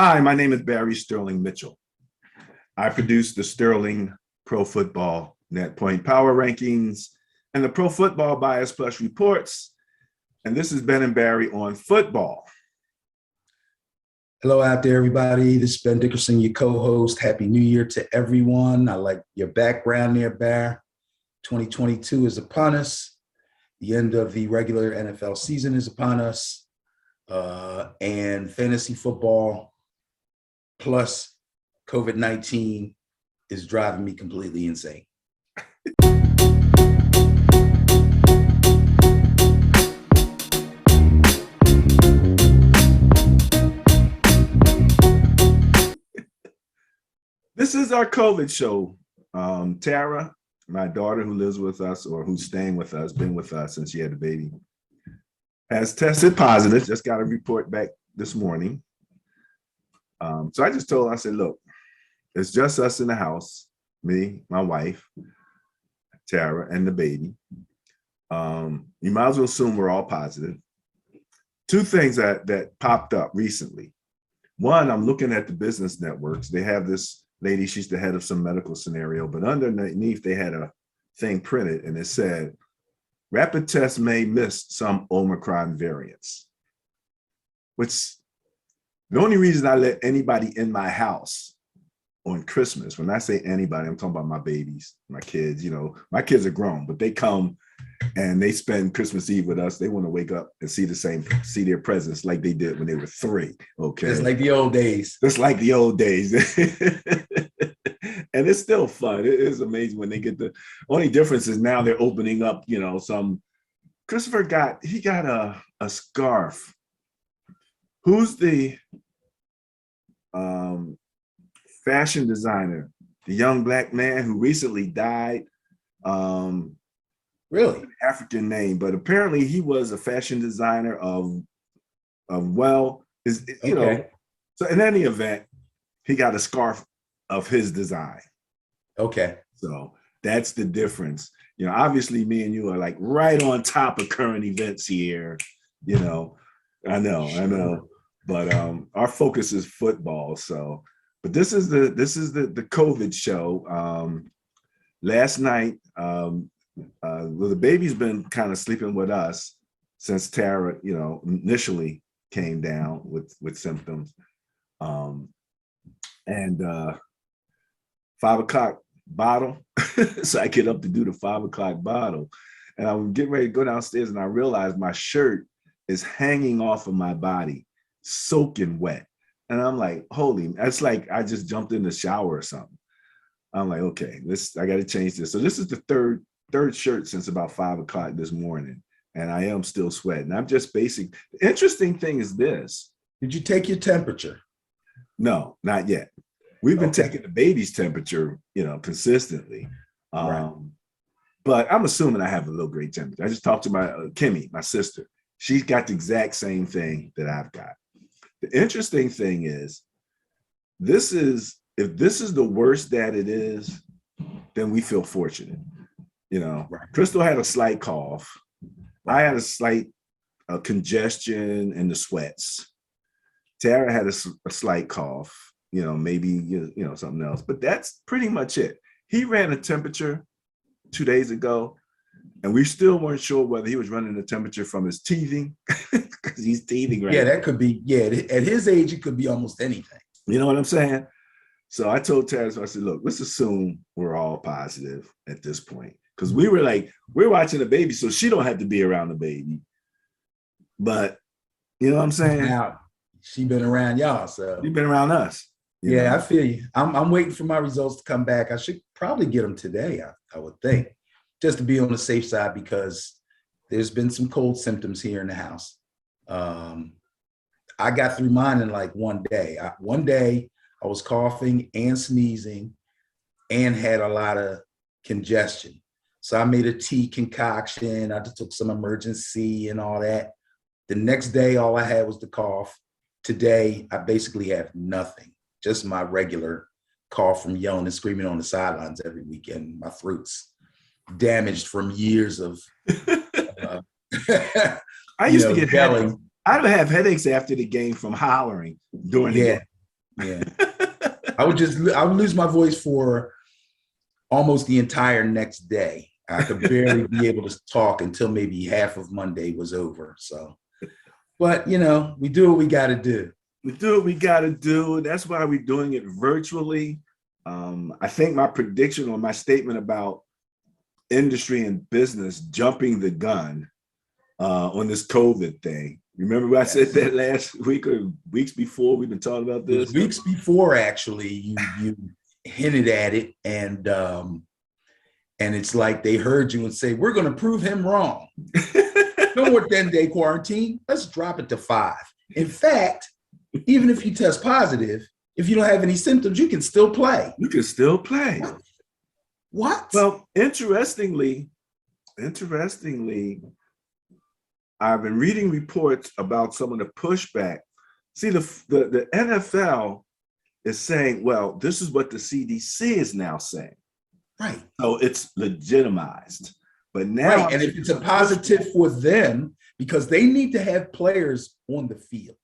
Hi, my name is Barry Sterling Mitchell. I produce the Sterling Pro Football Net Point Power Rankings and the Pro Football Bias Plus reports. And this is Ben and Barry on football. Hello out there, everybody. This is Ben Dickerson, your co-host. Happy New Year to everyone. I like your background there, Bear. 2022 is upon us. The end of the regular NFL season is upon us. And fantasy football plus COVID-19 is driving me completely insane. This is our COVID show. Tara, my daughter who lives with us or who's staying with us, been with us since she had the baby, has tested positive, just got a report back this morning. So I just told her, I said, look, it's just us in the house, me, my wife, Tara, and the baby. You might as well assume we're all positive. Two things that popped up recently. One, I'm looking at the business networks. They have this lady, she's the head of some medical scenario, but underneath they had a thing printed and it said, rapid tests may miss some Omicron variants, which the only reason I let anybody in my house on Christmas, when I say anybody, I'm talking about my babies, my kids, my kids are grown, but they come and they spend Christmas Eve with us. They want to wake up and see their presents like they did when they were 3. Okay. It's like the old days. It's like the old days. And it's still fun. It is amazing when they get the only difference is now they're opening up, some Christopher got a scarf. Who's the fashion designer, the young black man who recently died? Really? African name, but apparently he was a fashion designer of So in any event, he got a scarf of his design. Okay. So that's the difference. Obviously me and you are like right on top of current events here. I know. But our focus is football. So, but this is the COVID show. Last night, the baby's been kind of sleeping with us since Tara, initially came down with symptoms. And 5 o'clock bottle. So I get up to do the 5 o'clock bottle. And I'm getting ready to go downstairs and I realize my shirt is hanging off of my body, soaking wet. And I'm like, holy, that's like I just jumped in the shower or something. I'm like, okay, I got to change this. So this is the third shirt since about 5 o'clock this morning. And I am still sweating. I'm just basic. The interesting thing is this. Did you take your temperature? No, not yet. We've been taking the baby's temperature, consistently. Right. But I'm assuming I have a low grade temperature. I just talked to my Kimmy, my sister. She's got the exact same thing that I've got. The interesting thing is, if this is the worst that it is, then we feel fortunate. Right. Crystal had a slight cough. I had a slight congestion and the sweats. Tara had a slight cough, maybe, something else, but that's pretty much it. He ran a temperature 2 days ago and we still weren't sure whether he was running the temperature from his teething because he's teething right now. That could be, at his age, it could be almost anything. You know what I'm saying? So I told Tara, I said, look, let's assume we're all positive at this point. Because we're watching the baby, so she don't have to be around the baby. But you know what I'm saying? Now, she been around y'all, so. She's been around us. Yeah, I feel you. I'm waiting for my results to come back. I should probably get them today, I would think, just to be on the safe side because there's been some cold symptoms here in the house. I got through mine in like one day. One day I was coughing and sneezing and had a lot of congestion. So I made a tea concoction. I just took some emergency and all that. The next day, all I had was the cough. Today, I basically have nothing, just my regular cough from yelling and screaming on the sidelines every weekend. My throat's damaged from years of I used to get headaches. I would have headaches after the game from hollering during the game. Yeah. I would lose my voice for almost the entire next day. I could barely be able to talk until maybe half of Monday was over. So, but we do what we got to do. We do what we got to do. That's why we're doing it virtually. I think my prediction or my statement about industry and business jumping the gun on this COVID thing. Remember when I said that last week or weeks before? We've been talking about this. Weeks before, actually, you hinted at it, and it's like they heard you and say, "We're going to prove him wrong. No more 10-day quarantine. Let's drop it to 5. In fact, even if you test positive, if you don't have any symptoms, you can still play. You can still play. What? Well, interestingly, I've been reading reports about some of the pushback. See, the NFL is saying, well, this is what the CDC is now saying. Right. So it's legitimized. But now, right. And if it's a positive for them, because they need to have players on the field.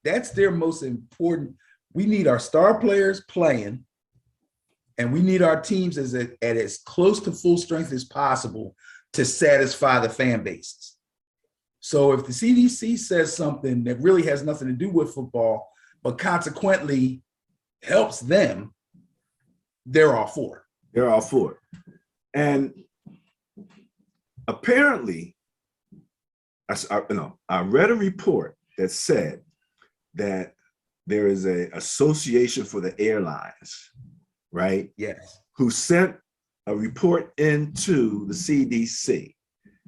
That's their most important. We need our star players playing, and we need our teams at as close to full strength as possible to satisfy the fan bases. So if the CDC says something that really has nothing to do with football, but consequently helps them, they're all for it. They're all for it. And apparently, I read a report that said that there is an association for the airlines, right? Yes. Who sent a report into the CDC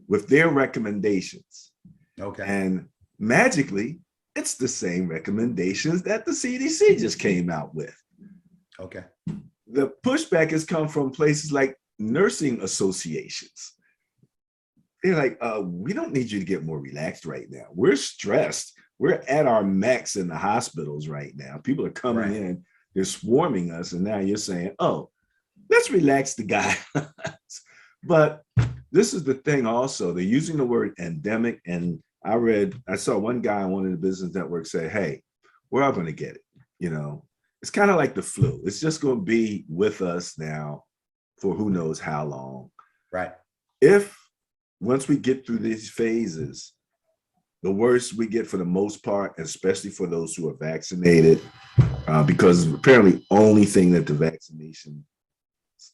with their recommendations. Okay. And magically, it's the same recommendations that the CDC just came out with. Okay. The pushback has come from places like nursing associations. They're like, we don't need you to get more relaxed right now. We're stressed. We're at our max in the hospitals right now. People are coming in, they're swarming us, and now you're saying, oh, let's relax the guy. But this is the thing also, they're using the word endemic, and I saw one guy on one of the business networks say, hey, we're all going to get it. It's kind of like the flu. It's just going to be with us now for who knows how long. Right. If once we get through these phases, the worst we get for the most part, especially for those who are vaccinated, because apparently only thing that the vaccination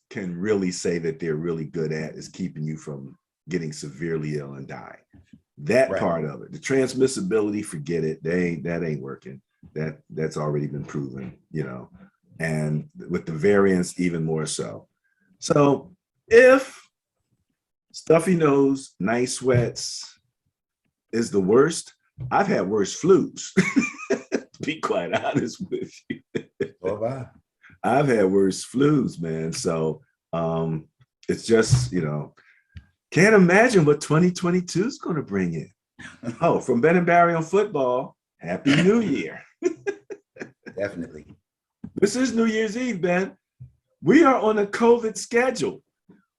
can really say that they're really good at is keeping you from getting severely ill and dying. That part of it, the transmissibility, forget it. That ain't working. That's already been proven, and with the variants, even more so. So if stuffy nose, night sweats is the worst, I've had worse flus, to be quite honest with you. Oh, wow. I've had worse flus, man. So it's just, can't imagine what 2022 is going to bring in. Oh, from Ben and Barry on football, Happy New Year. Definitely. This is New Year's Eve, Ben. We are on a COVID schedule.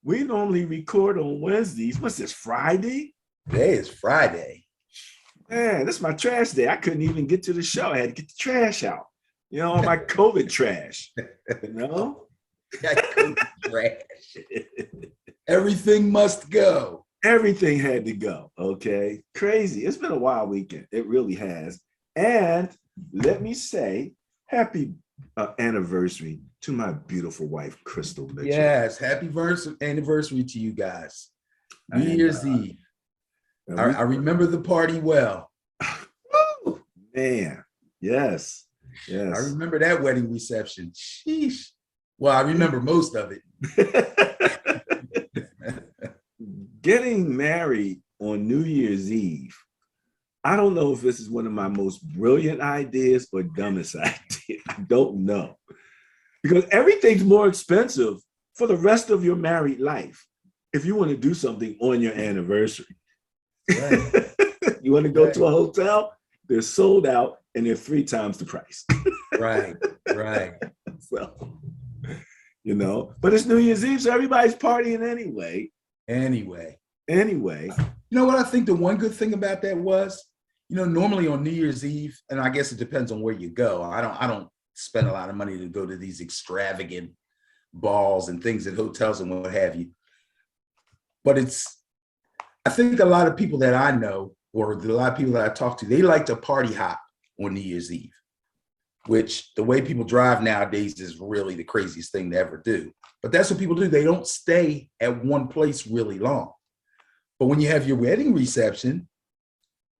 We normally record on Wednesdays. What's this, Friday? Today is Friday. Man, this is my trash day. I couldn't even get to the show. I had to get the trash out. All my COVID trash. Trash. Everything must go. Everything had to go. Okay. Crazy. It's been a wild weekend. It really has. And let me say, happy anniversary to my beautiful wife, Crystal Mitchell. Yes. Happy anniversary to you guys. New Year's Eve. I remember the party well. Woo, man. Yes. Yes. I remember that wedding reception. Sheesh. Well, I remember most of it. Getting married on New Year's Eve, I don't know if this is one of my most brilliant ideas or dumbest ideas. I don't know. Because everything's more expensive for the rest of your married life if you want to do something on your anniversary. Right. You want to go to a hotel? They're sold out and they're 3 times the price. Right. So, but it's New Year's Eve, so everybody's partying anyway. Anyway. You know what I think the one good thing about that was? Normally on New Year's Eve, and I guess it depends on where you go. I don't spend a lot of money to go to these extravagant balls and things at hotels and what have you. But I think a lot of people that I know, or a lot of people that I talk to, they like to party hop on New Year's Eve, which the way people drive nowadays is really the craziest thing to ever do. But that's what people do. They don't stay at one place really long. But when you have your wedding reception,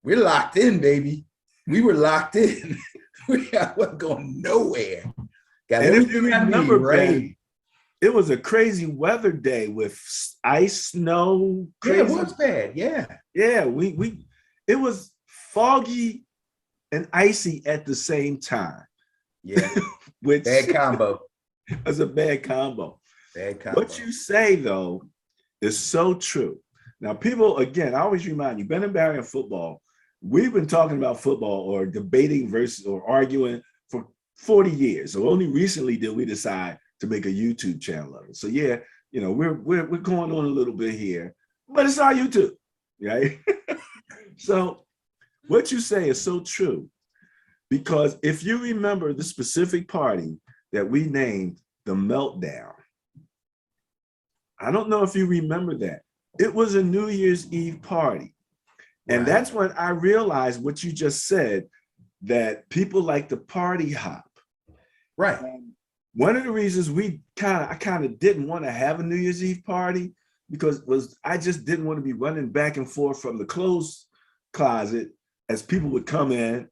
we're locked in, baby. We were locked in. We wasn't going nowhere. Got And if everything you I need, remember, right? Ben, it was a crazy weather day with ice, snow. Crazy. Yeah, it was bad. Yeah. Yeah, it was foggy and icy at the same time. Yeah. Which Bad combo. was a bad combo. Bad combo. What you say though is so true. Now, people, again, I always remind you, Ben and Barry in football, we've been talking about football or debating versus or arguing for 40 years. So only recently did we decide to make a YouTube channel of it. So yeah, you know, we're going on a little bit here, but it's our YouTube, right? So what you say is so true, because if you remember the specific party that we named the Meltdown, I don't know if you remember that. It was a New Year's Eve party. And Right. that's when I realized what you just said, that people like to party hop. Right. And one of the reasons I kind of didn't want to have a New Year's Eve party because I just didn't want to be running back and forth from the clothes closet as people would come in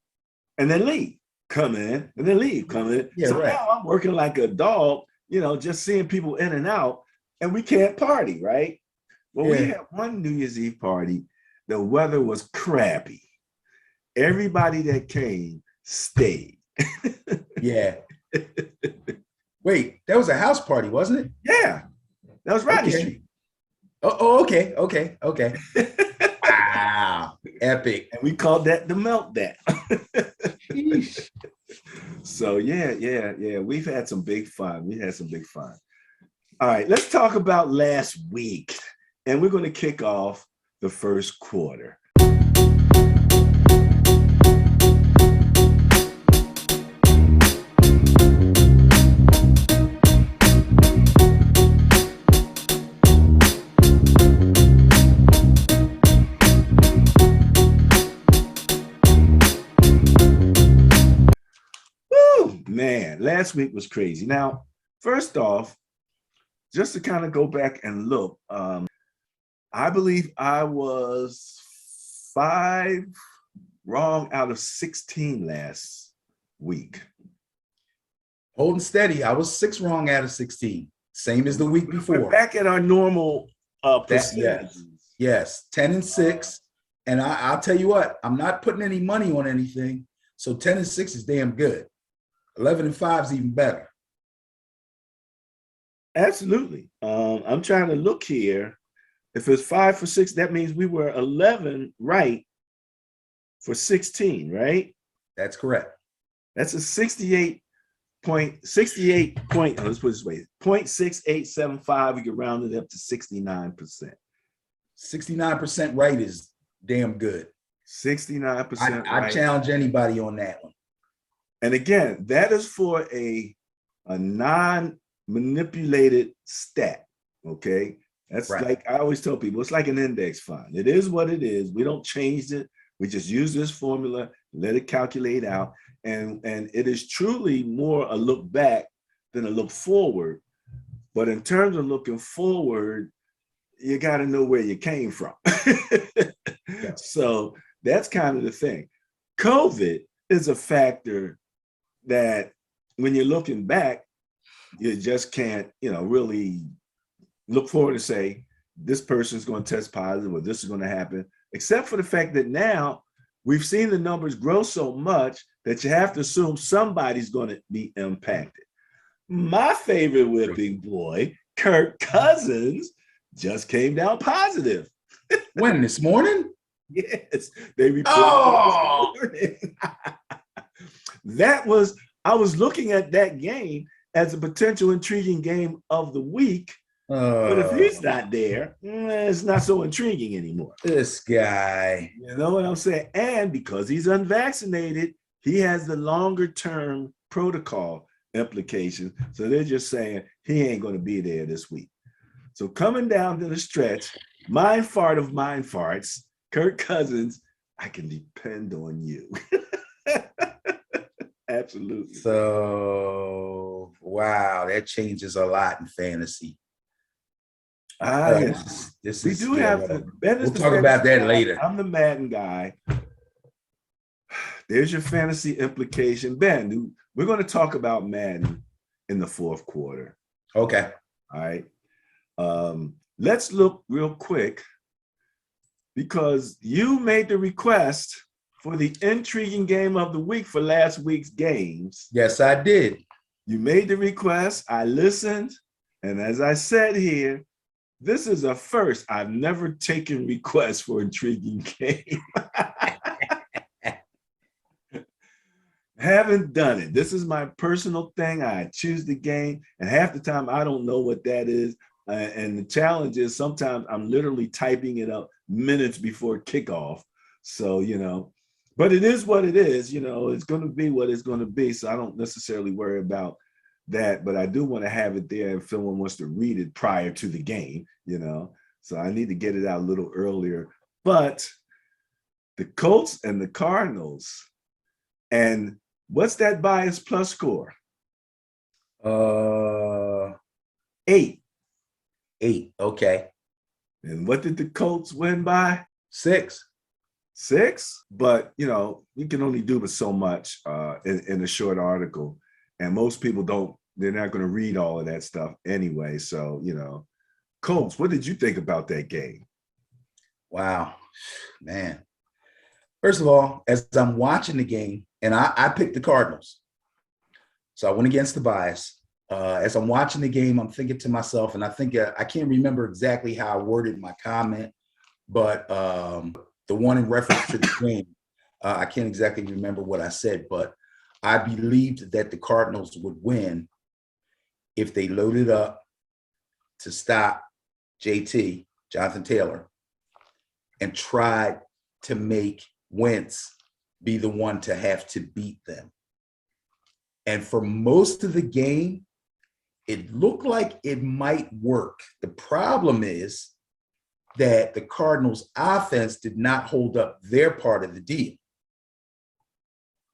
and then leave, come in and then leave, come in. Yeah, so right. now I'm working like a dog, you know, just seeing people in and out, and we can't party, right? Well, we had one New Year's Eve party. The weather was crappy. Everybody that came stayed. Yeah. Wait, that was a house party, wasn't it? Yeah, that was Rodney Okay. Street. Oh, okay. Wow, epic. And we called that the Meltdown. Sheesh. So yeah. We've had some big fun. We had some big fun. All right, let's talk about last week. And we're going to kick off the first quarter. Woo, man, last week was crazy. Now, first off, just to kind of go back and look, I believe I was 5 wrong out of 16 last week. Holding steady. I was 6 wrong out of 16. Same as the week before. We're back at our normal percentages. Yes, 10 and 6. And I'll tell you what, I'm not putting any money on anything. So 10 and 6 is damn good. 11 and 5 is even better. Absolutely. I'm trying to look here. If it's 5 for 6, that means we were 11 right for 16, right? That's correct. That's a 68 point, let's put it this way, 0.6875. We can round it up to 69%. 69% right is damn good. 69% I right. challenge anybody on that one. And again, that is for a non-manipulated stat, okay? That's right. Like I always tell people, it's like an index fund. It is what it is. We don't change it. We just use this formula, let it calculate out. And it is truly more a look back than a look forward. But in terms of looking forward, you got to know where you came from. Yeah. So that's kind of the thing. COVID is a factor that when you're looking back, you just can't, really look forward to say, this person's going to test positive or this is going to happen, except for the fact that now we've seen the numbers grow so much that you have to assume somebody's going to be impacted. My favorite whipping boy, Kirk Cousins, just came down positive. When, this morning? Yes, they reported this morning. I was looking at that game as a potential intriguing game of the week. But if he's not there, it's not so intriguing anymore. This guy. You know what I'm saying? And because he's unvaccinated, He has the longer term protocol implications. So they're just saying he ain't going to be there this week. So coming down to the stretch, mind fart of mind farts, Kirk Cousins, I can depend on you. Absolutely. So, wow, that changes a lot in fantasy. Yes. This We is do yeah, have whatever. to. Ben is We'll the talk about fantasy that guy. later. I'm the Madden guy. There's your fantasy implication. Ben, we're going to talk about Madden in the fourth quarter. Okay. All right. Let's look real quick because you made the request for the intriguing game of the week for last week's games. Yes, I did. You made the request. I listened. And as I said here, this is a first. I've never taken requests for intriguing game. Haven't done it. This is my personal thing. I choose the game, and half the time I don't know what that is. And the challenge is sometimes I'm literally typing it up minutes before kickoff. So, but it is what it is. It's going to be what it's going to be. So I don't necessarily worry about that, but I do want to have it there if someone wants to read it prior to the game, So I need to get it out a little earlier. But the Colts and the Cardinals, and what's that bias plus score? 8. 8. Okay. And what did the Colts win by? 6. 6. But you can only do but so much in a short article. And most people they're not going to read all of that stuff anyway. So, Colts, what did you think about that game? Wow, man. First of all, as I'm watching the game, and I picked the Cardinals. So I went against the bias. As I'm watching the game, I'm thinking to myself, and I think I can't remember exactly how I worded my comment, but the one in reference to the game, I can't exactly remember what I said, but I believed that the Cardinals would win if they loaded up to stop JT, Jonathan Taylor, and tried to make Wentz be the one to have to beat them. And for most of the game, it looked like it might work. The problem is that the Cardinals' offense did not hold up their part of the deal.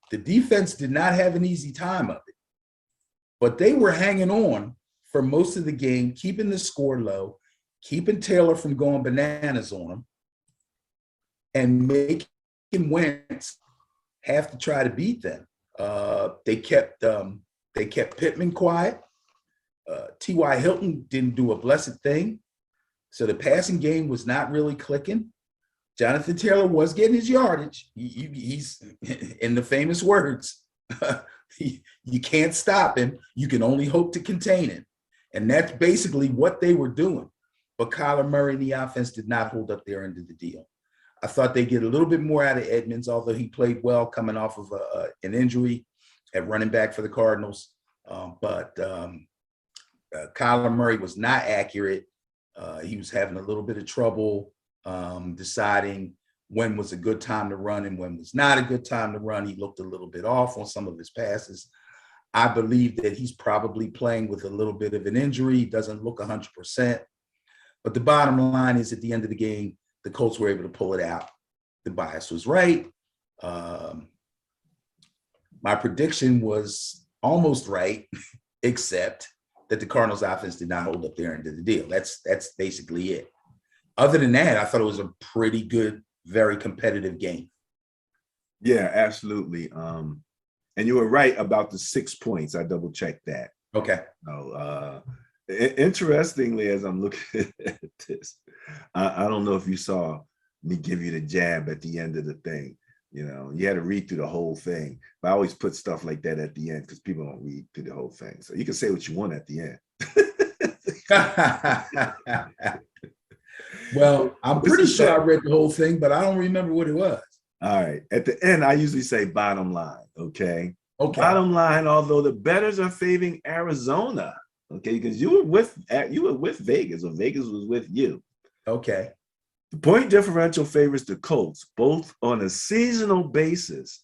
The defense did not have an easy time of it, but they were hanging on for most of the game, keeping the score low, keeping Taylor from going bananas on them, and making Wentz have to try to beat them. They kept Pittman quiet. T.Y. Hilton didn't do a blessed thing. So the passing game was not really clicking. Jonathan Taylor was getting his yardage. He's in the famous words, you can't stop him. You can only hope to contain him. And that's basically what they were doing. But Kyler Murray and the offense did not hold up their end of the deal. I thought they'd get a little bit more out of Edmonds, although he played well coming off of an injury at running back for the Cardinals. But Kyler Murray was not accurate. He was having a little bit of trouble deciding when was a good time to run and when was not a good time to run. He looked a little bit off on some of his passes. I believe that he's probably playing with a little bit of an injury. He doesn't look 100%. But the bottom line is at the end of the game, the Colts were able to pull it out. The bias was right. My prediction was almost right, except that the Cardinals offense did not hold up their end of the deal. That's basically it. Other than that, I thought it was a pretty good, very competitive game. Yeah, absolutely. And you were right about the 6 points. I double checked that. Okay. Interestingly, as I'm looking at this, I don't know if you saw me give you the jab at the end of the thing. You had to read through the whole thing. But I always put stuff like that at the end because people don't read through the whole thing. So you can say what you want at the end. Well, I'm pretty sure I read the whole thing, but I don't remember what it was. All right. At the end, I usually say bottom line. Okay. Bottom line, although the bettors are favoring Arizona. Okay, because you were with Vegas, or Vegas was with you. Okay. The point differential favors the Colts, both on a seasonal basis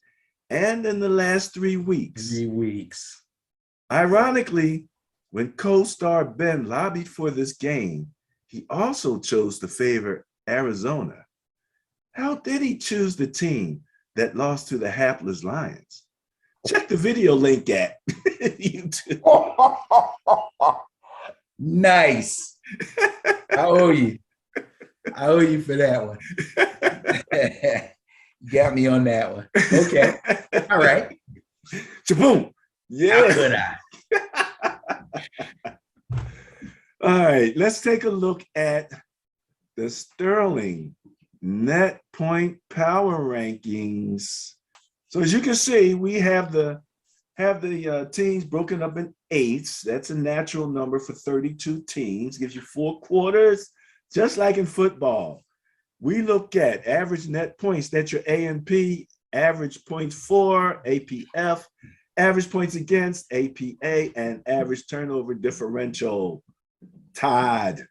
and in the last 3 weeks. 3 weeks. Ironically, when co-star Ben lobbied for this game, he also chose to favor Arizona. How did he choose the team that lost to the hapless Lions? Check the video link at YouTube. Nice. I owe you. I owe you for that one. You got me on that one. Okay. All right. Shaboom. Yeah. How could I? All right. Let's take a look at the Sterling net point power rankings. So as you can see, we have the teams broken up in eighths. That's a natural number for 32 teams. Gives you 4 quarters, just like in football. We look at average net points. That's your A&P, average points for, APF, average points against, APA, and average turnover differential, TOD.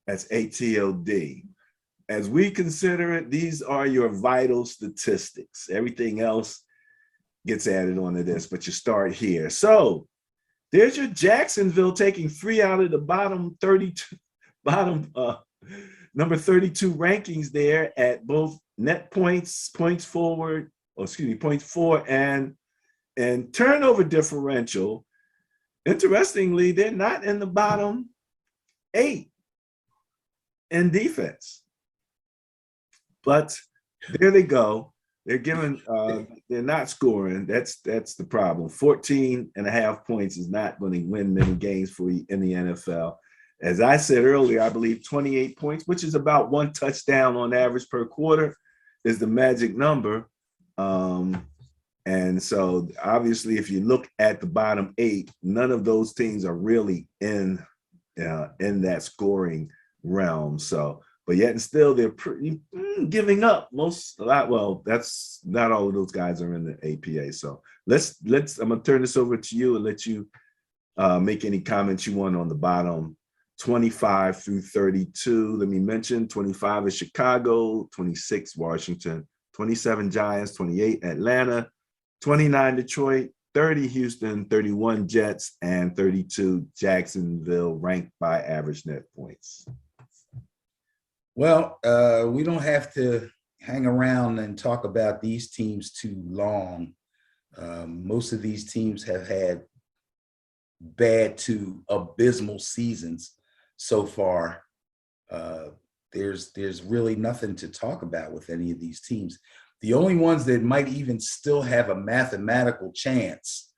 That's ATOD. As we consider it, these are your vital statistics. Everything else gets added onto this, but you start here. So there's your Jacksonville taking 3 out of the bottom 32, number 32 rankings there at both net points, points forward, points for, and turnover differential. Interestingly, they're not in the bottom 8 in defense. But there they go. They're given, they're not scoring. That's the problem. 14.5 points is not going to win many games for you in the NFL. As I said earlier, I believe 28 points, which is about 1 touchdown on average per quarter, is the magic number. And so obviously, if you look at the bottom 8, none of those teams are really in that scoring realm. So, but yet and still, they're giving up well, that's not all of those guys are in the APA. So I'm gonna turn this over to you and let you make any comments you want on the bottom 25 through 32. Let me mention 25 is Chicago, 26 Washington, 27 Giants, 28 Atlanta, 29 Detroit, 30 Houston, 31 Jets, and 32 Jacksonville, ranked by average net points. Well, we don't have to hang around and talk about these teams too long. Most of these teams have had bad to abysmal seasons so far. There's really nothing to talk about with any of these teams. The only ones that might even still have a mathematical chance,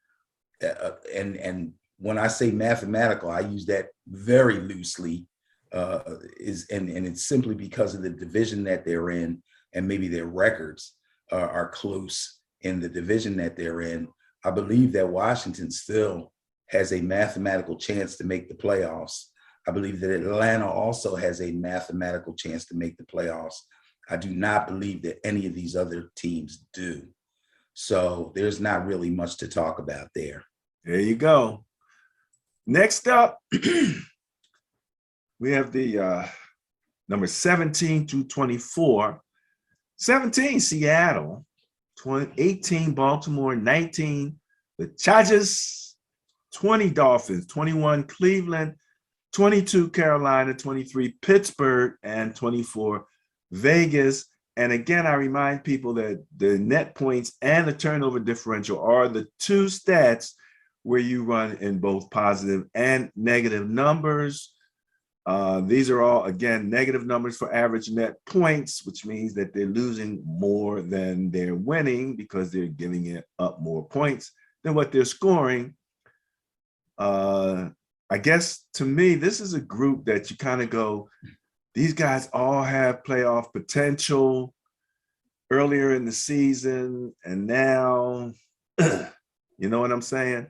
and when I say mathematical, I use that very loosely, and it's simply because of the division that they're in, and maybe their records are close in the division that they're in. I believe that Washington still has a mathematical chance to make the playoffs. I believe that Atlanta also has a mathematical chance to make the playoffs. I do not believe that any of these other teams do. So there's not really much to talk about there. There you go. Next up, we have the number 17 through 24. 17, Seattle. 18, Baltimore. 19, the Chargers. 20, Dolphins. 21, Cleveland. 22, Carolina. 23, Pittsburgh. And 24, Vegas. And again, I remind people that the net points and the turnover differential are the 2 stats where you run in both positive and negative numbers. These are all, again, negative numbers for average net points, which means that they're losing more than they're winning because they're giving it up more points than what they're scoring. I guess to me, this is a group that you kind of go, these guys all have playoff potential earlier in the season, and now, you know what I'm saying?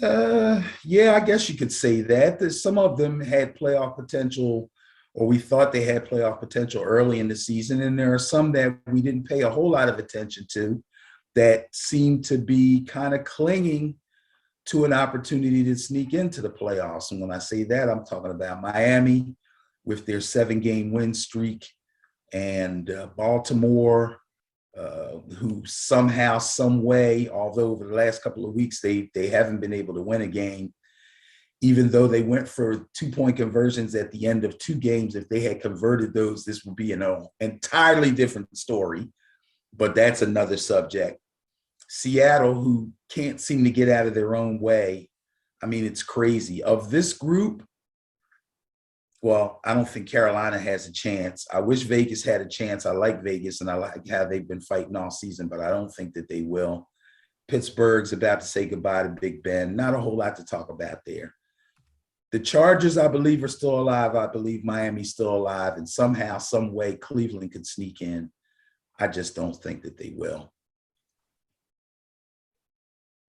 Yeah, I guess you could say that. Some of them had playoff potential, or we thought they had playoff potential early in the season, and there are some that we didn't pay a whole lot of attention to that seem to be kind of clinging to an opportunity to sneak into the playoffs. And when I say that, I'm talking about Miami with their 7-game win streak, and Baltimore who somehow, some way, although over the last couple of weeks they haven't been able to win a game, even though they went for 2-point conversions at the end of 2 games. If they had converted those, this would be an entirely different story, but that's another subject. Seattle, who can't seem to get out of their own way. I mean, it's crazy. Of this group, well, I don't think Carolina has a chance. I wish Vegas had a chance. I like Vegas, and I like how they've been fighting all season, but I don't think that they will. Pittsburgh's about to say goodbye to Big Ben. Not a whole lot to talk about there. The Chargers, I believe, are still alive. I believe Miami's still alive, and somehow, some way, Cleveland could sneak in. I just don't think that they will.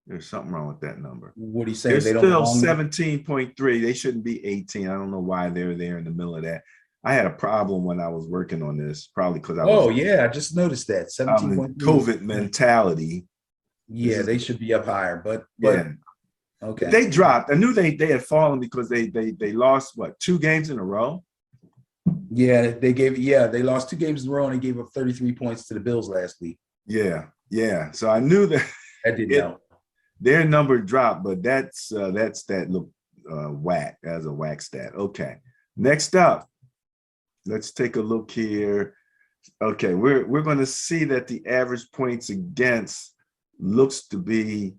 There's something wrong with that number. What are you saying? They're still 17.3. They shouldn't be 18. I don't know why they're there in the middle of that. I had a problem when I was working on this, probably because I was. Oh, yeah, I just noticed that. 17.3. COVID mentality. Yeah, they should be up higher, but yeah. Okay. They dropped. I knew they had fallen because they lost, what, 2 games in a row? Yeah, they lost 2 games in a row and they gave up 33 points to the Bills last week. Yeah. So I knew that didn't help. Their number dropped, but that's that look whack as a whack stat. Okay. Next up, let's take a look here. Okay, we're going to see that the average points against looks to be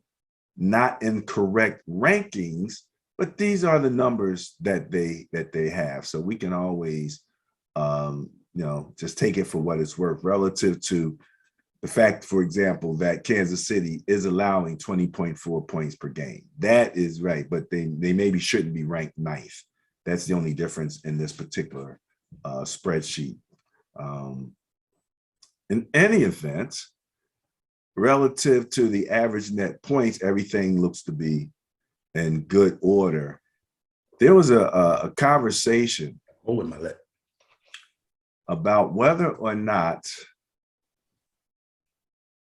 not in correct rankings, but these are the numbers that they have. So we can always just take it for what it's worth relative to the fact, for example, that Kansas City is allowing 20.4 points per game. That is right, but they maybe shouldn't be ranked 9th. That's the only difference in this particular spreadsheet. In any event, relative to the average net points, everything looks to be in good order. There was a conversation about whether or not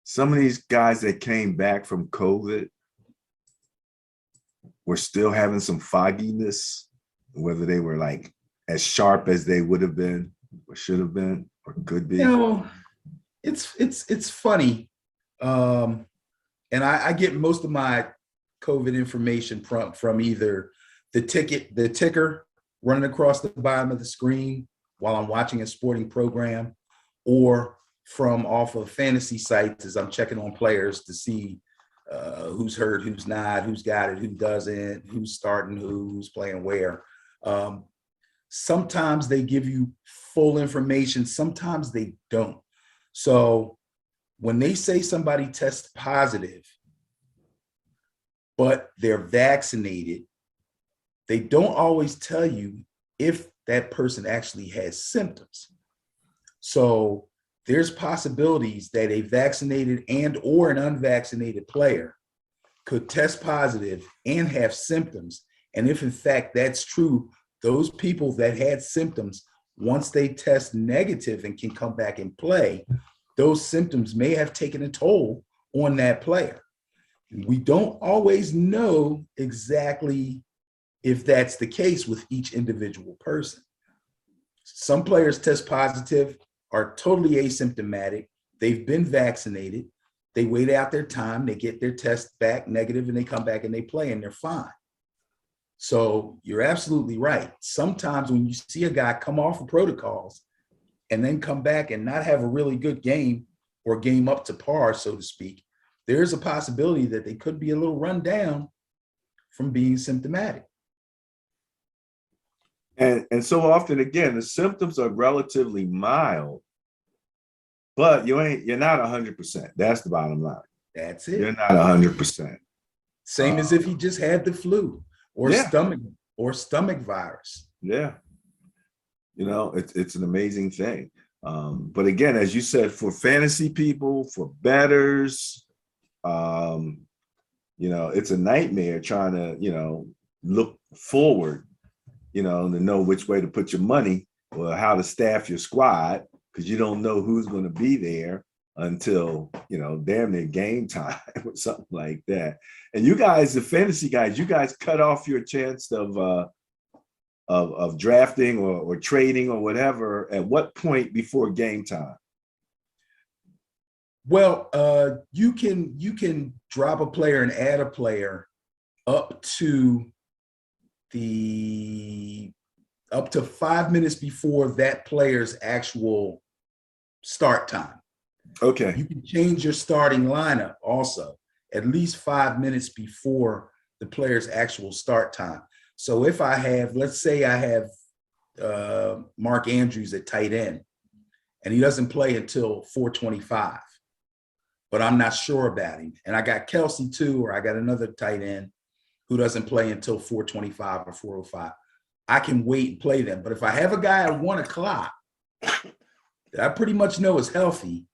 some of these guys that came back from COVID were still having some fogginess, whether they were like as sharp as they would have been or should have been or could be. It's funny. And I get most of my COVID information from either the ticker running across the bottom of the screen while I'm watching a sporting program, or from off of fantasy sites as I'm checking on players to see who's hurt, who's not, who's got it, who doesn't, who's starting, who's playing where. Sometimes they give you full information, sometimes they don't. So when they say somebody tests positive, but they're vaccinated, they don't always tell you if that person actually has symptoms. So there's possibilities that a vaccinated and or an unvaccinated player could test positive and have symptoms. And if in fact that's true, those people that had symptoms, once they test negative and can come back and play, those symptoms may have taken a toll on that player. We don't always know exactly if that's the case with each individual person. Some players test positive, are totally asymptomatic. They've been vaccinated. They wait out their time. They get their test back negative and they come back and they play and they're fine. So you're absolutely right. Sometimes when you see a guy come off of protocols and then come back and not have a really good game or game up to par, so to speak, there is a possibility that they could be a little run down from being symptomatic. And so often, again, the symptoms are relatively mild, but you're not 100%. That's the bottom line. That's it. You're not 100%. Same as if he just had the flu or stomach virus. Yeah. It's an amazing thing. But again, as you said, for fantasy people, for bettors, it's a nightmare trying to, look forward, to know which way to put your money or how to staff your squad, because you don't know who's going to be there until, damn near game time or something like that. And you guys, the fantasy guys, you guys cut off your chance of drafting or trading or whatever at what point before game time? Well, you can drop a player and add a player up to the up to 5 minutes before that player's actual start time. Okay. You can change your starting lineup also at least 5 minutes before the player's actual start time. So if I have, let's say I have Mark Andrews at tight end, and he doesn't play until 4:25, but I'm not sure about him. And I got Kelsey too, or I got another tight end who doesn't play until 4:25 or 4:05. I can wait and play them. But if I have a guy at 1 o'clock that I pretty much know is healthy,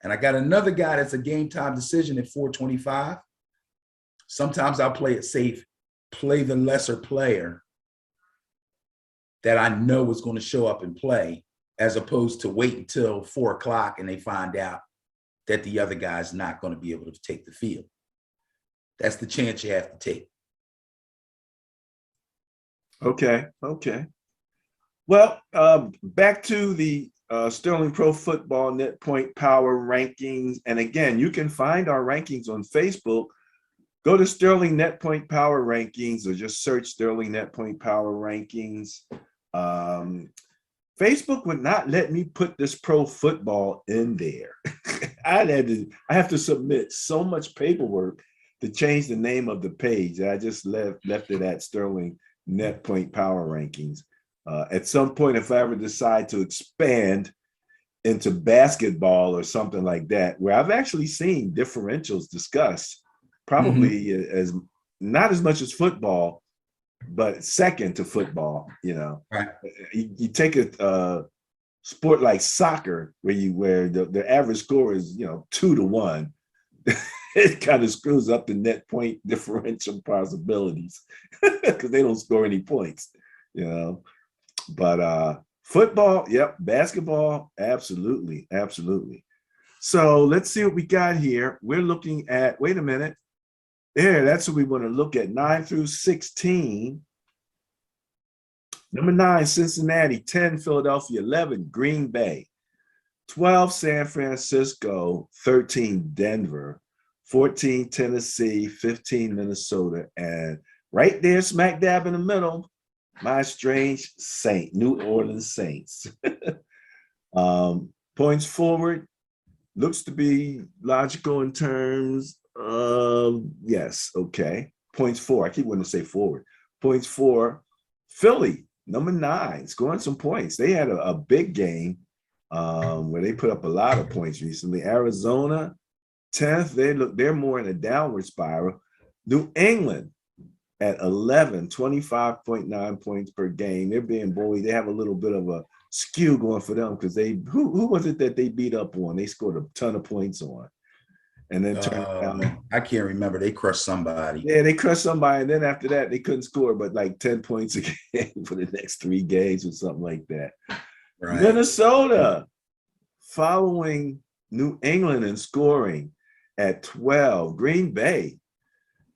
and I got another guy that's a game time decision at 4:25, sometimes I'll play it safe, play the lesser player that I know is going to show up and play, as opposed to wait until 4 o'clock and they find out that the other guy's not going to be able to take the field. That's the chance you have to take. Okay. Okay. Well, back to the Sterling Pro Football Net Point Power Rankings. And again, you can find our rankings on Facebook. Go to Sterling Net Point Power Rankings, or just search Sterling Net Point Power Rankings. Facebook would not let me put this pro football in there. I have to submit so much paperwork to change the name of the page. I just left it at Sterling Net Point Power Rankings. At some point, if I ever decide to expand into basketball or something like that, where I've actually seen differentials discussed, probably as not as much as football, but second to football. Right. You take a sport like soccer, where the average score is 2-1. It kind of screws up the net point differential possibilities because they don't score any points. But football, yep, basketball, absolutely. So let's see what we got here. We're looking at, wait a minute. There, that's what we want to look at, 9 through 16. Number 9, Cincinnati. 10, Philadelphia. 11, Green Bay. 12, San Francisco. 13, Denver. 14, Tennessee. 15, Minnesota. And right there, smack dab in the middle, my strange Saint, New Orleans Saints. Points forward, looks to be logical in terms of, yes, okay. Points for, I keep wanting to say forward. Points for Philly, number 9, scoring some points. They had a big game where they put up a lot of points recently. Arizona, 10th, they're more in a downward spiral. New England, at 11, 25.9 points per game. They're being bullied. They have a little bit of a skew going for them because who was it that they beat up on? They scored a ton of points on. And then I can't remember. They crushed somebody. Yeah, they crushed somebody. And then after that, they couldn't score but like 10 points a game for the next 3 games or something like that. Right. Minnesota following New England in scoring at 12. Green Bay.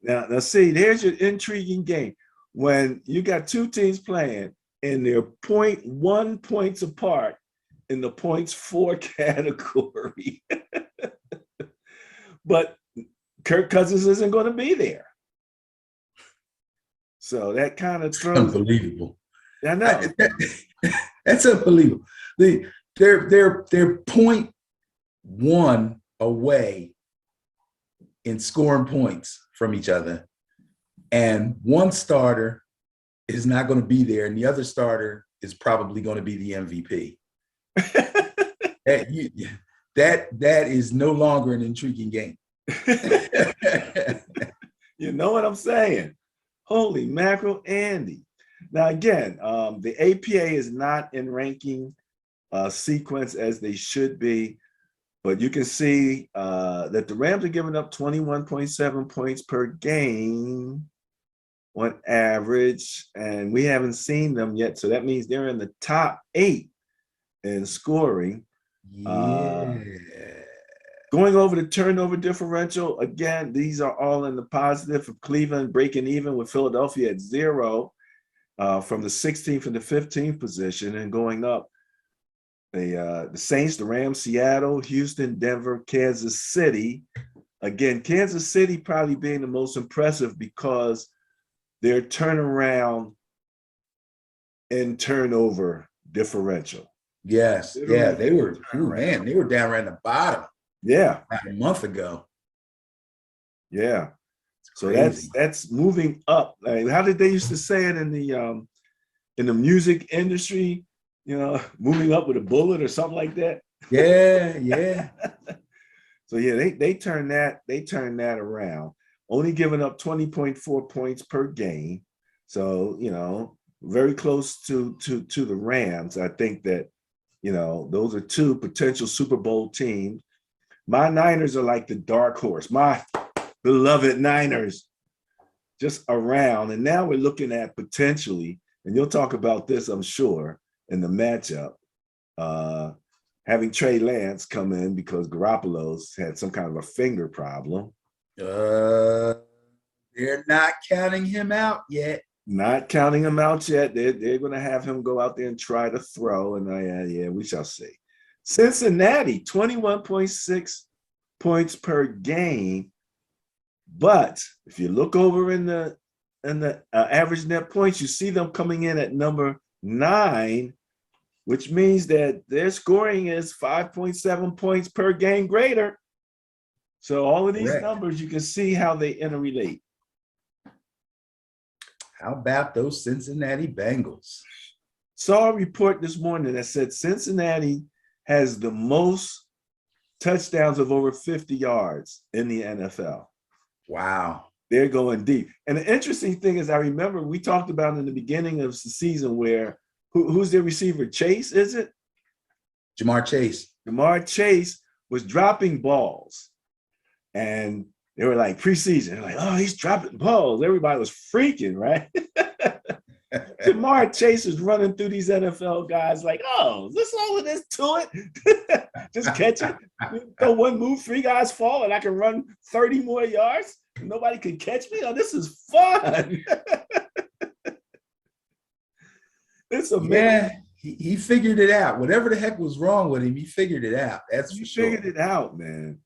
Now see, there's your intriguing game. When you got 2 teams playing and they're 0.1 points apart in the points for category. But Kirk Cousins isn't going to be there. So that kind of throws. Unbelievable. I know. That's unbelievable. They're 0.1 away in scoring points from each other, and one starter is not going to be there, and the other starter is probably going to be the MVP. That is no longer an intriguing game. You know what I'm saying? Holy mackerel, Andy. Now again, the APA is not in ranking sequence as they should be. But you can see that the Rams are giving up 21.7 points per game on average, and we haven't seen them yet. So that means they're in the top 8 in scoring. Yeah. Going over the turnover differential, again, these are all in the positive. For Cleveland breaking even with Philadelphia at 0 from the 16th and the 15th position, and going up The Saints, the Rams, Seattle, Houston, Denver, Kansas City. Again, Kansas City probably being the most impressive because their turnaround and turnover differential. Yes, yeah, they were, man, they were down around the bottom. Yeah, about a month ago. Yeah. So Crazy. that's moving up. Like, how did they used to say it in the music industry? You know, moving up with a bullet or something like that. Yeah, yeah. So yeah, they turn that around. Only giving up 20.4 points per game. So, you know, very close to the Rams. I think that, you know, those are two potential Super Bowl teams. My Niners are like the dark horse. My beloved Niners just around. And now we're looking at potentially, and you'll talk about this, I'm sure, in the matchup, having Trey Lance come in because Garoppolo's had some kind of a finger problem. They're not counting him out yet. Not counting him out yet. They're going to have him go out there and try to throw. And yeah, we shall see. Cincinnati, 21.6 points per game. But if you look over in the average net points, you see them coming in at number 9, which means that their scoring is 5.7 points per game greater. So all of these numbers, you can see how they interrelate. How about those Cincinnati Bengals? Saw a report this morning that said Cincinnati has the most touchdowns of over 50 yards in the NFL. Wow. They're going deep. And the interesting thing is, I remember we talked about in the beginning of the season where who's their receiver? Chase, is it? Jamar Chase. Jamar Chase was dropping balls. And they were like preseason. They're like, oh, he's dropping balls. Everybody was freaking, right? Jamar Chase is running through these NFL guys like, oh, is this all of this to it? Just catch it. Throw one move, 3 guys fall, and I can run 30 more yards. Nobody can catch me. Oh, this is fun. It's amazing. Yeah, he figured it out. Whatever the heck was wrong with him, he figured it out. That's for sure. He figured it out, man.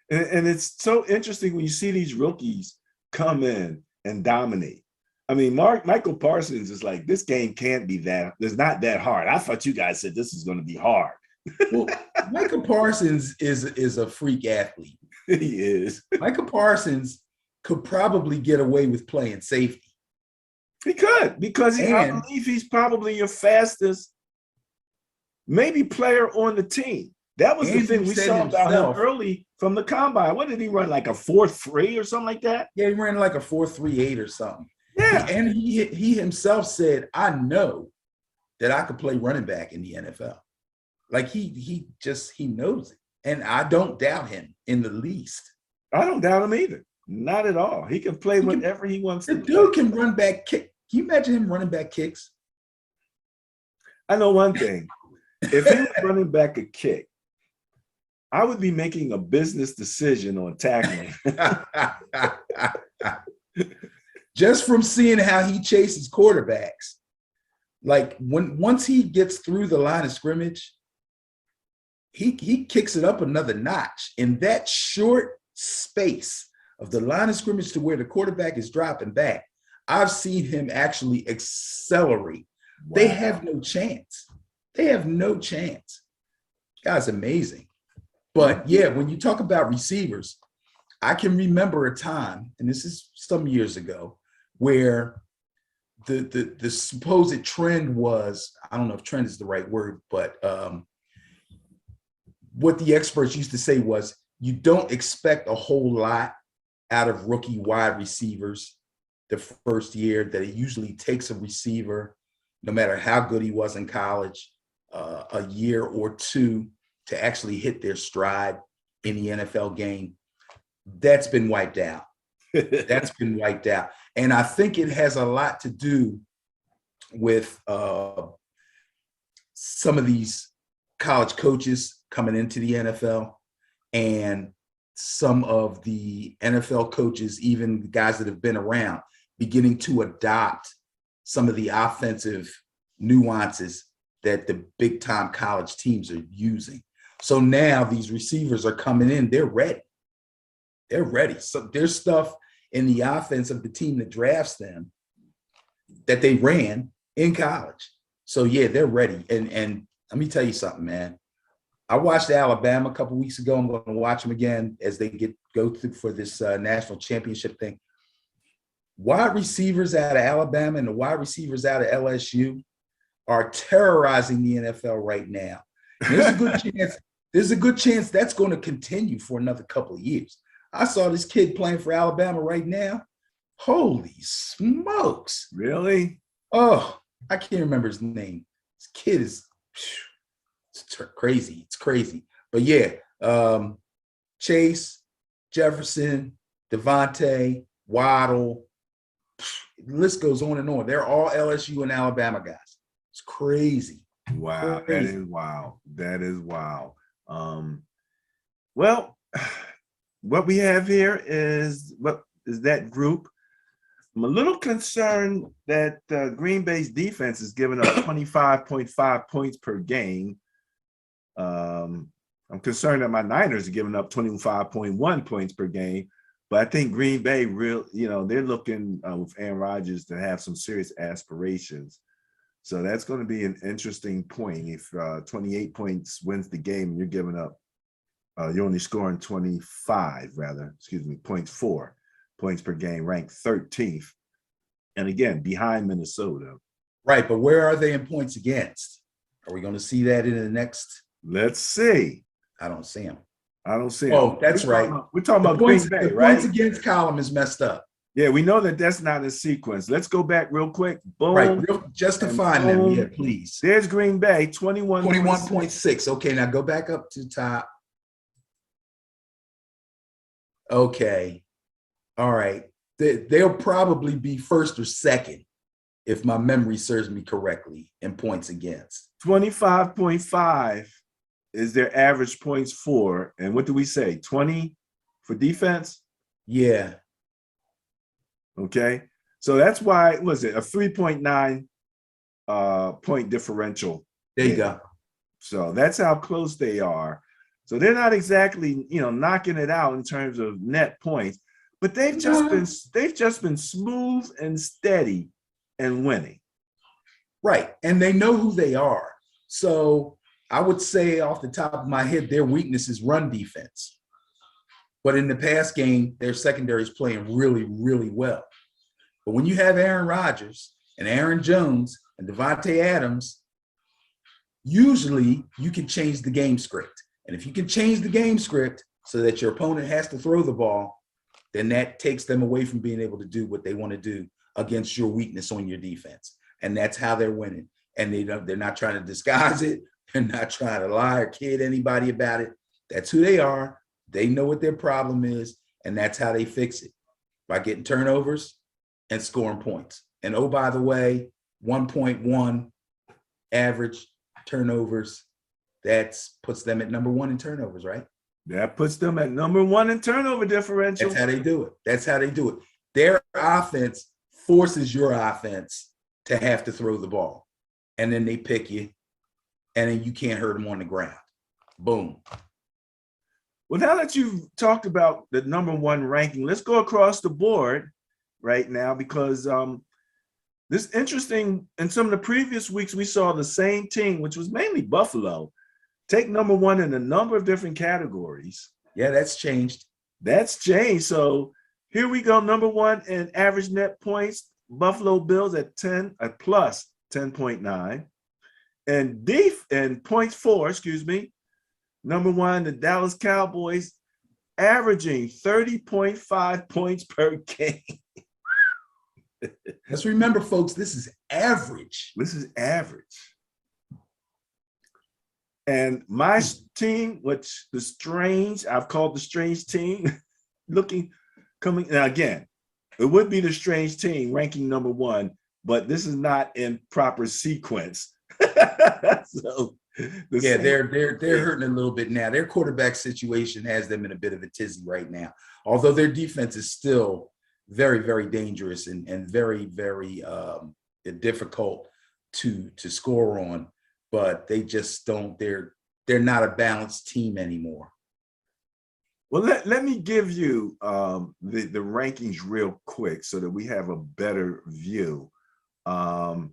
And it's so interesting when you see these rookies come in and dominate. I mean, Michael Parsons is like, this game can't be that. It's not that hard. I thought you guys said this is going to be hard. Well, Michael Parsons is a freak athlete. He is. Michael Parsons could probably get away with playing safety. He could, because I believe he's probably your fastest, maybe player on the team. That was the thing we saw about him early from the combine. What did he run, like a 4.3 or something like that? Yeah, he ran like a 4.38 or something. Yeah. And he himself said, I know that I could play running back in the NFL. Like he knows it. And I don't doubt him in the least. I don't doubt him either. Not at all. He can play whatever he wants to. The dude can run back kick. Can you imagine him running back kicks? I know one thing. If he was running back a kick, I would be making a business decision on tackling. Just from seeing how he chases quarterbacks. Like once he gets through the line of scrimmage, he kicks it up another notch. In that short space of the line of scrimmage to where the quarterback is dropping back, I've seen him actually accelerate. Wow. They have no chance. They have no chance. Guy's amazing. But yeah, when you talk about receivers, I can remember a time, and this is some years ago, where the supposed trend was, I don't know if trend is the right word, but what the experts used to say was, you don't expect a whole lot out of rookie wide receivers the first year, that it usually takes a receiver, no matter how good he was in college, a year or two to actually hit their stride in the NFL game. That's been wiped out. That's been wiped out. And I think it has a lot to do with some of these college coaches coming into the NFL, and some of the NFL coaches, even the guys that have been around, beginning to adopt some of the offensive nuances that the big time college teams are using. So now these receivers are coming in, they're ready. They're ready. So there's stuff in the offense of the team that drafts them that they ran in college. So yeah, they're ready. And let me tell you something, man. I watched Alabama a couple weeks ago. I'm going to watch them again as they go through for this national championship thing. Wide receivers out of Alabama and the wide receivers out of LSU are terrorizing the NFL right now. And there's a good chance that's going to continue for another couple of years. I saw this kid playing for Alabama right now. Holy smokes. Really? Oh, I can't remember his name. This kid is it's crazy. It's crazy. But yeah, Chase, Jefferson, Devontae, Waddle, the list goes on and on. They're all LSU and Alabama guys. It's crazy. Wow, Crazy. that is wow. That is wow. Well, what we have here is that group. I'm a little concerned that Green Bay's defense is giving up 25.5 points per game. I'm concerned that my Niners are giving up 25.1 points per game. But I think Green Bay, they're looking with Aaron Rodgers to have some serious aspirations. So that's going to be an interesting point. If 28 points wins the game and you're giving up, you're only scoring 0.4 points per game, ranked 13th. And again, behind Minnesota. Right, but where are they in points against? Are we going to see that in the next? Let's see. I don't see them. I don't see them. Oh, that's right. We're talking about Green Bay, the right? points against column is messed up. Yeah, we know that's not a sequence. Let's go back real quick. Boom. Right, just to find them. Yeah, please. There's Green Bay, 21.6. Okay, now go back up to the top. Okay. All right. They'll probably be first or second, if my memory serves me correctly, in points against. 25.5 is their average points for. And what do we say? 20 for defense? Yeah. Okay. So that's why, was it a 3.9 point differential? There you go. So that's how close they are. So they're not exactly, knocking it out in terms of net points, but they've just been smooth and steady and winning. Right. And they know who they are. So I would say off the top of my head, their weakness is run defense. But in the past game, their secondary is playing really, really well. But when you have Aaron Rodgers and Aaron Jones and Devontae Adams, usually you can change the game script. And if you can change the game script so that your opponent has to throw the ball, then that takes them away from being able to do what they want to do against your weakness on your defense. And that's how they're winning. And they're not trying to disguise it. They're not trying to lie or kid anybody about it. That's who they are. They know what their problem is, and that's how they fix it, by getting turnovers and scoring points. And oh, by the way, 1.1 average turnovers, that puts them at number one in turnovers, right? That puts them at number one in turnover differential. That's how they do it. That's how they do it. Their offense forces your offense to have to throw the ball. And then they pick you, and then you can't hurt them on the ground. Boom. Well, now that you've talked about the number one ranking, let's go across the board right now, because this is interesting. In some of the previous weeks, we saw the same team, which was mainly Buffalo, take number one in a number of different categories. Yeah, that's changed. That's changed. So here we go. Number one in average net points, Buffalo Bills at plus 10.9. And points for, number one, the Dallas Cowboys, averaging 30.5 points per game. Let's remember, folks, this is average. This is average. And my team, which I've called the strange team, coming, now again, it would be the strange team ranking number one, but this is not in proper sequence. So they're hurting a little bit now. Their quarterback situation has them in a bit of a tizzy right now, although their defense is still very, very dangerous and very, very difficult to score on. but they just don't, they're not a balanced team anymore. Well, let me give you the rankings real quick so that we have a better view. At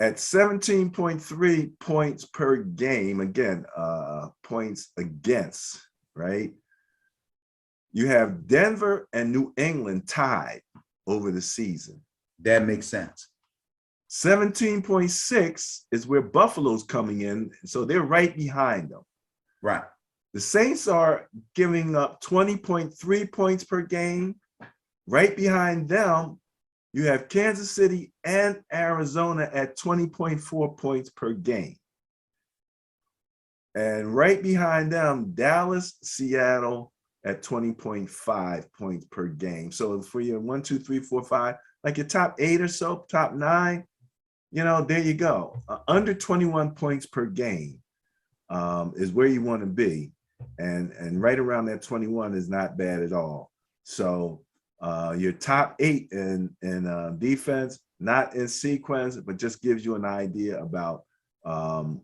17.3 points per game, again, points against, right? You have Denver and New England tied over the season. That makes sense. 17.6 is where Buffalo's coming in, so they're right behind them. Right. The Saints are giving up 20.3 points per game. Right behind them, you have Kansas City and Arizona at 20.4 points per game. And right behind them, Dallas, Seattle at 20.5 points per game. So for your 1, 2, 3, 4, 5, like your top 8 or so, top 9, there you go. Under 21 points per game is where you want to be. And right around that 21 is not bad at all. So your top 8 in defense, not in sequence, but just gives you an idea about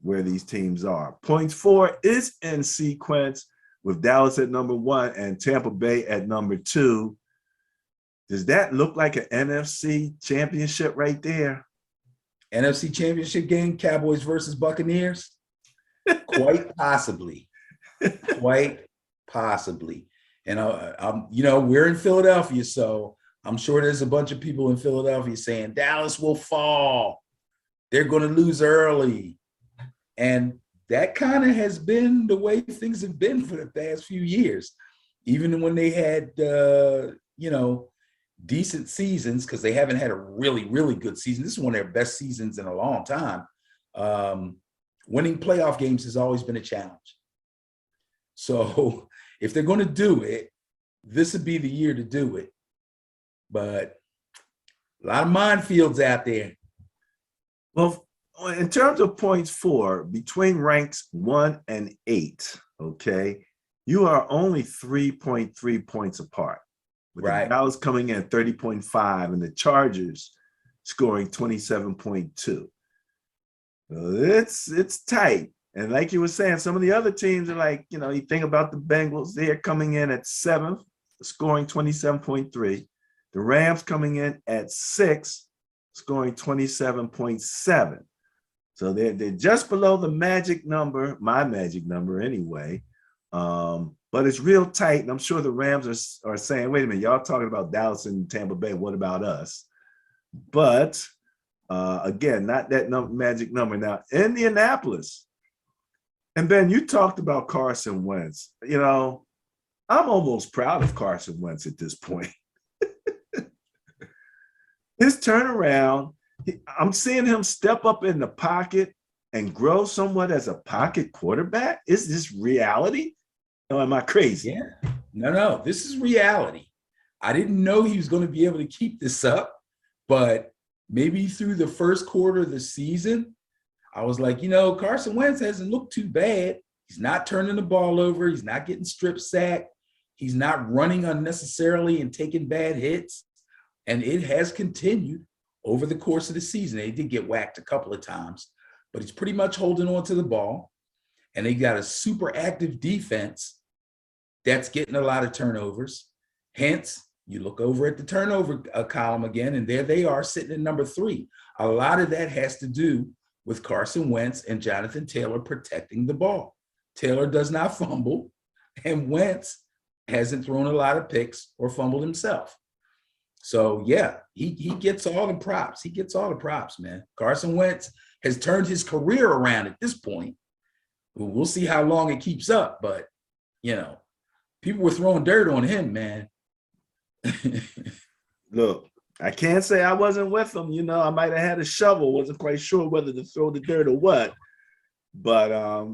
where these teams are. Points for is in sequence with Dallas at number 1 and Tampa Bay at number 2. Does that look like an NFC championship right there? NFC championship game, Cowboys versus Buccaneers? Quite possibly. Quite possibly. And we're in Philadelphia, so I'm sure there's a bunch of people in Philadelphia saying Dallas will fall. They're going to lose early. And that kind of has been the way things have been for the past few years. Even when they had, decent seasons, because they haven't had a really, really good season. This is one of their best seasons in a long time. Winning playoff games has always been a challenge. So if they're going to do it, this would be the year to do it. But a lot of minefields out there. Well, in terms of points for, between ranks 1 and 8, okay, you are only 3.3 points apart. With Right. the Dallas coming in at 30.5 and the Chargers scoring 27.2. It's tight. And like you were saying, some of the other teams are like, you think about the Bengals, they're coming in at 7th, scoring 27.3. The Rams coming in at 6th, scoring 27.7. So they're just below the magic number, my magic number anyway. But it's real tight. And I'm sure the Rams are saying, wait a minute, y'all talking about Dallas and Tampa Bay. What about us? But again, not that magic number. Now, Indianapolis, and Ben, you talked about Carson Wentz. I'm almost proud of Carson Wentz at this point. His turnaround, I'm seeing him step up in the pocket and grow somewhat as a pocket quarterback. Is this reality? Or am I crazy? Yeah. No, this is reality. I didn't know he was going to be able to keep this up, but maybe through the first quarter of the season, I was like, Carson Wentz hasn't looked too bad. He's not turning the ball over. He's not getting strip sacked. He's not running unnecessarily and taking bad hits. And it has continued over the course of the season. He did get whacked a couple of times, but he's pretty much holding on to the ball. And they got a super active defense that's getting a lot of turnovers. Hence, you look over at the turnover column again, and there they are sitting at number 3. A lot of that has to do with Carson Wentz and Jonathan Taylor protecting the ball. Taylor does not fumble, and Wentz hasn't thrown a lot of picks or fumbled himself. So, yeah, he gets all the props. He gets all the props, man. Carson Wentz has turned his career around at this point. We'll see how long it keeps up, but, people were throwing dirt on him, man. Look, I can't say I wasn't with him. I might have had a shovel. Wasn't quite sure whether to throw the dirt or what. But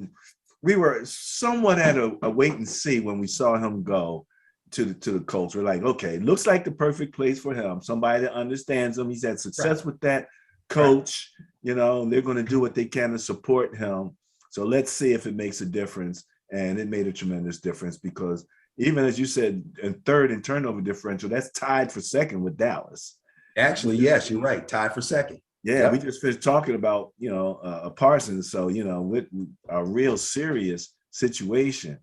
we were somewhat at a wait and see when we saw him go to the Colts. We're like, okay, looks like the perfect place for him. Somebody that understands him. He's had success with that coach. They're going to do what they can to support him. So let's see if it makes a difference. And it made a tremendous difference because even as you said, in third in turnover differential, that's tied for second with Dallas. Actually, yes, you're right. Tied for second. Yeah, we Yep. just finished talking about, a Parsons. So, with a real serious situation.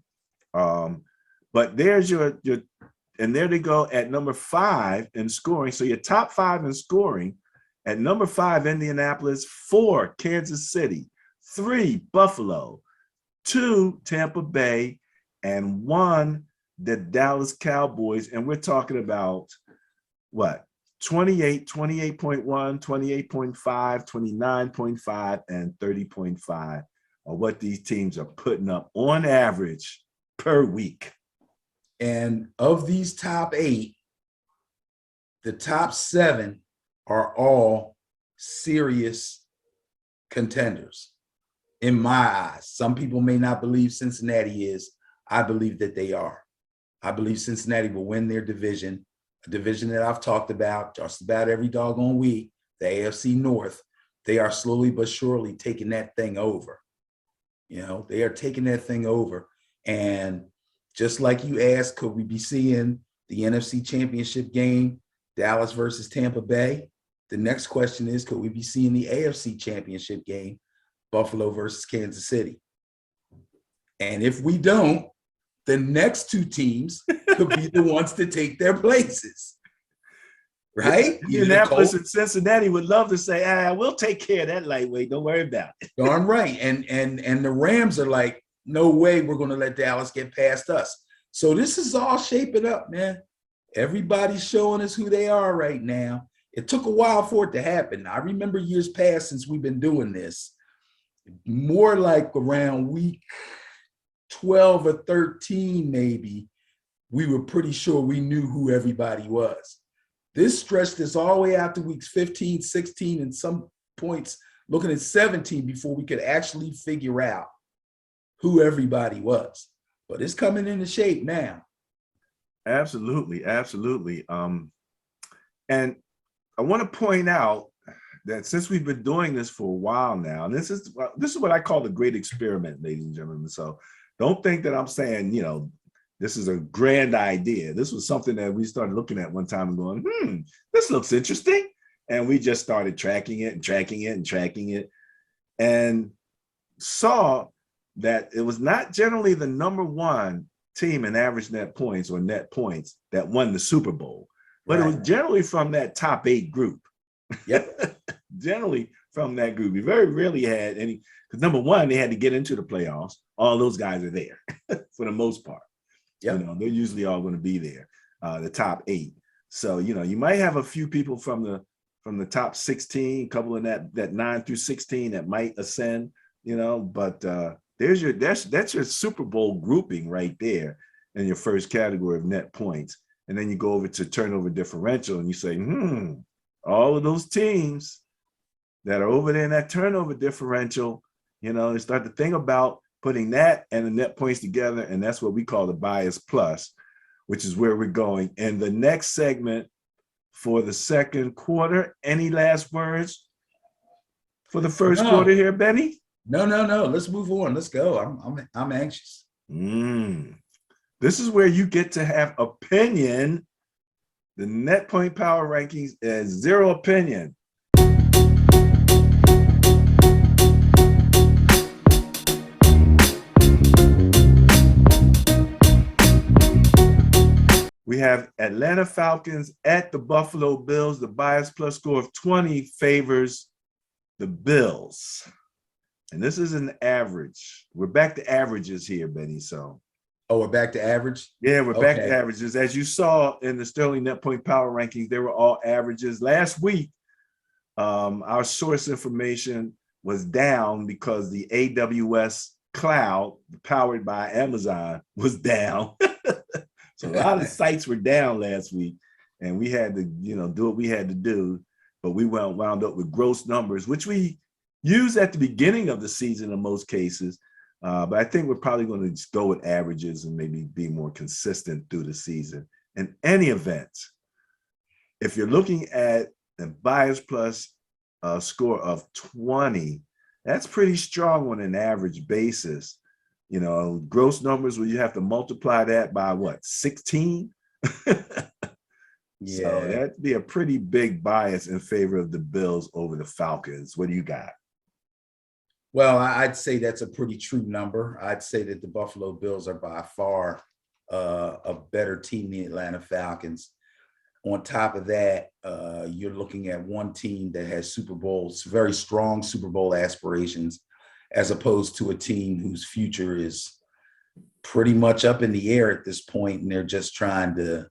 Um, but there's your, and there they go at number 5 in scoring. So your top 5 in scoring at number 5, Indianapolis, 4, Kansas City, 3, Buffalo, 2, Tampa Bay, and 1, the Dallas Cowboys. And we're talking about what? 28, 28.1, 28.5, 29.5, and 30.5 are what these teams are putting up on average per week. And of these top 8, the top 7 are all serious contenders in my eyes. Some people may not believe Cincinnati is. I believe that they are. I believe Cincinnati will win their division, a division that I've talked about just about every doggone week, the AFC North. They are slowly but surely taking that thing over. They are taking that thing over. And just like you asked, could we be seeing the NFC Championship game, Dallas versus Tampa Bay? The next question is, could we be seeing the AFC Championship game, Buffalo versus Kansas City? And if we don't, the next 2 teams could be the ones to take their places, right? Indianapolis and Cincinnati would love to say, we'll take care of that lightweight. Don't worry about it. Darn right. And the Rams are like, no way we're going to let Dallas get past us. So this is all shaping up, man. Everybody's showing us who they are right now. It took a while for it to happen. I remember years past since we've been doing this, more like around week 12 or 13, maybe, we were pretty sure we knew who everybody was. This stretched us all the way out to weeks 15, 16, and some points looking at 17 before we could actually figure out who everybody was. But it's coming into shape now. Absolutely, absolutely. And I want to point out that since we've been doing this for a while now, and this is what I call the great experiment, ladies and gentlemen. So don't think that I'm saying, this is a grand idea. This was something that we started looking at one time and going, this looks interesting. And we just started tracking it and tracking it and tracking it, and saw that it was not generally the number 1 team in average net points or net points that won the Super Bowl, but It was generally from that top 8 group. Yep. Generally from that group. We very rarely had any, because number 1, they had to get into the playoffs. All those guys are there for the most part. Yep. They're usually all going to be there, the top 8. So, you might have a few people from the top 16, a couple in that 9 through 16 that might ascend, but that's your Super Bowl grouping right there in your first category of net points. And then you go over to turnover differential and you say, all of those teams that are over there in that turnover differential, they start to think about putting that and the net points together. And that's what we call the bias plus, which is where we're going. And the next segment for the second quarter, any last words for the first quarter here, Benny? No. Let's move on. Let's go. I'm anxious. This is where you get to have opinion. The net point power rankings is zero opinion. We have Atlanta Falcons at the Buffalo Bills. The bias plus score of 20 favors the Bills. And this is an average. We're back to averages here, Benny. So, we're back to average? Yeah, we're back to averages. As you saw in the Sterling Net Point Power Rankings, they were all averages. Last week, our source information was down because the AWS cloud, powered by Amazon, was down. So a lot of sites were down last week, and we had to, do what we had to do. But we wound up with gross numbers, which we use at the beginning of the season in most cases. But I think we're probably going to just go with averages and maybe be more consistent through the season. In any event, if you're looking at a bias plus score of 20, that's pretty strong on an average basis. Gross numbers where you have to multiply that by what, 16? So Yeah. that'd be a pretty big bias in favor of the Bills over the Falcons. What do you got? Well, I'd say that's a pretty true number. I'd say that the Buffalo Bills are by far a better team than the Atlanta Falcons. On top of that, you're looking at one team that has Super Bowls, very strong Super Bowl aspirations, as opposed to a team whose future is pretty much up in the air at this point, and they're just trying to,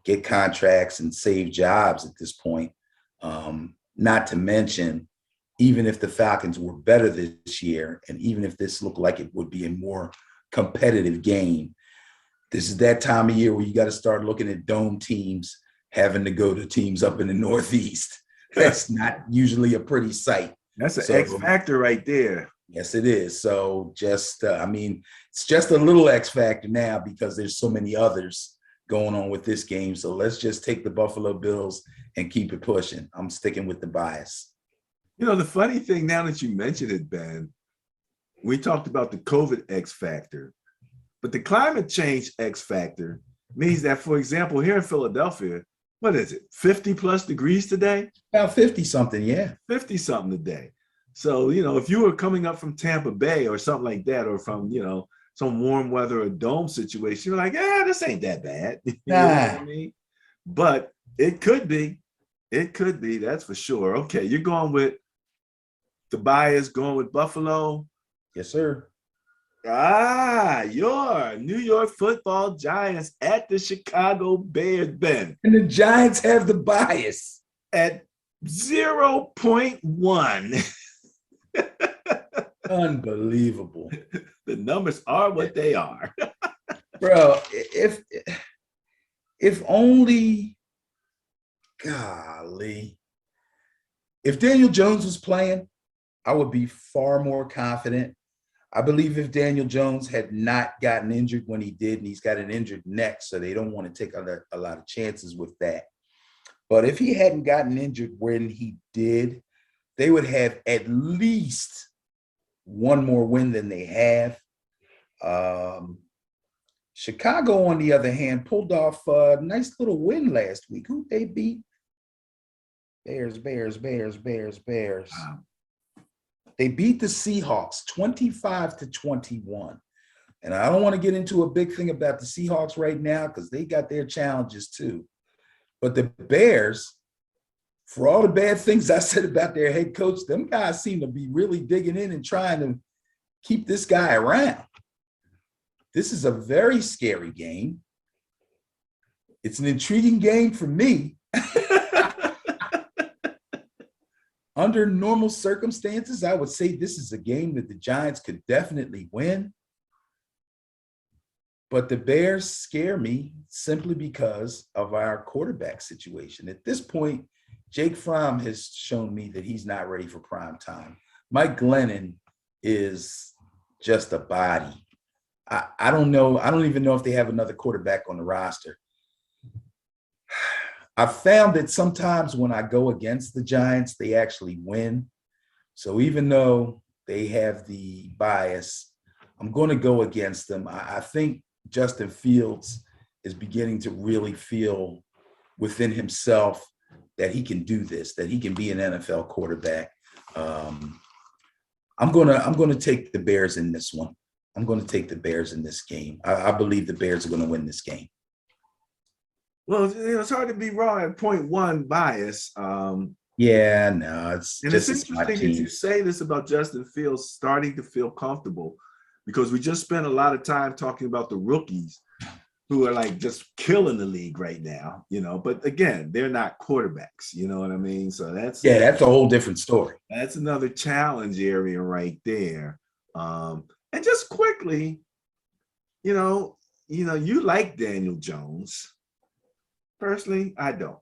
get contracts and save jobs at this point. Not to mention, even if the Falcons were better this year, and even if this looked like it would be a more competitive game, this is that time of year where you got to start looking at dome teams having to go to teams up in the Northeast. That's not usually a pretty sight. That's an X factor right there. Yes, it is. So just, it's just a little X factor now because there's so many others going on with this game. So let's just take the Buffalo Bills and keep it pushing. I'm sticking with the bias. The funny thing now that you mentioned it, Ben, we talked about the COVID X factor, but the climate change X factor means that, for example, here in Philadelphia, what is it, 50 plus degrees today? About 50 something, yeah. 50 something today. So, if you were coming up from Tampa Bay or something like that, or from, some warm weather or dome situation, you're like, this ain't that bad. You know what I mean? But it could be. It could be, that's for sure. Okay, you're going with the bias, going with Buffalo. Yes, sir. Your New York Football Giants at the Chicago Bears, Ben. And the Giants have the bias at 0.1. Unbelievable. The numbers are what they are. Bro, if only, golly, if Daniel Jones was playing, I would be far more confident. I believe if Daniel Jones had not gotten injured when he did, and he's got an injured neck, so they don't want to take a lot of chances with that. But if he hadn't gotten injured when he did, they would have at least one more win than they have. Chicago, on the other hand, pulled off a nice little win last week. Who they beat? Bears. Wow. They beat the Seahawks 25-21. And I don't want to get into a big thing about the Seahawks right now because they got their challenges too. But the Bears, for all the bad things I said about their head coach, them guys seem to be really digging in and trying to keep this guy around. This is a very scary game. It's an intriguing game for me. Under normal circumstances, I would say this is a game that the Giants could definitely win. But the Bears scare me simply because of our quarterback situation. At this point, Jake Fromm has shown me that he's not ready for prime time. Mike Glennon is just a body. I don't know. I don't even know if they have another quarterback on the roster. I've found that sometimes when I go against the Giants, they actually win. So even though they have the bias, I'm going to go against them. I think Justin Fields is beginning to really feel within himself that he can do this, that he can be an NFL quarterback. I'm going to take the Bears in this one. I'm going to take the Bears in this game. I believe the Bears are going to win this game. Well, it's hard to be wrong at 0.1 bias. Yeah, no, it's interesting that you say this about Justin Fields starting to feel comfortable, because we just spent a lot of time talking about the rookies who are like just killing the league right now, but again, they're not quarterbacks, you know what I mean? So that's a whole different story. That's another challenge area right there. And just quickly, you like Daniel Jones. Personally, I don't.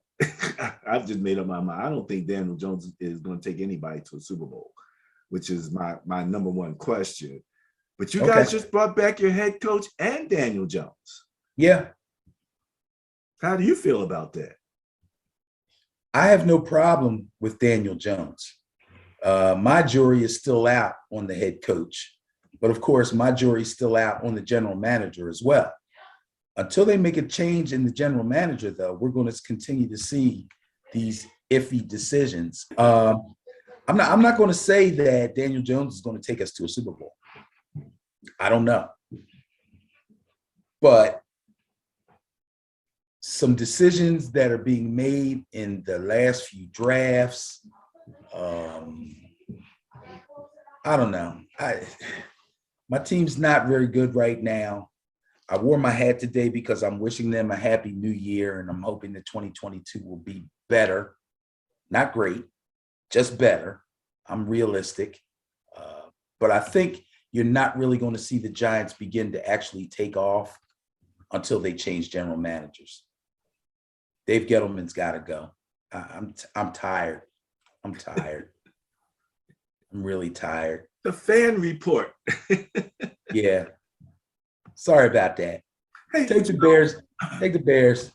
I've just made up my mind. I don't think Daniel Jones is going to take anybody to a Super Bowl, which is my number one question. But you guys just brought back your head coach and Daniel Jones. Yeah. How do you feel about that? I have no problem with Daniel Jones. My jury is still out on the head coach. But of course, my jury is still out on the general manager as well. Until they make a change in the general manager, though, we're going to continue to see these iffy decisions. I'm not going to say that Daniel Jones is going to take us to a Super Bowl. I don't know. But some decisions that are being made in the last few drafts, I don't know. My team's not very good right now. I wore my hat today because I'm wishing them a happy new year, and I'm hoping that 2022 will be better. Not great, just better. I'm realistic. But I think you're not really going to see the Giants begin to actually take off until they change general managers. Dave Gettleman's got to go. I'm tired. I'm tired. I'm really tired. The fan report. Yeah. Sorry about that. Hey, Take the Bears. Take the Bears.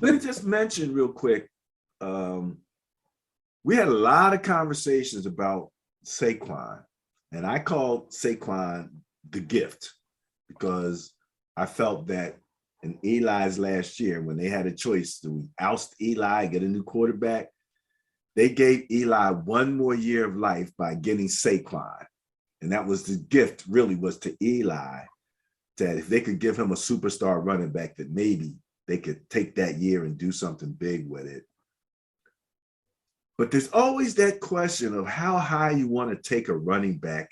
Let me just mention real quick. We had a lot of conversations about Saquon, and I called Saquon the gift because I felt that in Eli's last year, when they had a choice to oust Eli, get a new quarterback, they gave Eli one more year of life by getting Saquon. And that was the gift, really, was to Eli, that if they could give him a superstar running back, that maybe they could take that year and do something big with it. But there's always that question of how high you want to take a running back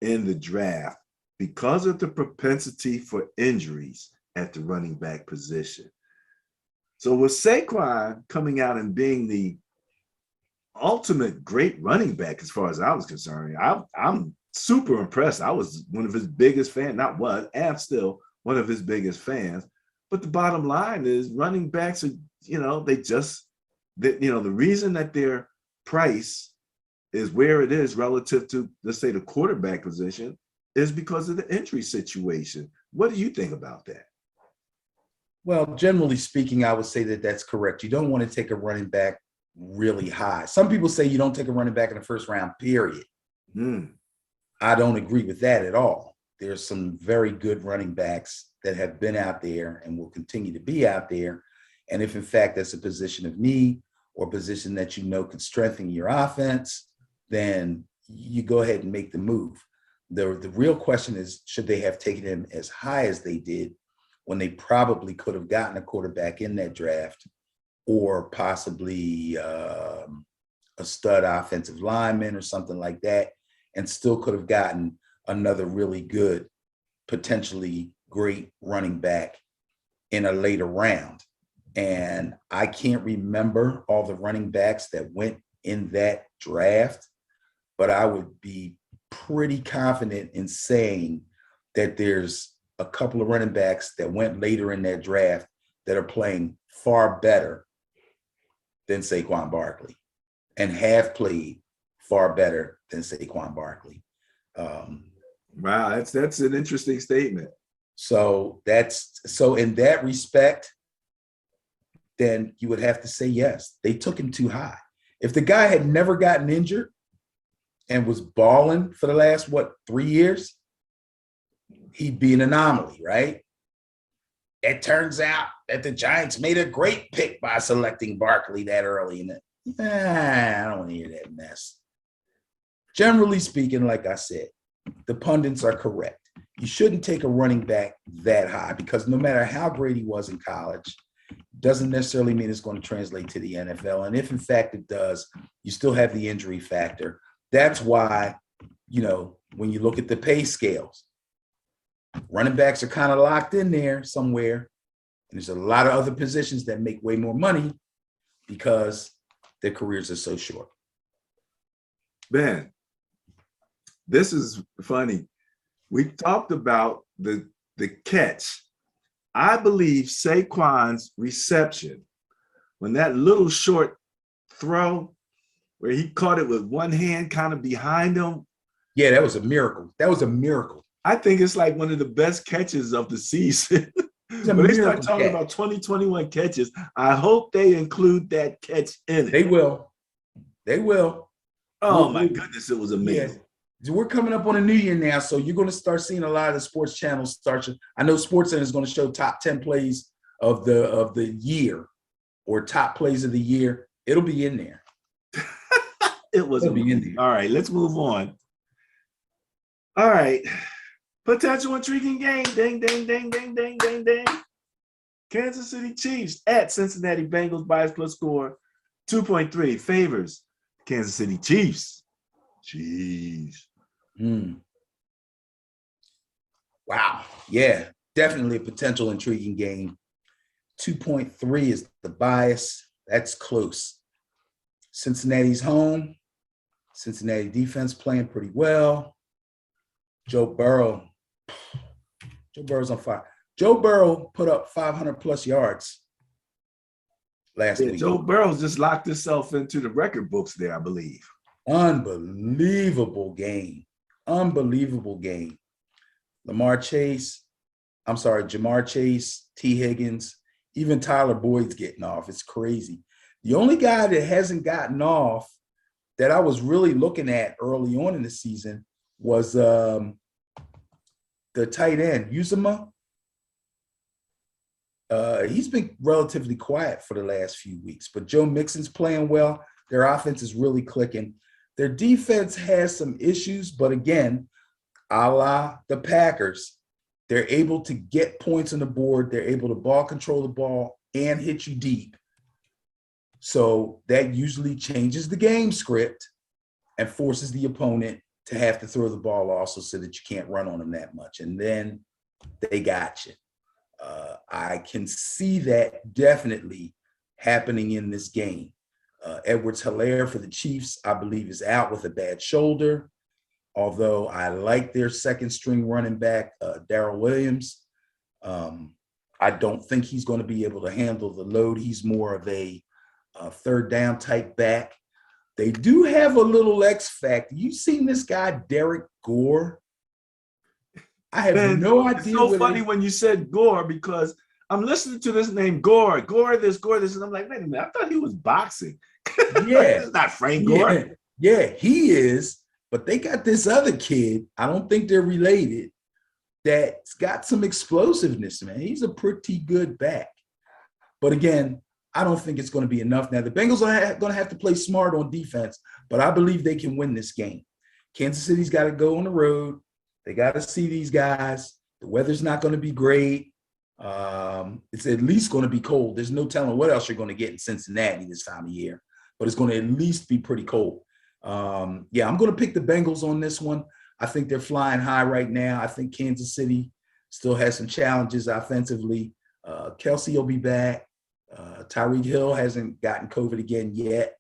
in the draft because of the propensity for injuries at the running back position. So with Saquon coming out and being the ultimate great running back, as far as I was concerned, I'm super impressed. I was one of his biggest fans, am still one of his biggest fans. But the bottom line is running backs are, the reason that their price is where it is relative to, let's say, the quarterback position is because of the injury situation. What do you think about that? Well, generally speaking, I would say that that's correct. You don't want to take a running back really high. Some people say you don't take a running back in the first round, period. I don't agree with that at all. There's some very good running backs that have been out there and will continue to be out there. And if in fact that's a position of need or position that could strengthen your offense, then you go ahead and make the move. The real question is, should they have taken him as high as they did when they probably could have gotten a quarterback in that draft, or possibly a stud offensive lineman or something like that, and still could have gotten another really good, potentially great running back in a later round. And I can't remember all the running backs that went in that draft, but I would be pretty confident in saying that there's a couple of running backs that went later in that draft that are playing far better than Saquon Barkley and have played far better than Saquon Barkley. Wow, that's an interesting statement. So in that respect, then you would have to say yes, they took him too high. If the guy had never gotten injured and was balling for the last, 3 years, he'd be an anomaly, right? It turns out that the Giants made a great pick by selecting Barkley that early in it. I don't want to hear that mess. Generally speaking, like I said, the pundits are correct. You shouldn't take a running back that high because no matter how great he was in college, doesn't necessarily mean it's going to translate to the NFL. And if in fact it does, you still have the injury factor. That's why, when you look at the pay scales, running backs are kind of locked in there somewhere. And there's a lot of other positions that make way more money because their careers are so short. Ben, this is funny. We talked about the catch. I believe Saquon's reception, when that little short throw where he caught it with one hand kind of behind him. Yeah, that was a miracle. I think it's like one of the best catches of the season. When they start talking about 2021 catches, I hope they include that catch in it. They will. Oh my goodness, it was amazing. we're coming up on a new year now, so you're going to start seeing a lot of the sports channels start. I know SportsCenter is going to show top 10 plays of the year or top plays of the year. It'll be in there. It was It'll be in there. All right, let's move on. All right. Potential intriguing game. Ding, ding, ding, ding, ding, ding, ding. Kansas City Chiefs at Cincinnati Bengals. Bias plus score 2.3 favors Kansas City Chiefs. Jeez. Wow. Yeah, definitely a potential intriguing game. 2.3 is the bias. That's close. Cincinnati's home. Cincinnati defense playing pretty well. Joe Burrow's on fire. Joe Burrow put up 500 plus yards last week. Joe Burrow's just locked himself into the record books there, I believe. Unbelievable game. Unbelievable game. Jamar Chase, T. Higgins, even Tyler Boyd's getting off. It's crazy. The only guy that hasn't gotten off that I was really looking at early on in the season was the tight end, Uzama. He's been relatively quiet for the last few weeks, but Joe Mixon's playing well. Their offense is really clicking. Their defense has some issues, but again, a la the Packers, they're able to get points on the board. They're able to ball control the ball and hit you deep. So that usually changes the game script and forces the opponent to have to throw the ball also so that you can't run on them that much. And then they got you. I can see that definitely happening in this game. Edwards-Helaire for the Chiefs, I believe, is out with a bad shoulder. Although I like their second string running back, Darrell Williams. I don't think he's going to be able to handle the load. He's more of a third down type back. They do have a little X factor. You've seen this guy, Derek Gore? I have no idea. It's so funny when you said Gore, because I'm listening to this name Gore this, and I'm like, wait a minute, I thought he was boxing. Yeah. It's not Frank Gore. Yeah, he is. But they got this other kid, I don't think they're related, that's got some explosiveness, man. He's a pretty good back. But again, I don't think it's going to be enough. Now, the Bengals are going to have to play smart on defense, but I believe they can win this game. Kansas City's got to go on the road. They got to see these guys. The weather's not going to be great. It's at least going to be cold. There's no telling what else you're going to get in Cincinnati this time of year, but it's going to at least be pretty cold. I'm going to pick the Bengals on this one. I think they're flying high right now. I think Kansas City still has some challenges offensively. Kelsey will be back. Tyreek Hill hasn't gotten COVID again yet.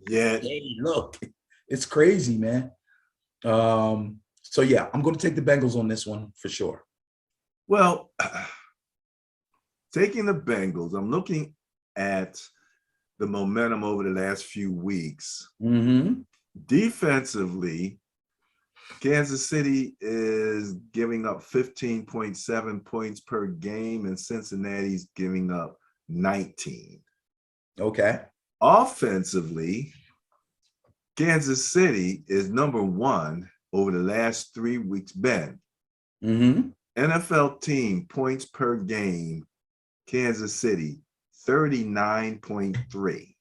Hey, look, it's crazy, man. I'm going to take the Bengals on this one for sure. Well, taking the Bengals, I'm looking at the momentum over the last few weeks. Mm-hmm. Defensively, Kansas City is giving up 15.7 points per game, and Cincinnati's giving up 19. Okay. Offensively, Kansas City is number one over the last 3 weeks. Ben, NFL team points per game, Kansas City, 39.3.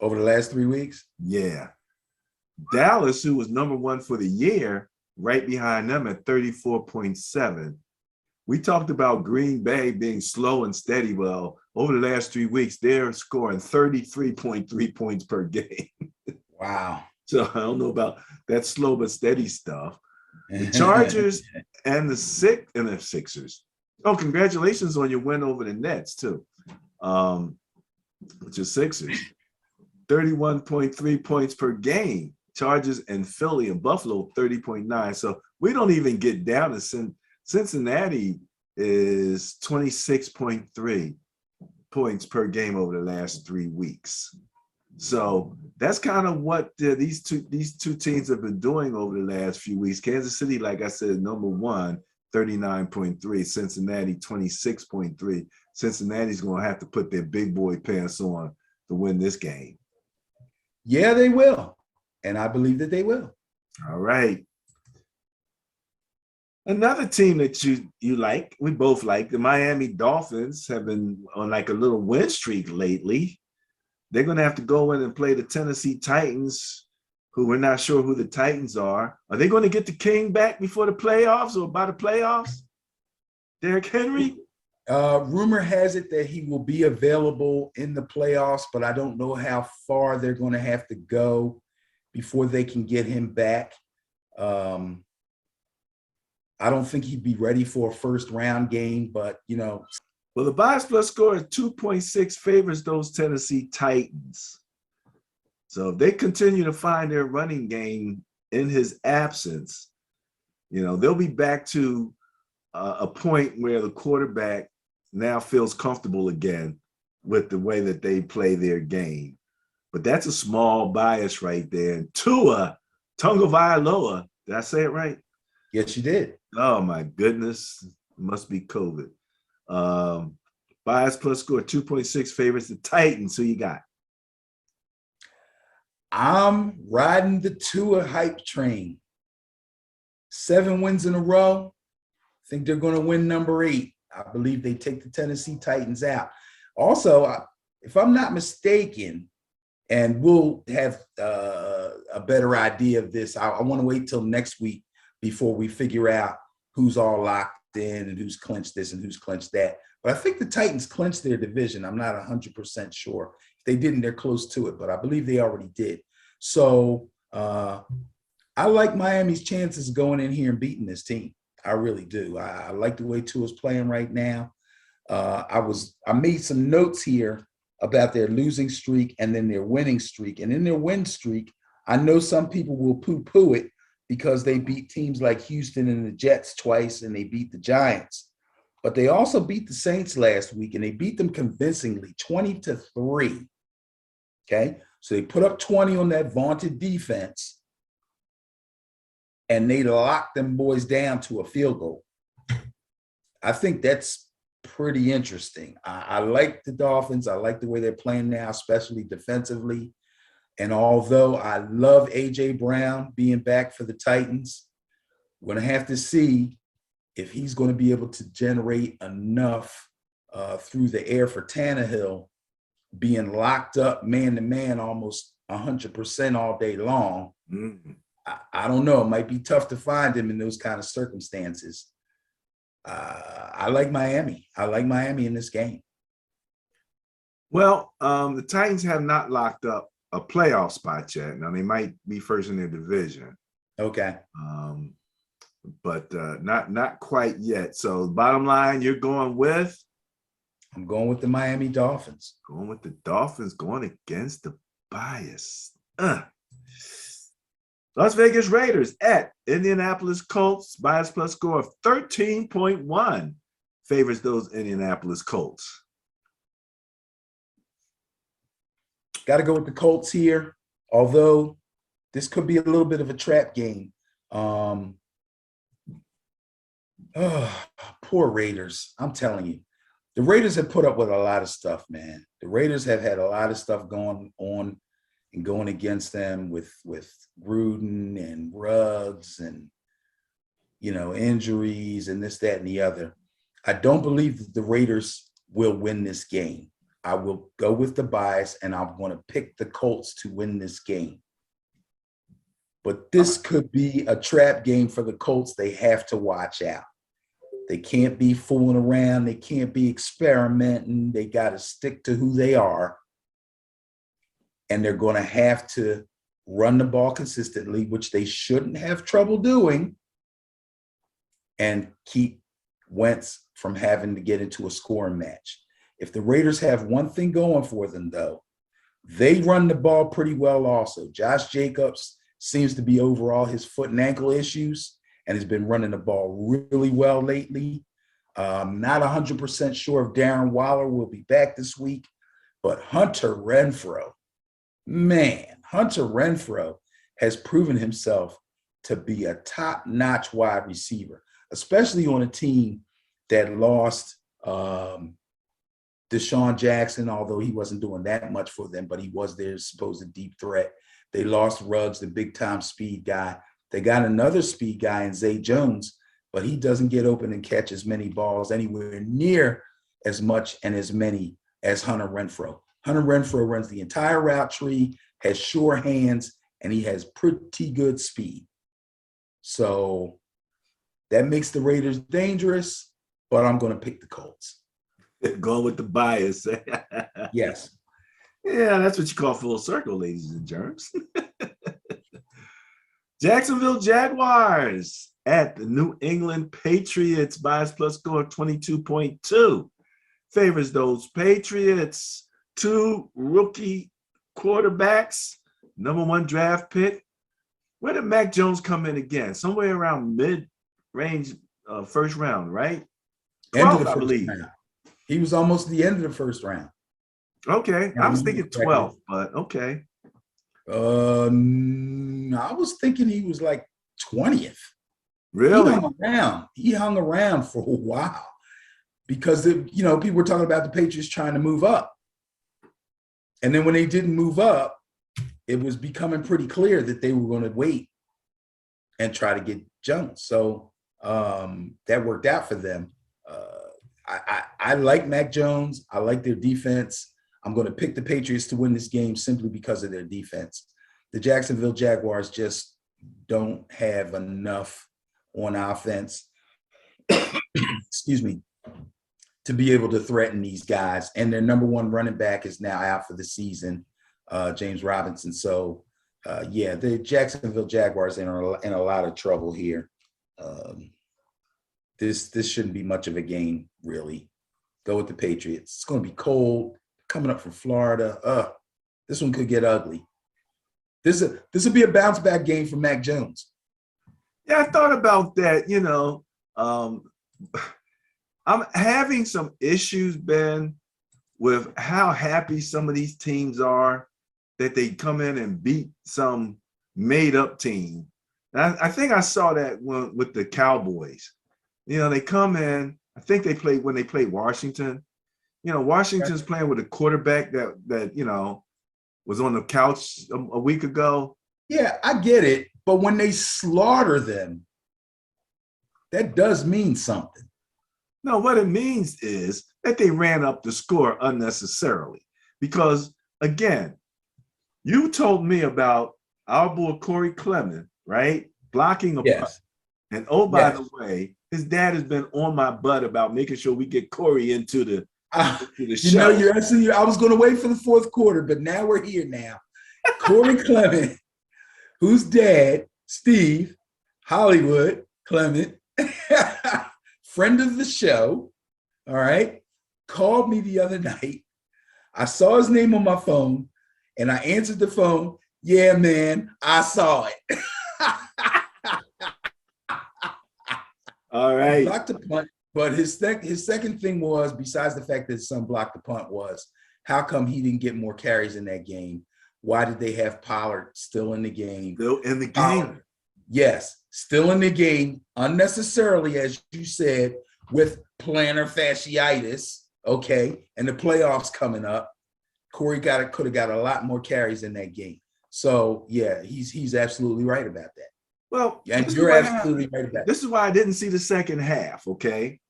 Over the last 3 weeks? Yeah. Dallas, who was number one for the year, right behind them at 34.7. We talked about Green Bay being slow and steady. Well, over the last 3 weeks, they're scoring 33.3 points per game. Wow. So I don't know about that slow but steady stuff. The Chargers and the Sixers. Oh, congratulations on your win over the Nets, too. Which is Sixers. 31.3 points per game. Chargers and Philly and Buffalo, 30.9. So we don't even get down to Cincinnati is 26.3 points per game over the last 3 weeks. So that's kind of what these two teams have been doing over the last few weeks. Kansas City, like I said, number one, 39.3. Cincinnati, 26.3. Cincinnati's going to have to put their big boy pants on to win this game. Yeah, they will. and I believe that they will. All right. Another team that you like, we both like, the Miami Dolphins have been on like a little win streak lately. They're going to have to go in and play the Tennessee Titans, who we're not sure who the Titans are. Are they going to get the king back before the playoffs or by the playoffs? Derrick Henry? Rumor has it that he will be available in the playoffs, but I don't know how far they're going to have to go before they can get him back. I don't think he'd be ready for a first round game, but you know. Well, the bias plus score is 2.6 favors those Tennessee Titans. So if they continue to find their running game in his absence, you know, they'll be back to a point where the quarterback now feels comfortable again with the way that they play their game. But that's a small bias right there. And Tua Tagovailoa, did I say it right? Yes, you did. Oh my goodness, it must be COVID. Bias plus score 2.6 favorites the Titans. Who you got? I'm riding the Tua hype train. 7 wins in a row. I think they're going to win number 8. I believe they take the Tennessee Titans out. Also, if I'm not mistaken, and we'll have a better idea of this, I want to wait till next week before we figure out who's all locked in and who's clinched this and who's clinched that. But I think the Titans clinched their division. I'm not 100% sure. If they didn't, they're close to it, but I believe they already did. So I like Miami's chances of going in here and beating this team. I really do. I like the way Tua's playing right now. I made some notes here about their losing streak and then their winning streak. And in their win streak, I know some people will poo-poo it because they beat teams like Houston and the Jets twice, and they beat the Giants. But they also beat the Saints last week, and they beat them convincingly, 20-3. Okay? So they put up 20 on that vaunted defense, and they locked them boys down to a field goal. I think that's pretty interesting. I like the Dolphins. I like the way they're playing now, especially defensively. And although I love A.J. Brown being back for the Titans, we're going to have to see if he's going to be able to generate enough through the air for Tannehill being locked up man-to-man almost 100% all day long. I don't know. It might be tough to find him in those kind of circumstances. I like Miami. I like Miami in this game. Well, the Titans have not locked up a playoff spot yet. Now, they might be first in their division. Okay. But not quite yet. So bottom line, you're going with? I'm going with the Miami Dolphins. Going with the Dolphins, going against the bias. Las Vegas Raiders at Indianapolis Colts, bias plus score of 13.1 favors those Indianapolis Colts. Got to go with the Colts here, although this could be a little bit of a trap game. Poor Raiders. I'm telling you. The Raiders have put up with a lot of stuff, man. The Raiders have had a lot of stuff going on and going against them with Gruden and Ruggs and, you know, injuries and this, that, and the other. I don't believe that the Raiders will win this game. I will go with the bias, and I'm going to pick the Colts to win this game. But this could be a trap game for the Colts. They have to watch out. They can't be fooling around. They can't be experimenting. They got to stick to who they are. And they're going to have to run the ball consistently, which they shouldn't have trouble doing, and keep Wentz from having to get into a scoring match. If the Raiders have one thing going for them, though, they run the ball pretty well also. Josh Jacobs seems to be over all his foot and ankle issues and has been running the ball really well lately. Not 100% sure if Darren Waller will be back this week, but Hunter Renfrow, man, Hunter Renfrow has proven himself to be a top-notch wide receiver, especially on a team that lost Deshaun Jackson, although he wasn't doing that much for them, but he was their supposed deep threat. They lost Ruggs, the big time speed guy. They got another speed guy in Zay Jones, but he doesn't get open and catch as many balls anywhere near as much and as many as Hunter Renfrow. Hunter Renfrow runs the entire route tree, has sure hands, and he has pretty good speed. So that makes the Raiders dangerous, but I'm going to pick the Colts. Going with the bias. Yes. Yeah, that's what you call full circle, ladies and germs. Jacksonville Jaguars at the New England Patriots. Bias plus score 22.2. Favors those Patriots. 2 rookie quarterbacks. Number 1 draft pick. Where did Mac Jones come in again? Somewhere around mid-range first round, right? 12, I believe. Round. He was almost the end of the first round. Okay. I was thinking 12, but okay. I was thinking he was like 20th. Really? He hung around for a while because, people were talking about the Patriots trying to move up. And then when they didn't move up, it was becoming pretty clear that they were going to wait and try to get Jones. So that worked out for them. I like Mac Jones. I like their defense. I'm going to pick the Patriots to win this game simply because of their defense. The Jacksonville Jaguars just don't have enough on offense, excuse me, to be able to threaten these guys. And their number 1 running back is now out for the season, James Robinson. So, the Jacksonville Jaguars are in a lot of trouble here. This shouldn't be much of a game, really. Go with the Patriots. It's going to be cold, coming up from Florida. This one could get ugly. This will be a bounce back game for Mac Jones. Yeah, I thought about that. I'm having some issues, Ben, with how happy some of these teams are that they come in and beat some made-up team. And I think I saw that with the Cowboys. They come in. I think they played when they played Washington. Washington's playing with a quarterback that was on the couch a week ago. Yeah, I get it. But when they slaughter them, that does mean something. No, what it means is that they ran up the score unnecessarily. Because, again, you told me about our boy Corey Clement, right? Blocking a punt. And by the way, his dad has been on my butt about making sure we get Corey into the show. I was going to wait for the fourth quarter, but now we're here now. Corey Clement, whose dad, Steve Hollywood Clement, friend of the show, all right, called me the other night. I saw his name on my phone, and I answered the phone. Yeah, man, I saw it. All right. He blocked the punt, but his second thing was, besides the fact that his son blocked the punt, was how come he didn't get more carries in that game? Why did they have Pollard still in the game? Still in the game. Yes, still in the game, unnecessarily, as you said, with plantar fasciitis, okay, and the playoffs coming up. Corey could have got a lot more carries in that game. So, yeah, he's absolutely right about that. Well, and you're absolutely right about that. This is why I didn't see the second half, okay?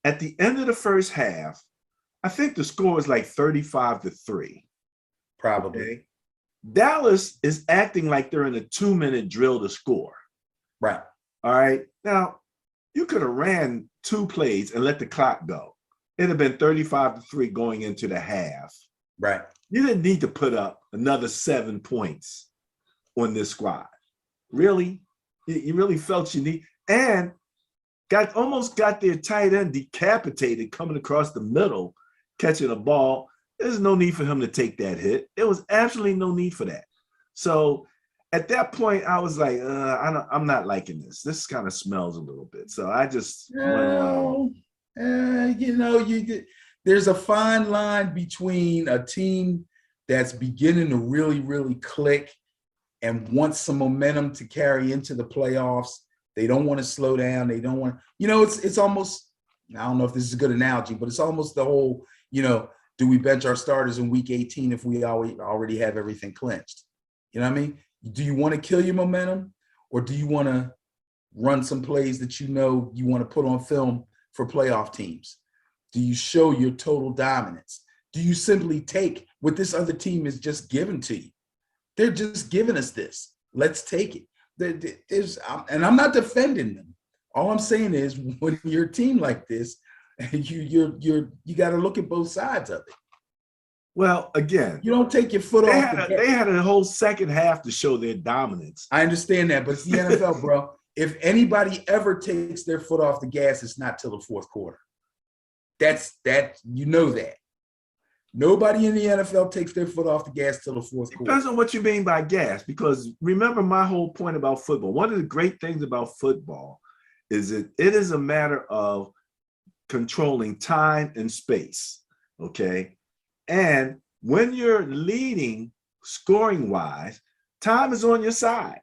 At the end of the first half, I think the score is like 35-3. Probably. Okay? Dallas is acting like they're in a 2-minute drill to score. Right. All right. Now, you could have ran 2 plays and let the clock go. It'd have been 35-3 going into the half. Right. You didn't need to put up another 7 points on this squad. Really? You really felt you need, and almost got their tight end decapitated coming across the middle, catching a ball. There's no need for him to take that hit. There was absolutely no need for that. So at that point, I was like, I'm not liking this. This kind of smells a little bit. So I just went on. There's a fine line between a team that's beginning to really, really click and wants some momentum to carry into the playoffs. They don't want to slow down. They don't want, it's almost, I don't know if this is a good analogy, but it's almost the whole, do we bench our starters in week 18 if we already have everything clinched? You know what I mean? Do you want to kill your momentum, or do you want to run some plays that you know you want to put on film for playoff teams? Do you show your total dominance? Do you simply take what this other team is just given to you? They're just giving us this. Let's take it. And I'm not defending them. All I'm saying is, when you're a team like this, you got to look at both sides of it. Well, again, you don't take your foot off the gas. They had a whole second half to show their dominance. I understand that, but it's the NFL, bro. If anybody ever takes their foot off the gas, it's not till the fourth quarter. You know that. Nobody in the NFL takes their foot off the gas till the fourth quarter. Depends on what you mean by gas, because remember my whole point about football. One of the great things about football is that it is a matter of controlling time and space, okay? And when you're leading scoring-wise, time is on your side,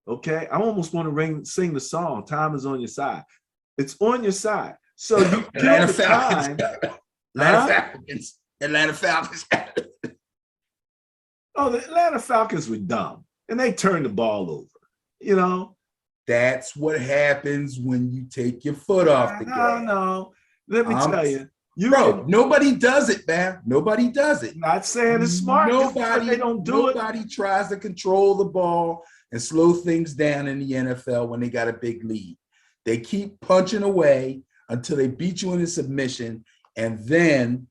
okay? I almost want to sing the song, Time is on Your Side. It's on your side. So you kill the time. Atlanta Falcons. Oh, the Atlanta Falcons were dumb, and they turned the ball over, you know? That's what happens when you take your foot off the gas. No. Let me tell you. Nobody does it, man. Nobody does it. Not saying it's smart. They don't do it. Nobody tries to control the ball and slow things down in the NFL when they got a big lead. They keep punching away until they beat you into submission, and then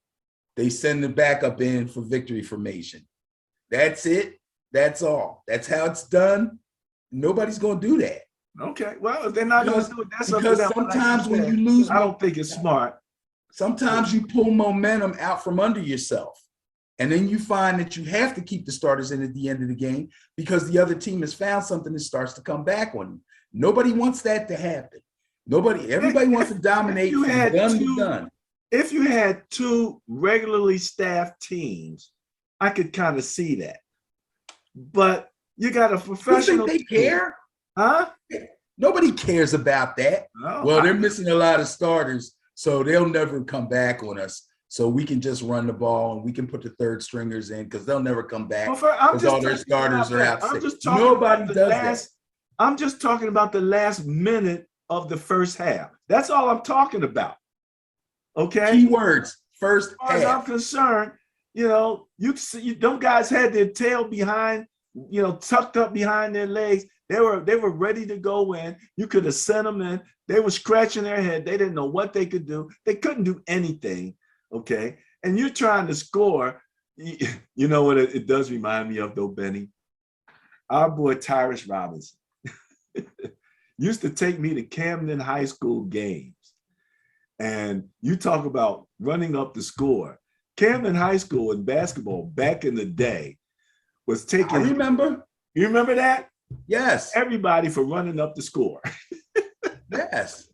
they send the backup in for victory formation. That's it. That's all. That's how it's done. Nobody's going to do that. Okay. Well, if they're not going to do it, that's because sometimes when you lose, I don't think it's smart. Sometimes you pull momentum out from under yourself, and then you find that you have to keep the starters in at the end of the game because the other team has found something that starts to come back on you. Nobody wants that to happen. Everybody wants to dominate from gun to gun. If you had two regularly staffed teams, I could kind of see that. But you got a professional. You think they care? Huh? Nobody cares about that. No, well, they're missing a lot of starters, so they'll never come back on us. So we can just run the ball and we can put the third stringers in because they'll never come back because all their starters are out. Nobody does that. I'm just talking about the last minute of the first half. That's all I'm talking about. Okay. Keywords. First half. As far as I'm concerned, them guys had their tail behind, tucked up behind their legs. They were ready to go in. You could have sent them in. They were scratching their head. They didn't know what they could do. They couldn't do anything. Okay. And you're trying to score. You know what it does remind me of, though, Benny? Our boy Tyrus Robinson used to take me to Camden High School games. And you talk about running up the score. Camden High School in basketball back in the day was taking. I remember. You remember that? Yes. Everybody for running up the score. Yes.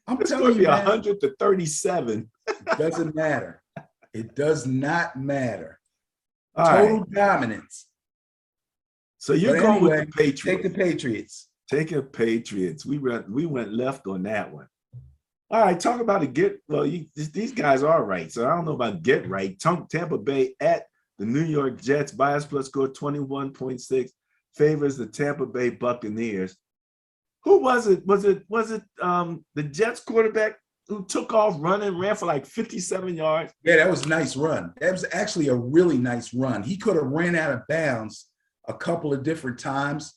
It's going to be 100 to 37. It doesn't matter. It does not matter. All Total right. dominance. So you're going with the Patriots. Take the Patriots. Take the Patriots. We went left on that one. All right, talk about these guys are right. So I don't know about get right. Tampa Bay at the New York Jets. Bias plus score 21.6 favors the Tampa Bay Buccaneers. Who was it? Was it the Jets quarterback who took off running, ran for like 57 yards? Yeah, that was a nice run. That was actually a really nice run. He could have ran out of bounds a couple of different times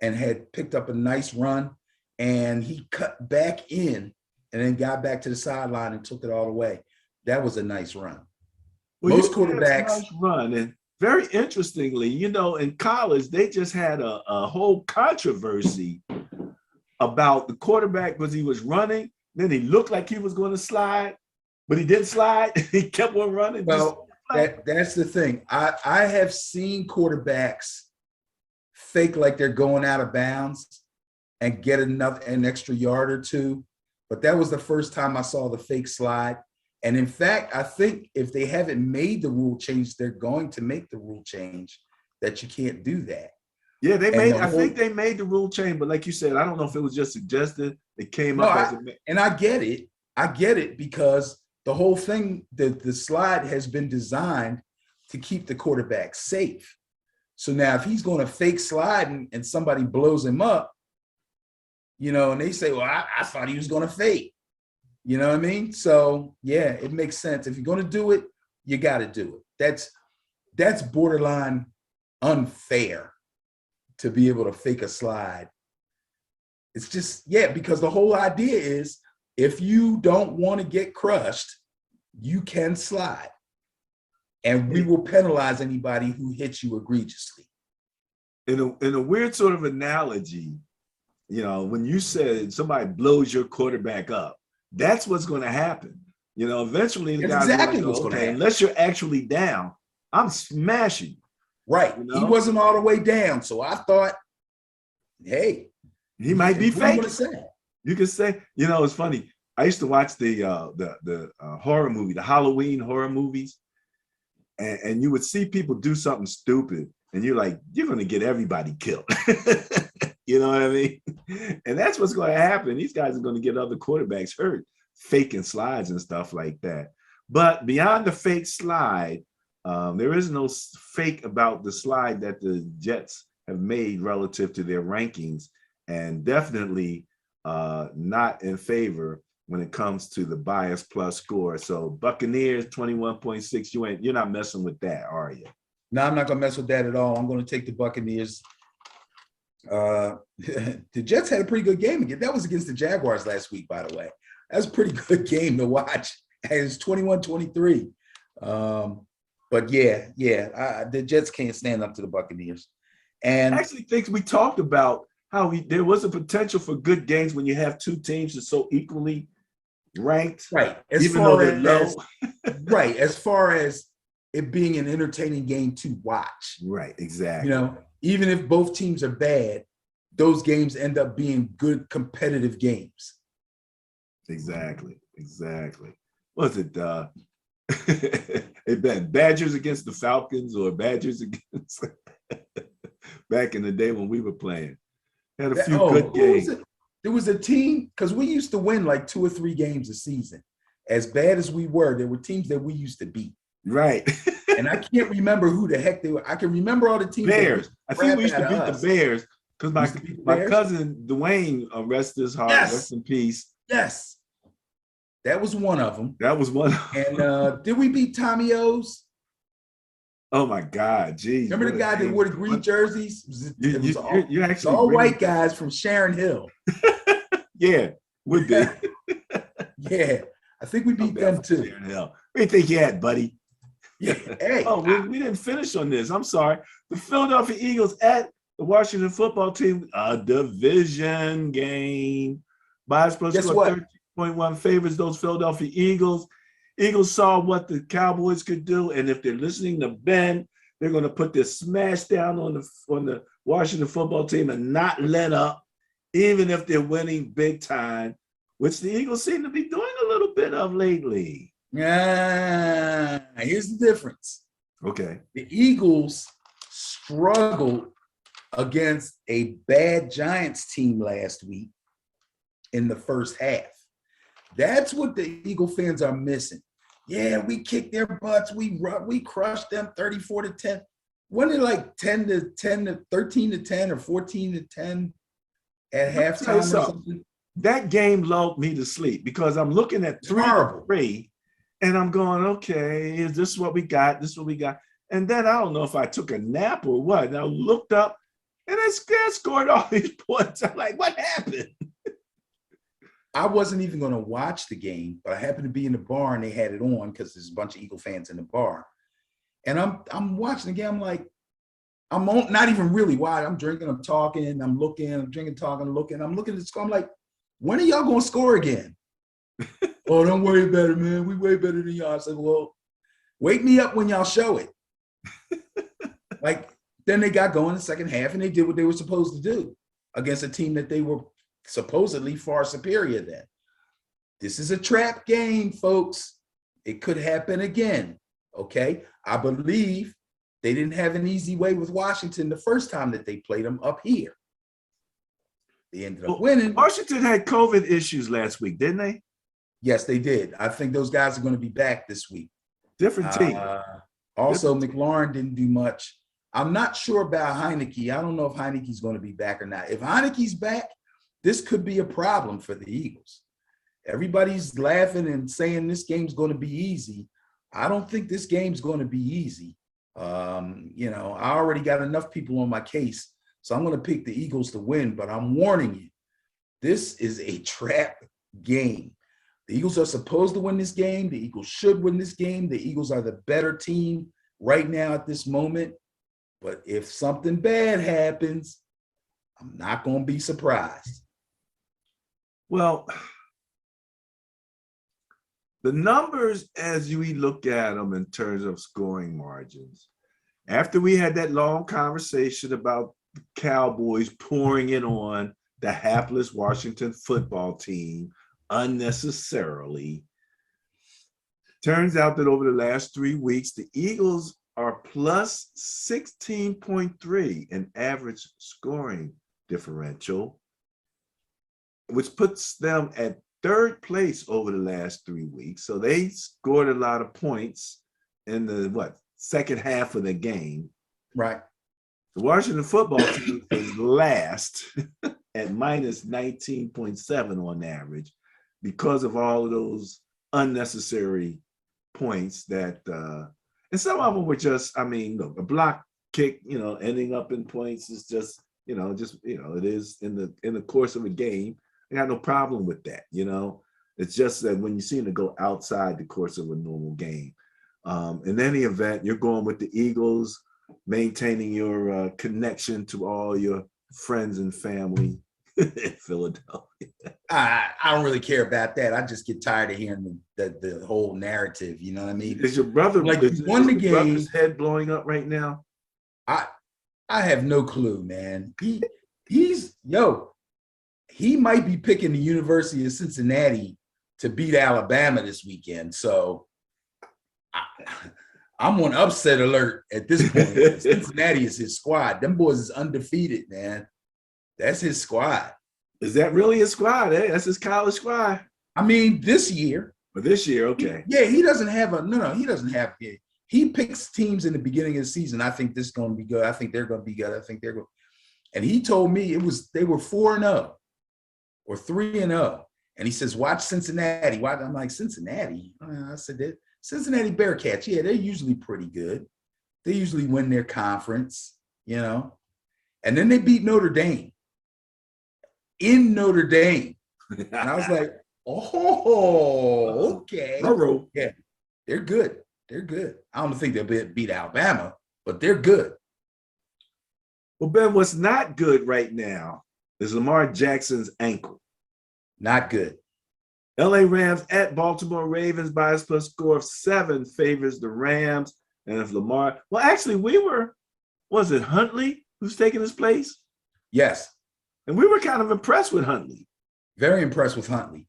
and had picked up a nice run, and he cut back in and then got back to the sideline and took it all the way. That was a nice run. Well, most quarterbacks nice run. And very interestingly, in college, they just had a whole controversy about the quarterback because he was running. Then he looked like he was going to slide, but he didn't slide. He kept on running. Well, that's the thing. I have seen quarterbacks fake like they're going out of bounds and get an extra yard or two. But that was the first time I saw the fake slide. And in fact, I think if they haven't made the rule change, they're going to make the rule change that you can't do that. Yeah, I think they made the rule change, but like you said, I don't know if it was just suggested. It came up as and I get it. I get it because the whole thing, the slide has been designed to keep the quarterback safe. So now if he's going to fake sliding and somebody blows him up, you know, and they say, well, I thought he was going to fake. You know what I mean? So yeah, it makes sense. If you're going to do it, you got to do it. That's borderline unfair to be able to fake a slide. It's just, yeah, because the whole idea is if you don't want to get crushed, you can slide. And we will penalize anybody who hits you egregiously. In a weird sort of analogy, you know, when you said somebody blows your quarterback up, that's what's going to happen. You know, eventually the guy's exactly going to go, okay, unless you're actually down, I'm smashing. Right. You know? He wasn't all the way down. So I thought, hey, he might be fake. You can say, you know, it's funny. I used to watch the horror movie, the Halloween horror movies. And you would see people do something stupid. And you're like, you're going to get everybody killed. You know what I mean? And that's what's going to happen. These guys are going to get other quarterbacks hurt, faking slides and stuff like that. But beyond the fake slide, there is no fake about the slide that the Jets have made relative to their rankings, and definitely not in favor when it comes to the bias plus score. So Buccaneers 21.6, you're not messing with that, are you? No, I'm not going to mess with that at all. I'm going to take the Buccaneers. The Jets had a pretty good game again. That was against the Jaguars last week, by the way. That was a pretty good game to watch. It's 21-23. But yeah, the Jets can't stand up to the Buccaneers. And I actually think we talked about how there was a potential for good games when you have two teams that's so equally ranked, right? Even though they're low, right? As far as it being an entertaining game to watch, right? Exactly. You know, even if both teams are bad, those games end up being good competitive games. Exactly. Was it it been Badgers against the Falcons or Badgers against back in the day when we were playing? Had a few good games. There was a team, because we used to win like 2 or 3 games a season. As bad as we were, there were teams that we used to beat. Right. And I can't remember who the heck they were. I can remember all the teams. Bears. I think we used to beat the Bears because my cousin Dwayne, rest his heart, rest in peace. Yes. That was one of them. And did we beat Tommy O's? Oh my God, geez. Remember the guy that wore the green jerseys? You're actually all white guys from Sharon Hill. Yeah, would be. Yeah, I think we beat them too. Sharon Hill. What do you think you had, buddy? Yeah. Hey. We didn't finish on this. I'm sorry. The Philadelphia Eagles at the Washington football team, a division game. Bias plus score 13.1 favors those Philadelphia Eagles. Eagles saw what the Cowboys could do, and if they're listening to Ben, they're going to put this smash down on the Washington football team and not let up, even if they're winning big time, which the Eagles seem to be doing a little bit of lately. Yeah, here's the difference. Okay. The Eagles struggled against a bad Giants team last week in the first half. That's what the Eagle fans are missing. Yeah, we kicked their butts. We crushed them 34-10. Wasn't it like 10 to 13 to 10 or 14 to 10 at halftime or something? That game lulled me to sleep because I'm looking at 3-3 and I'm going, okay, is this what we got? This is what we got. And then I don't know if I took a nap or what. And I looked up and I scored all these points. I'm like, what happened? I wasn't even going to watch the game, but I happened to be in the bar and they had it on because there's a bunch of Eagle fans in the bar. And I'm watching the game. I'm like, not even really watching. I'm drinking, I'm talking, I'm looking, I'm drinking, talking, looking. I'm looking at the score. I'm like, when are y'all going to score again? Oh, don't worry about it, man. We way better than y'all. I said, well, wake me up when y'all show it. Like, then they got going in the second half and they did what they were supposed to do against a team that they were supposedly far superior than. This is a trap game, folks. It could happen again, okay? I believe they didn't have an easy way with Washington the first time that they played them up here. They ended up winning. Washington had COVID issues last week, didn't they? Yes, they did. I think those guys are going to be back this week. Different team. Also, McLaurin didn't do much. I'm not sure about Heineke. I don't know if Heineke's going to be back or not. If Heineke's back, this could be a problem for the Eagles. Everybody's laughing and saying this game's going to be easy. I don't think this game's going to be easy. You know, I already got enough people on my case, so I'm going to pick the Eagles to win, but I'm warning you, this is a trap game. The Eagles are supposed to win this game. The Eagles should win this game. The Eagles are the better team right now at this moment. But if something bad happens, I'm not going to be surprised. Well, the numbers as we look at them in terms of scoring margins, after we had that long conversation about the Cowboys pouring it on the hapless Washington football team unnecessarily, turns out that over the last 3 weeks, the Eagles are plus 16.3 in average scoring differential, which puts them at third place over the last 3 weeks. So they scored a lot of points in the second half of the game. Right. The Washington football team is last at minus 19.7 on average because of all of those unnecessary points that and some of them were just, I mean, look, a block kick, you know, ending up in points is just, it is in the course of a game. I got no problem with that, you know. It's just that when you see them go outside the course of a normal game. In any event, you're going with the Eagles, maintaining your connection to all your friends and family in Philadelphia. I don't really care about that. I just get tired of hearing the whole narrative. You know what I mean? Is your brother like you won the game? Brother's head blowing up right now? I have no clue, man. He might be picking the University of Cincinnati to beat Alabama this weekend. So I'm on upset alert at this point. Cincinnati is his squad. Them boys is undefeated, man. That's his squad. Is that really his squad? Eh? That's his college squad. I mean, this year. But this year, okay. He doesn't have he doesn't have it. He picks teams in the beginning of the season. I think this is going to be good. I think they're going to be good. I think they're going. And he told me they were 4-0 or 3-0. And he says, watch Cincinnati. Watch. I'm like, Cincinnati? I said, that Cincinnati Bearcats, yeah, they're usually pretty good. They usually win their conference, you know. And then they beat Notre Dame in Notre Dame. And I was like, oh, okay. Yeah, they're good. They're good. I don't think they'll beat Alabama, but they're good. Well, Ben, what's not good right now is Lamar Jackson's ankle. Not good. LA Rams at Baltimore Ravens by a score of 7 favors the Rams. And if Lamar, well, actually, was it Huntley who's taking his place? Yes. And we were kind of impressed with Huntley. Very impressed with Huntley.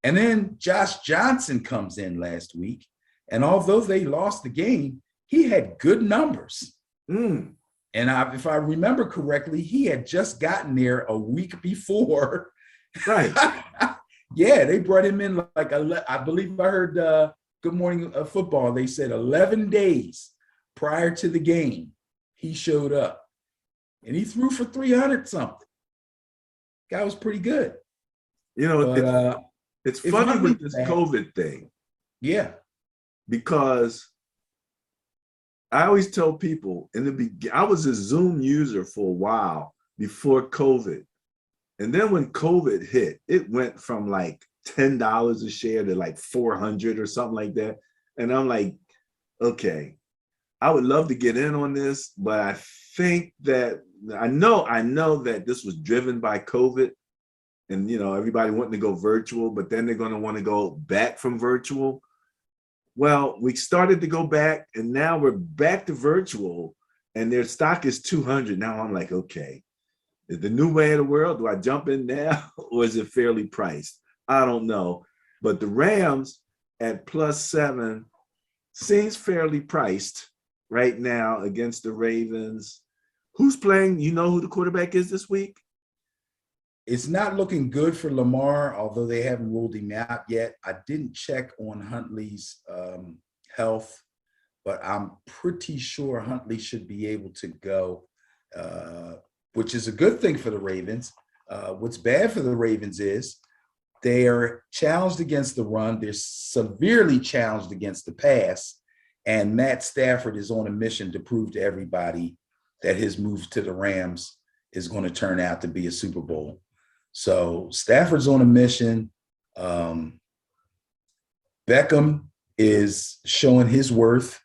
And then Josh Johnson comes in last week. And although they lost the game, he had good numbers. And if I remember correctly, he had just gotten there a week before. Right. Yeah, they brought him in like, I believe I heard Good Morning Football. They said 11 days prior to the game, he showed up. And he threw for 300 something. Guy was pretty good. You know, but, it's funny with this COVID thing. Yeah. Because I always tell people in the beginning, I was a Zoom user for a while before COVID. And then when COVID hit, it went from like $10 a share to like 400 or something like that. And I'm like, okay, I would love to get in on this, but I think that I know that this was driven by COVID and, you know, everybody wanting to go virtual, but then they're going to want to go back from virtual. Well, we started to go back and now we're back to virtual and their stock is 200. Now I'm like, okay, is the new way of the world? Do I jump in now or is it fairly priced? I don't know. But the Rams at +7 seems fairly priced right now against the Ravens. Who's playing? You know who the quarterback is this week? It's not looking good for Lamar, although they haven't ruled him out yet. I didn't check on Huntley's health, but I'm pretty sure Huntley should be able to go, which is a good thing for the Ravens. What's bad for the Ravens is they are challenged against the run. They're severely challenged against the pass. And Matt Stafford is on a mission to prove to everybody that his move to the Rams is going to turn out to be a Super Bowl. So Stafford's on a mission. Beckham is showing his worth,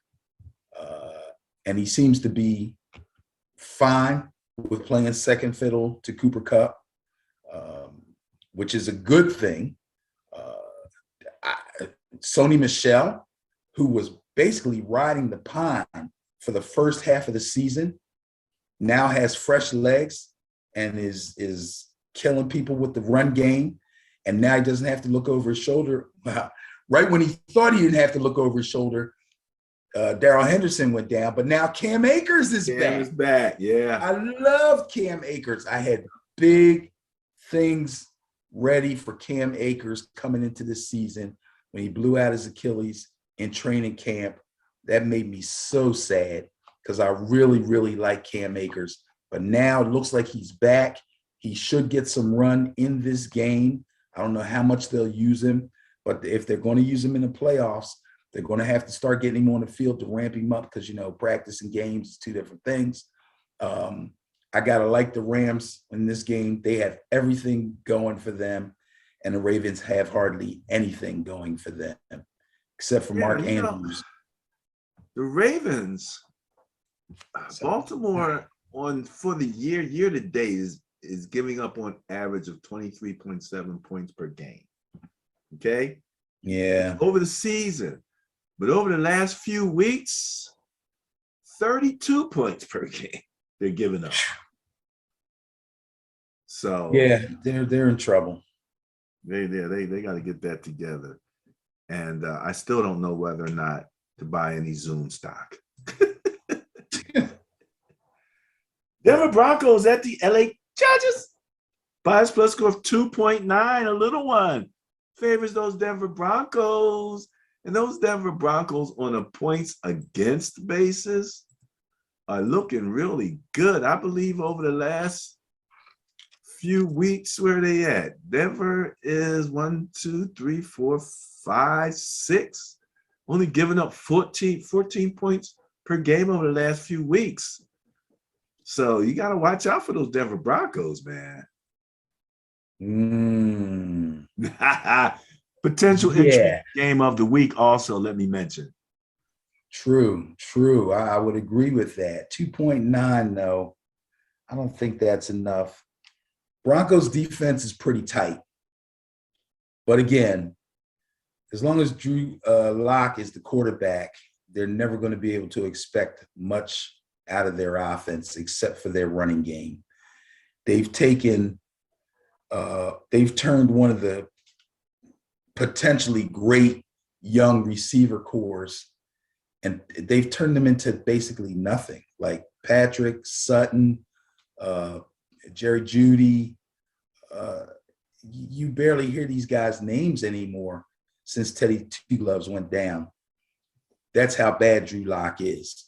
and he seems to be fine with playing second fiddle to Cooper Kupp, which is a good thing. Sony Michel, who was basically riding the pine for the first half of the season, now has fresh legs and is killing people with the run game. And now he doesn't have to look over his shoulder. Right when he thought he didn't have to look over his shoulder, Darrell Henderson went down, but now Cam Akers is back. Cam is back, yeah. I love Cam Akers. I had big things ready for Cam Akers coming into this season when he blew out his Achilles in training camp. That made me so sad because I really, really like Cam Akers. But now it looks like he's back. He should get some run in this game. I don't know how much they'll use him, but if they're going to use him in the playoffs, they're going to have to start getting him on the field to ramp him up because, practice and games is two different things. I got to like the Rams in this game. They have everything going for them, and the Ravens have hardly anything going for them except for Mark Andrews. The Ravens, Baltimore for the year to date is giving up on average of 23.7 points per game. Okay? Yeah. Over the season. But over the last few weeks, 32 points per game they're giving up. So yeah, they're in trouble. They got to get that together. And I still don't know whether or not to buy any Zoom stock. Denver Broncos at the LA Chargers. Bias plus score of 2.9, a little one. Favors those Denver Broncos. And those Denver Broncos on a points against basis are looking really good. I believe over the last few weeks, where are they at? Denver is 1, 2, 3, 4, 5, 6. Only giving up 14 points per game over the last few weeks. So you got to watch out for those Denver Broncos, man. Potential entry game of the week also, let me mention. True. I would agree with that. 2.9, though. I don't think that's enough. Broncos defense is pretty tight. But again, as long as Drew Lock is the quarterback, they're never going to be able to expect much out of their offense except for their running game. They've turned one of the potentially great young receiver cores, and they've turned them into basically nothing. Like Patrick Sutton, Jerry Jeudy. You barely hear these guys' names anymore since Teddy Two Gloves went down. That's how bad Drew Lock is.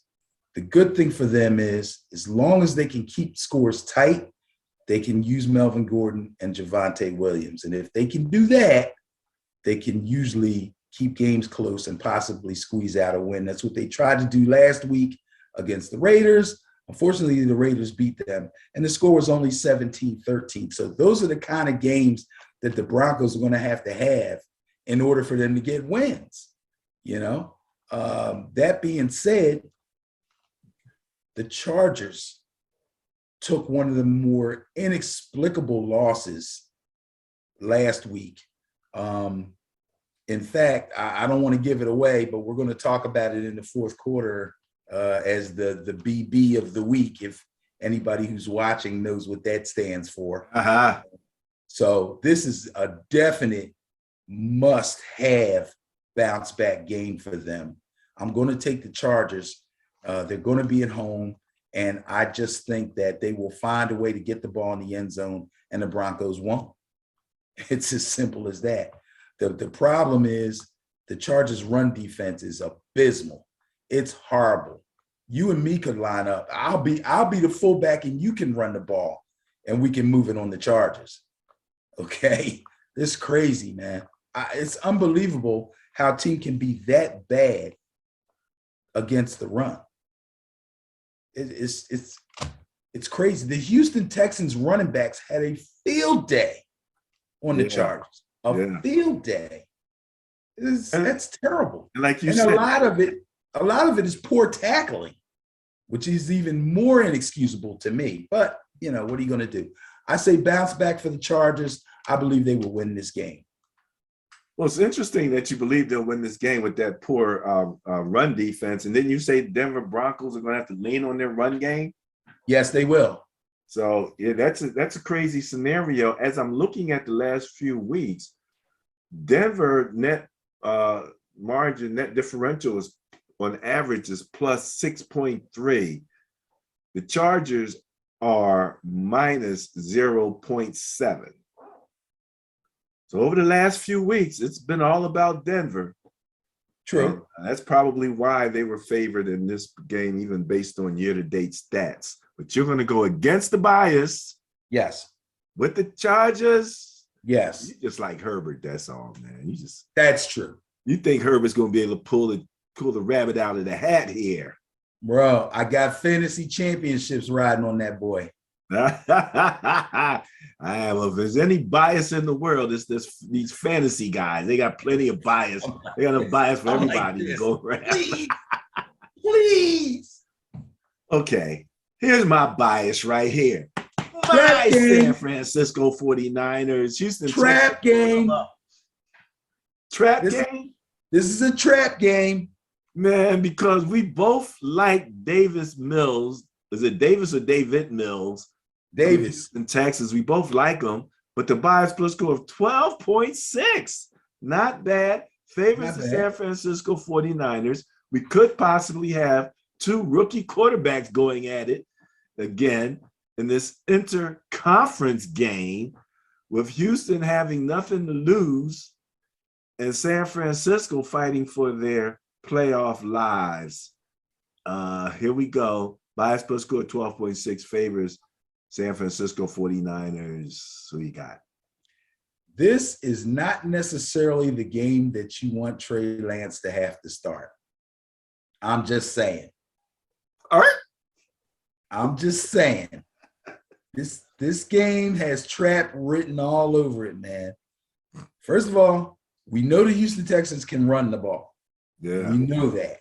The good thing for them is, as long as they can keep scores tight, they can use Melvin Gordon and Javonte Williams. And if they can do that, they can usually keep games close and possibly squeeze out a win. That's what they tried to do last week against the Raiders. Unfortunately, the Raiders beat them, and the score was only 17-13. So those are the kind of games that the Broncos are going to have in order for them to get wins. That being said, the Chargers took one of the more inexplicable losses last week. In fact, I don't want to give it away, but we're going to talk about it in the fourth quarter as the BB of the week, if anybody who's watching knows what that stands for. So this is a definite must-have bounce-back game for them. I'm going to take the Chargers. They're going to be at home, and I just think that they will find a way to get the ball in the end zone, and the Broncos won't. It's as simple as that. The problem is the Chargers' run defense is abysmal. It's horrible. You and me could line up. I'll be the fullback and you can run the ball and we can move it on the Chargers. Okay. It's crazy, man. It's unbelievable how a team can be that bad against the run. It's crazy. The Houston Texans running backs had a field day on the Chargers. Field day. That's terrible. And like you said, a lot of it is poor tackling, which is even more inexcusable to me. But what are you going to do? I say bounce back for the Chargers. I believe they will win this game. Well, it's interesting that you believe they'll win this game with that poor run defense. And then you say Denver Broncos are going to have to lean on their run game? Yes, they will. So, yeah, that's a crazy scenario. As I'm looking at the last few weeks, Denver net margin, net differential is on average is plus 6.3. The Chargers are minus 0.7. So over the last few weeks, it's been all about Denver. True. And that's probably why they were favored in this game, even based on year-to-date stats. But you're going to go against the bias. Yes. With the Chargers. Yes. You just like Herbert, that's all, man. That's true. You think Herbert's going to be able to pull the rabbit out of the hat here. Bro, I got fantasy championships riding on that boy. Well, if there's any bias in the world, it's these fantasy guys. They got plenty of bias. They got a bias for everybody to go around. Please. Okay, here's my bias right here. My San Francisco 49ers, Houston Trap game. Trap game? This is a trap game. Man, because we both like Davis Mills. Is it Davis or David Mills? Davis. In Texas, we both like them, but the bias plus score of 12.6. Not bad. Favors the San Francisco 49ers. We could possibly have two rookie quarterbacks going at it again in this inter-conference game with Houston having nothing to lose and San Francisco fighting for their playoff lives. Here we go. Bias plus score 12.6 favors San Francisco 49ers. Who you got? This is not necessarily the game that you want Trey Lance to have to start. I'm just saying. All right. I'm just saying. This game has trap written all over it, man. First of all, we know the Houston Texans can run the ball. Yeah. We know that.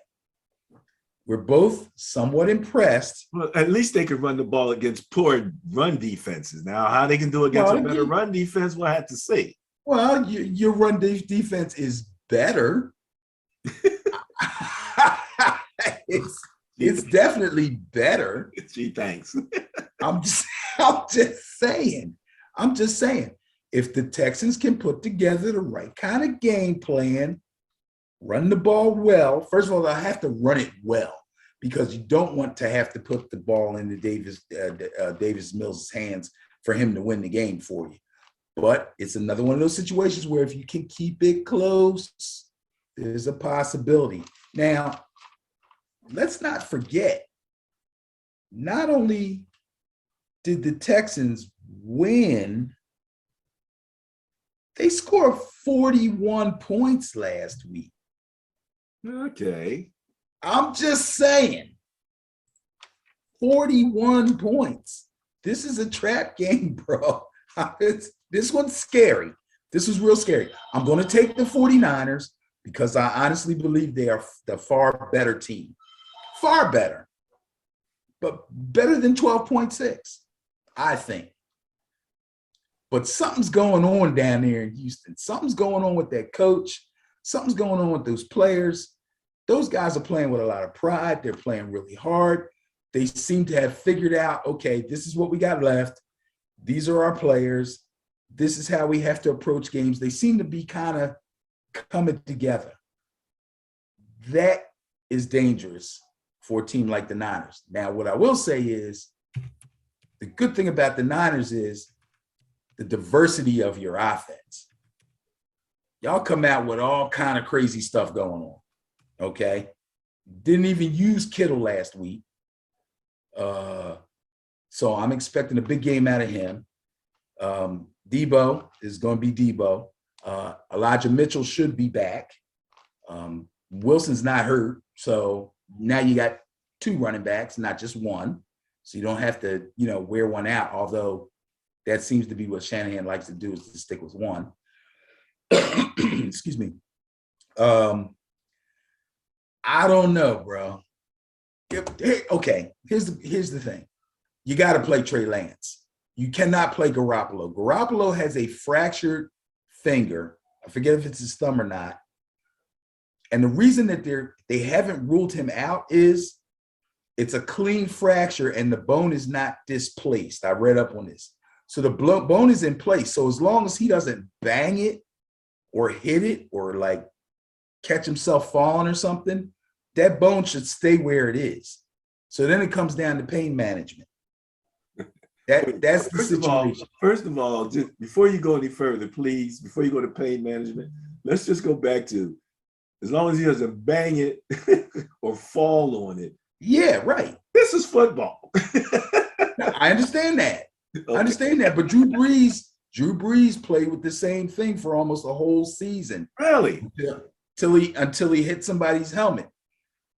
We're both somewhat impressed. Well, at least they could run the ball against poor run defenses. Now, how they can do against a better run defense, we'll have to see. Well, your run defense is better. It's definitely better. Gee, thanks. I'm just saying. If the Texans can put together the right kind of game plan, run the ball well. First of all, I have to run it well because you don't want to have to put the ball into Davis Mills' hands for him to win the game for you. But it's another one of those situations where if you can keep it close, there's a possibility. Now, let's not forget, not only did the Texans win, they scored 41 points last week. Okay. I'm just saying. 41 points. This is a trap game, bro. This one's scary. This is real scary. I'm going to take the 49ers because I honestly believe they are the far better team. Far better. But better than 12.6, I think. But something's going on down there in Houston. Something's going on with that coach. Something's going on with those players. Those guys are playing with a lot of pride. They're playing really hard. They seem to have figured out, okay, this is what we got left. These are our players. This is how we have to approach games. They seem to be kind of coming together. That is dangerous for a team like the Niners. Now, what I will say is the good thing about the Niners is the diversity of your offense. Y'all come out with all kind of crazy stuff going on, okay? Didn't even use Kittle last week. So I'm expecting a big game out of him. Debo is going to be Debo. Elijah Mitchell should be back. Wilson's not hurt. So now you got 2 running backs, not just one. So you don't have to, wear one out, although that seems to be what Shanahan likes to do, is to stick with one. Excuse me. I don't know, bro. Okay, here's the thing. You got to play Trey Lance. You cannot play Garoppolo. Garoppolo has a fractured finger. I forget if it's his thumb or not. And the reason that they haven't ruled him out is it's a clean fracture and the bone is not displaced. I read up on this. So the bone is in place. So as long as he doesn't bang it or hit it or like catch himself falling or something, that bone should stay where it is. So then it comes down to pain management. That's the situation. First of all, just before you go any further, please, before you go to pain management, let's just go back to, as long as he doesn't bang it or fall on it. Yeah, right. This is football. I understand that. Okay. I understand that. But Drew Brees played with the same thing for almost a whole season. Really? Until he hit somebody's helmet,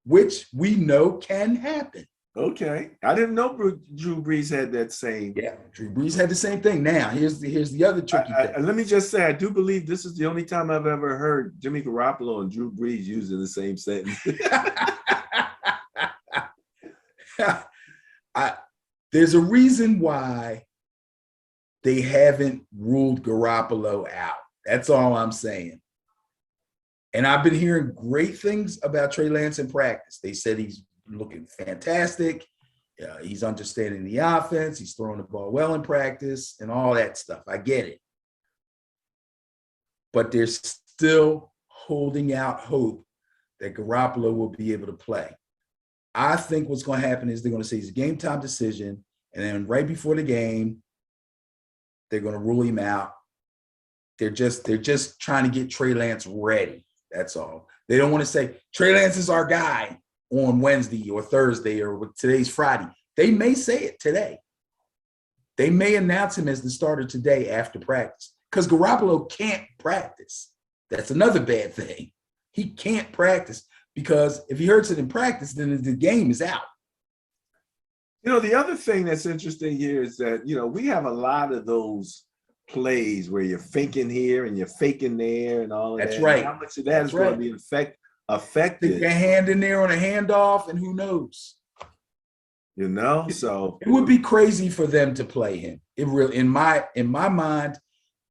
which we know can happen. Okay. I didn't know Drew Brees had that same. Yeah, Drew Brees had the same thing. Now, here's the other tricky thing. Let me just say, I do believe this is the only time I've ever heard Jimmy Garoppolo and Drew Brees used in the same sentence. There's a reason why they haven't ruled Garoppolo out. That's all I'm saying. And I've been hearing great things about Trey Lance in practice. They said he's looking fantastic. He's understanding the offense. He's throwing the ball well in practice and all that stuff. I get it. But they're still holding out hope that Garoppolo will be able to play. I think what's going to happen is they're going to say it's a game time decision. And then right before the game, they're going to rule him out. They're just trying to get Trey Lance ready. That's all. They don't want to say Trey Lance is our guy on Wednesday or Thursday or today's Friday. They may say it today. They may announce him as the starter today after practice because Garoppolo can't practice. That's another bad thing. He can't practice because if he hurts it in practice, then the game is out. The other thing that's interesting here is that, we have a lot of those plays where you're faking here and you're faking there and all of that. That's right. How much of that is going to be affected? Stick your hand in there on a handoff and who knows? So it would be crazy for them to play him. It really, in my mind,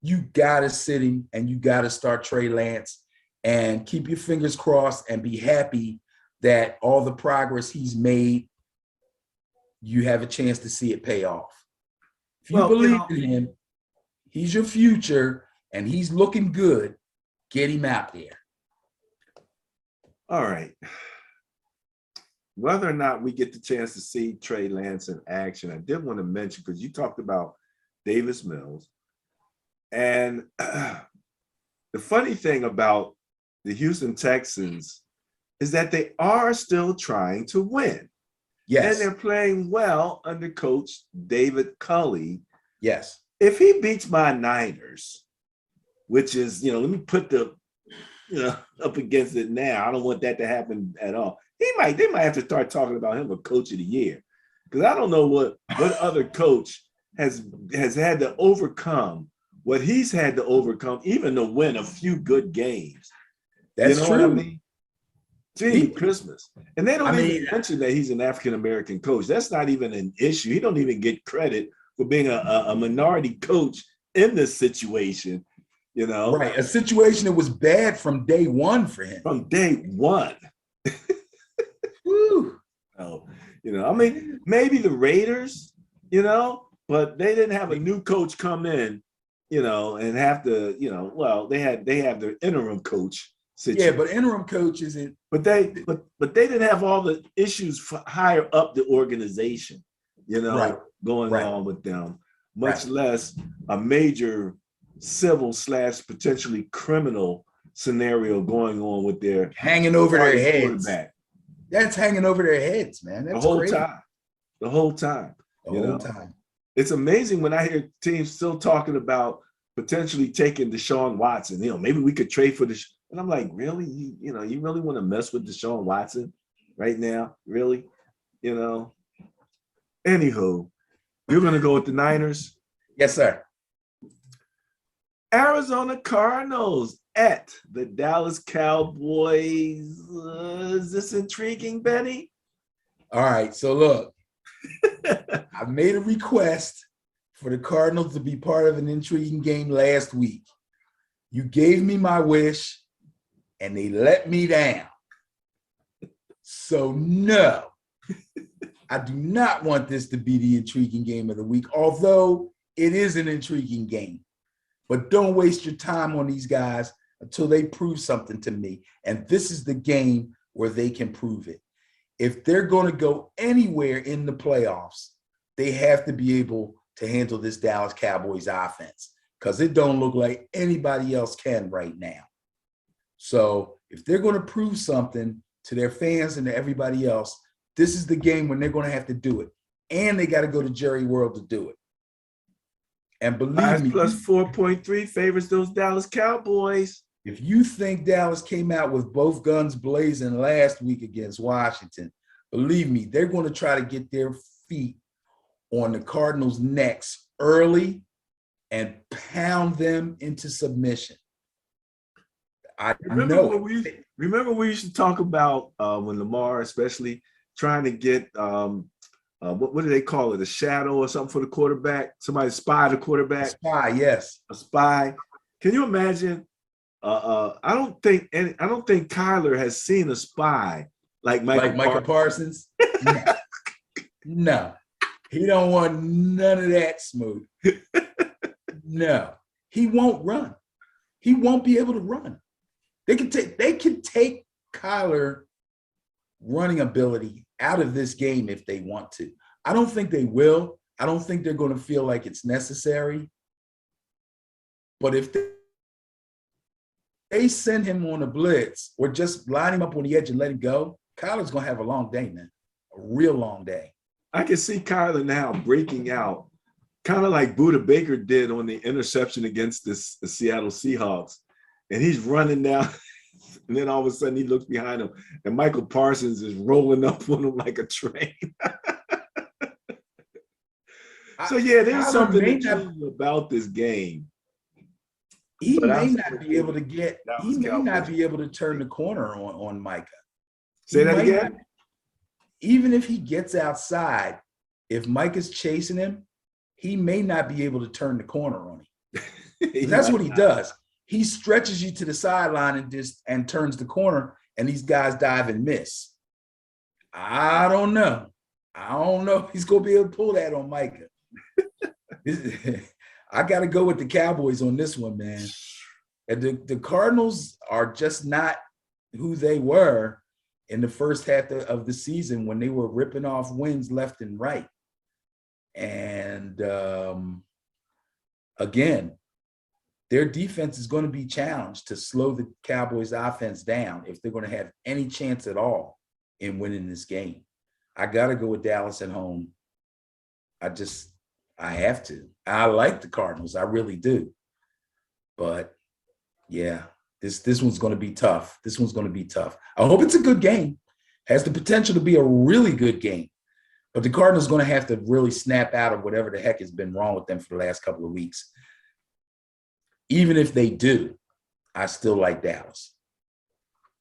you gotta sit him and you gotta start Trey Lance and keep your fingers crossed and be happy that all the progress he's made, you have a chance to see it pay off. If you believe in him, he's your future and he's looking good, get him out there. All right. Whether or not we get the chance to see Trey Lance in action, I did want to mention, because you talked about Davis Mills. And the funny thing about the Houston Texans is that they are still trying to win. Yes. And they're playing well under coach David Culley. Yes. If he beats my Niners, which is, let me put the, up against it now. I don't want that to happen at all. They might have to start talking about him a coach of the year. Because I don't know what other coach has had to overcome what he's had to overcome, even to win a few good games. That's true. What I mean? Gee, Christmas. And they don't even mention that he's an African-American coach. That's not even an issue. He don't even get credit for being a minority coach in this situation, Right, a situation that was bad from day one for him. From day one. Woo. Maybe the Raiders, but they didn't have a new coach come in, and have to, they have their interim coach situation. Yeah, but interim coach isn't. But they didn't have all the issues higher up the organization, going on with them, much less a major civil / potentially criminal scenario going on with their hanging over their heads. That's hanging over their heads, man. the That's whole crazy. time. The whole time. The You whole know, time. it's amazing when I hear teams still talking about potentially taking Deshaun Watson. You know, maybe we could trade for this. And I'm like, really? You know, you really want to mess with Deshaun Watson right now? Really? You know. Anywho, you're gonna go with the Niners. Yes, sir. Arizona Cardinals at the Dallas Cowboys. Is this intriguing, Benny? All right. So look, I made a request for the Cardinals to be part of an intriguing game last week. You gave me my wish and they let me down. So no, I do not want this to be the intriguing game of the week, although it is an intriguing game. But don't waste your time on these guys until they prove something to me. And this is the game where they can prove it. If they're going to go anywhere in the playoffs, they have to be able to handle this Dallas Cowboys offense because it don't look like anybody else can right now. So if they're going to prove something to their fans and to everybody else, this is the game when they're going to have to do it. And they got to go to Jerry World to do it. And believe me, plus 4.3 favors those Dallas Cowboys. if you think Dallas came out with both guns blazing last week against Washington, believe me, they're going to try to get their feet on the Cardinals' necks early and pound them into submission. Remember we used to talk about when Lamar, especially trying to get what do they call it? A shadow or something for the quarterback? Somebody spy the quarterback. Spy, yes. A spy. Can you imagine? I don't think Kyler has seen a spy like Michael Parsons. No. No, he don't want none of that smoke. No, he won't run. He won't be able to run. They can take Kyler running ability out of this game if they want to. I don't think they will. I don't think they're going to feel like it's necessary. But if they send him on a blitz or just line him up on the edge and let him go, Kyler's going to have a long day, man. A real long day. I can see Kyler now breaking out, kind of like Buda Baker did on the interception against the Seattle Seahawks. And he's running down, and then all of a sudden he looks behind him, and Michael Parsons is rolling up on him like a train. So, yeah, there's something intriguing about this game. He may not be able to turn the corner on Micah. Say that again? Even if he gets outside, if Micah's chasing him, he may not be able to turn the corner on him. That's what he does. He stretches you to the sideline and turns the corner, and these guys dive and miss. I don't know if he's going to be able to pull that on Micah. I got to go with the Cowboys on this one, man. And the Cardinals are just not who they were in the first half of the season when they were ripping off wins left and right. And again, their defense is going to be challenged to slow the Cowboys offense down if they're going to have any chance at all in winning this game. I got to go with Dallas at home. I have to. I like the Cardinals. I really do. But yeah, this one's going to be tough. This one's going to be tough. I hope it's a good game. Has the potential to be a really good game. But the Cardinals are going to have to really snap out of whatever the heck has been wrong with them for the last couple of weeks. Even if they do, I still like Dallas.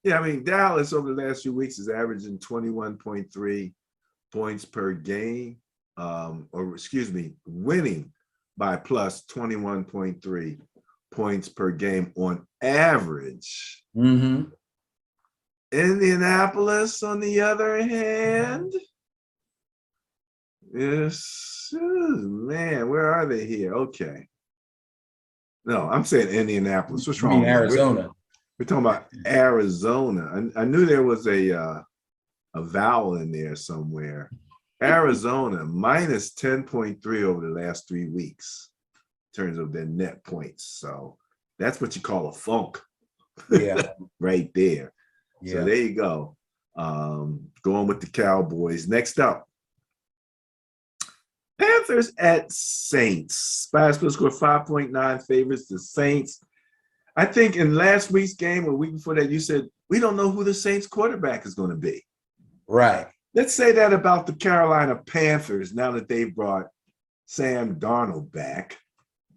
Yeah, I mean, Dallas over the last few weeks is averaging 21.3 points per game, winning by plus 21.3 points per game on average. Mm-hmm. Indianapolis, on the other hand, yes, man, where are they here? Okay. No, I'm saying Indianapolis. What's wrong? Arizona. We're talking about Arizona. I knew there was a vowel in there somewhere. Arizona minus 10.3 over the last 3 weeks in terms of their net points. So that's what you call a funk. Yeah. Right there. Yeah. So there you go. Going with the Cowboys. Next up, Panthers at Saints. Bias plus score 5.9 favors the Saints. I think in last week's game or week before that, you said, we don't know who the Saints quarterback is going to be. Right. Let's say that about the Carolina Panthers now that they've brought Sam Darnold back.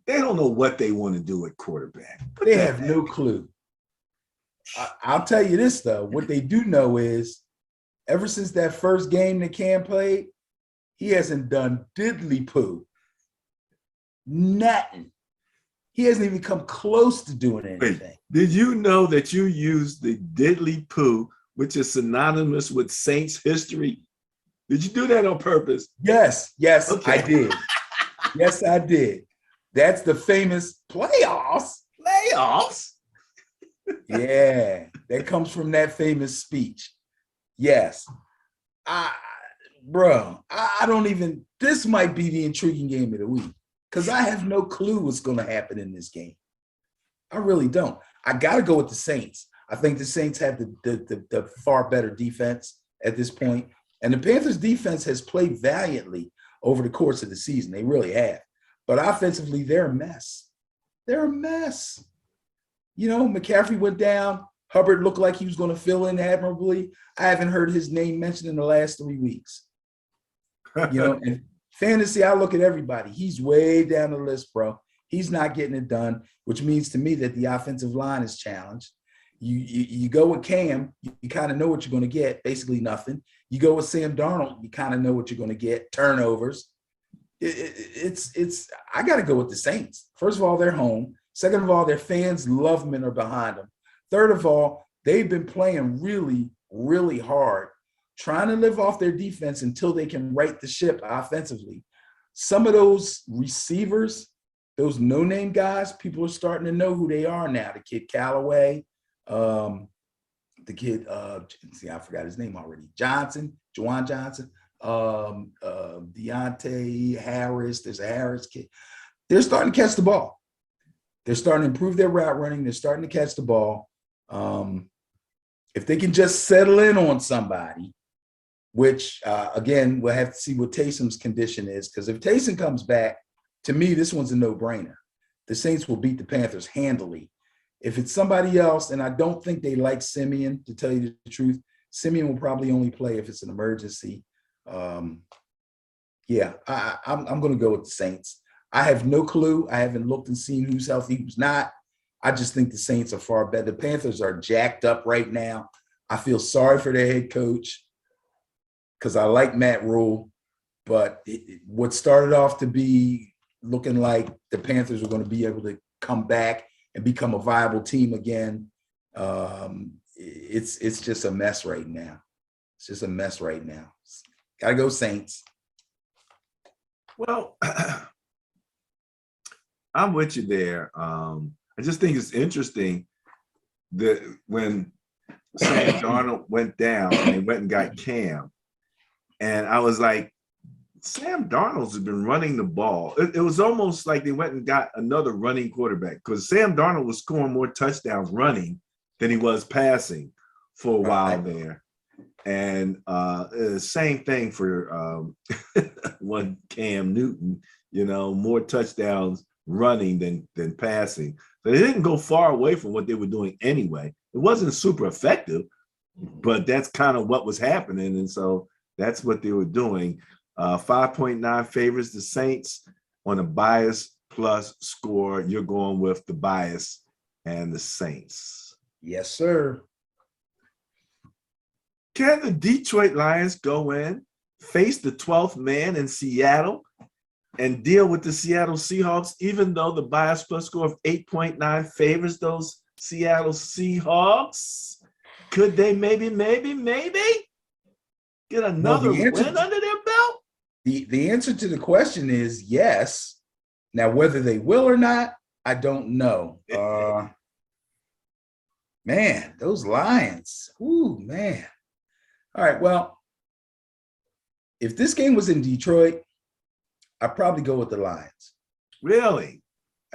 They don't know what they want to do at quarterback. They have no clue. I'll tell you this, though. What they do know is ever since that first game that Cam played, he hasn't done diddly poo. Nothing. He hasn't even come close to doing anything. Wait, did you know that you used the diddly poo, which is synonymous with Saints history? Did you do that on purpose? Yes, Okay. I did. Yes, I did. That's the famous playoffs. Playoffs? Yeah, that comes from that famous speech. Yes. I don't even, this might be the intriguing game of the week because I have no clue what's going to happen in this game. I really don't. I got to go with the Saints. I think the Saints have the far better defense at this point. And the Panthers defense has played valiantly over the course of the season. They really have. But offensively, they're a mess. They're a mess. You know, McCaffrey went down. Hubbard looked like he was going to fill in admirably. I haven't heard his name mentioned in the last 3 weeks. You know, and fantasy, I look at everybody. He's way down the list, bro. He's not getting it done, which means to me that the offensive line is challenged. You go with Cam, you kind of know what you're going to get, basically nothing. You go with Sam Darnold, you kind of know what you're going to get, turnovers. I got to go with the Saints. First of all, they're home. Second of all, their fans love them and are behind them. Third of all, they've been playing really, really hard, trying to live off their defense until they can right the ship offensively. Some of those receivers, those no-name guys, people are starting to know who they are now. The kid Callaway, the kid, I forgot his name already. Juwan Johnson, Deontay Harris. There's a Harris kid. They're starting to catch the ball. They're starting to improve their route running. They're starting to catch the ball. If they can just settle in on somebody, which, again, we'll have to see what Taysom's condition is, because if Taysom comes back, to me, this one's a no-brainer. The Saints will beat the Panthers handily. If it's somebody else, and I don't think they like Simeon, to tell you the truth, Simeon will probably only play if it's an emergency. I'm going to go with the Saints. I have no clue. I haven't looked and seen who's healthy, who's not. I just think the Saints are far better. The Panthers are jacked up right now. I feel sorry for their head coach because I like Matt Rule, but what started off to be looking like the Panthers were going to be able to come back and become a viable team again, it's just a mess right now. It's just a mess right now. Gotta go Saints. Well, I'm with you there. I just think it's interesting that when Sam Darnold went down and they went and got Cam, and I was like, Sam Darnold's been running the ball. It was almost like they went and got another running quarterback because Sam Darnold was scoring more touchdowns running than he was passing for a while there. And same thing for one Cam Newton, you know, more touchdowns running than passing. So they didn't go far away from what they were doing anyway. It wasn't super effective, but that's kind of what was happening. And so that's what they were doing. 5.9 favors the Saints on a bias plus score. You're going with the bias and the Saints. Yes, sir. Can the Detroit Lions go in, face the 12th man in Seattle, and deal with the Seattle Seahawks, even though the bias plus score of 8.9 favors those Seattle Seahawks? Could they maybe get another win under their belt? The answer to the question is yes. Now, whether they will or not, I don't know. Man, those Lions. Ooh, man. All right, well, if this game was in Detroit, I'd probably go with the Lions. Really?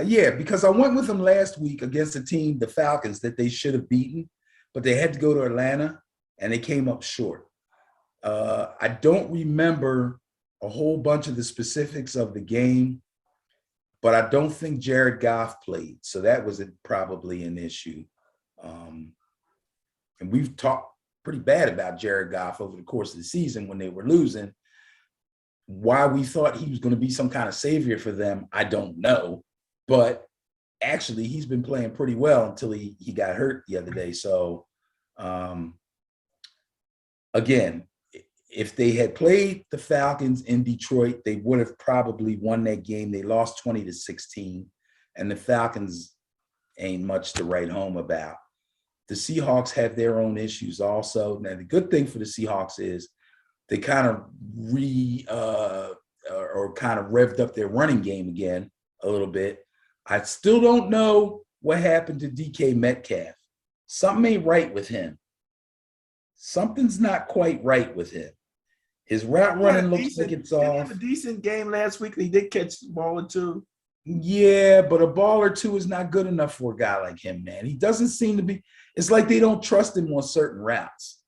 Yeah, because I went with them last week against a team, the Falcons, that they should have beaten, but they had to go to Atlanta. and they came up short. I don't remember a whole bunch of the specifics of the game, but I don't think Jared Goff played. So that was probably an issue. And we've talked pretty bad about Jared Goff over the course of the season when they were losing. Why we thought he was going to be some kind of savior for them, I don't know. But actually, he's been playing pretty well until he got hurt the other day. So, again, if they had played the Falcons in Detroit, they would have probably won that game. They lost 20-16, and the Falcons ain't much to write home about. The Seahawks have their own issues also. Now, the good thing for the Seahawks is they kind of revved up their running game again a little bit. I still don't know what happened to DK Metcalf. Something ain't right with him. Something's not quite right with him. His route running looks like it's off. He had a decent game last week. He did catch the ball or two. Yeah, but a ball or two is not good enough for a guy like him, man. He doesn't seem to be. It's like they don't trust him on certain routes.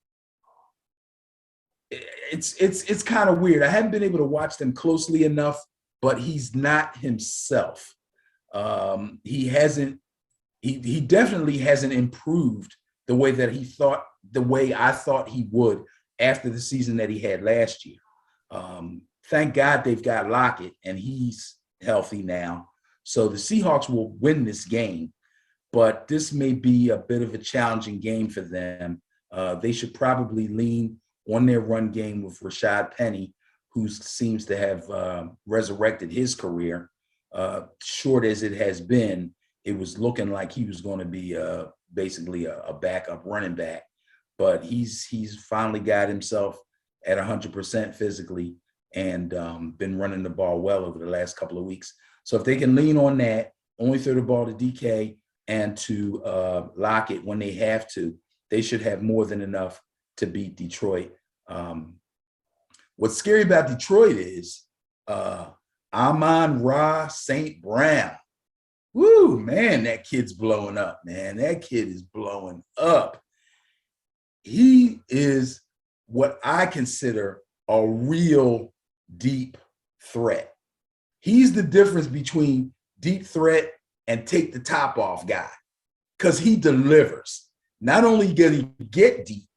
It's kind of weird. I haven't been able to watch them closely enough, but he's not himself. He definitely hasn't improved the way I thought he would after the season that he had last year. Thank God they've got Lockett and he's healthy now. So the Seahawks will win this game, but this may be a bit of a challenging game for them. They should probably lean on their run game with Rashad Penny, who seems to have resurrected his career. Short as it has been, it was looking like he was going to be basically a backup running back, but he's finally got himself at 100% physically and been running the ball well over the last couple of weeks. So if they can lean on that, only throw the ball to DK and to Lockett when they have to, they should have more than enough to beat Detroit. What's scary about Detroit is Amon-Ra St. Brown. Woo, man, that kid's blowing up, man. That kid is blowing up. He is what I consider a real deep threat. He's the difference between deep threat and take the top off guy, because he delivers. Not only can he get deep,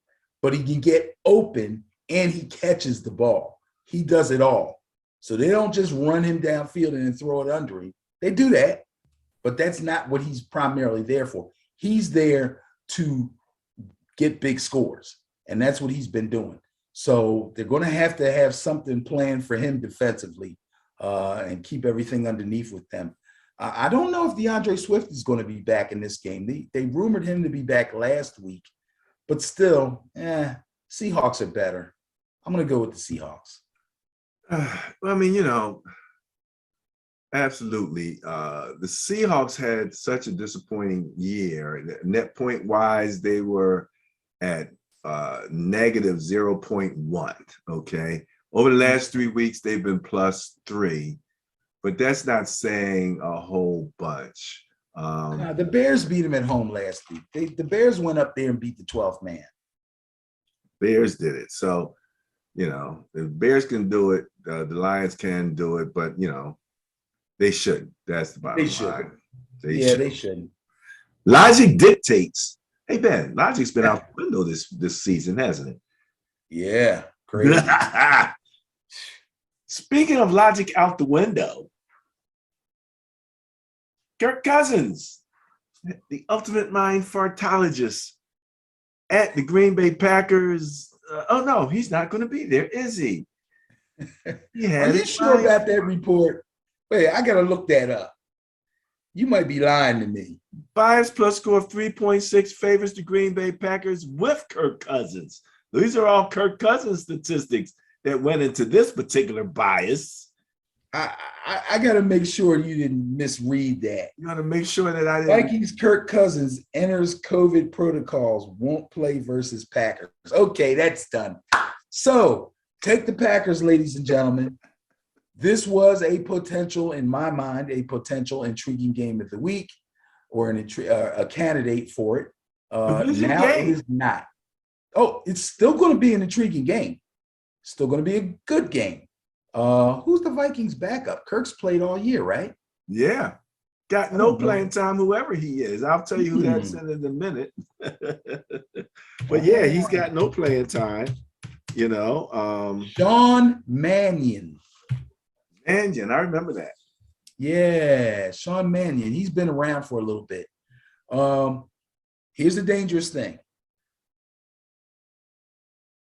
but he can get open and he catches the ball. He does it all. So they don't just run him downfield and then throw it under him. They do that, but that's not what he's primarily there for. He's there to get big scores, and that's what he's been doing. So they're going to have something planned for him defensively and keep everything underneath with them. I don't know if DeAndre Swift is going to be back in this game. They rumored him to be back last week, but still, Seahawks are better. I'm going to go with the Seahawks. I mean, absolutely. The Seahawks had such a disappointing year. Net point wise, they were at negative 0.1. Okay. Over the last 3 weeks, they've been +3, but that's not saying a whole bunch. The Bears beat them at home last week. The Bears went up there and beat the 12th man. Bears did it. So, the Bears can do it. The Lions can do it, but, they shouldn't. That's the bottom line. They shouldn't. Logic dictates. Hey, Ben, Logic's been out the window this season, hasn't it? Yeah, crazy. Speaking of Logic out the window, Kirk Cousins, the ultimate mind fartologist at the Green Bay Packers. Oh, no, he's not going to be there, is he? Are you sure about that report? Wait, I got to look that up. You might be lying to me. Bias plus score of 3.6 favors the Green Bay Packers with Kirk Cousins. These are all Kirk Cousins statistics that went into this particular bias. I got to make sure you didn't misread that. You got to make sure that I didn't. Vikings Kirk Cousins enters COVID protocols, won't play versus Packers. Okay, that's done. So take the Packers, ladies and gentlemen. This was in my mind, a potential intriguing game of the week, or a candidate for it. Now it is not. Oh, it's still going to be an intriguing game. Still going to be a good game. Who's the Vikings backup? Kirk's played all year, right? Yeah. Got I no don't know. playing time, whoever he is. I'll tell you who that's in a minute. But yeah, he's Oh, got no playing time, you know. Sean Mannion. Mannion, I remember that. Yeah, Sean Mannion. He's been around for a little bit. Here's the dangerous thing.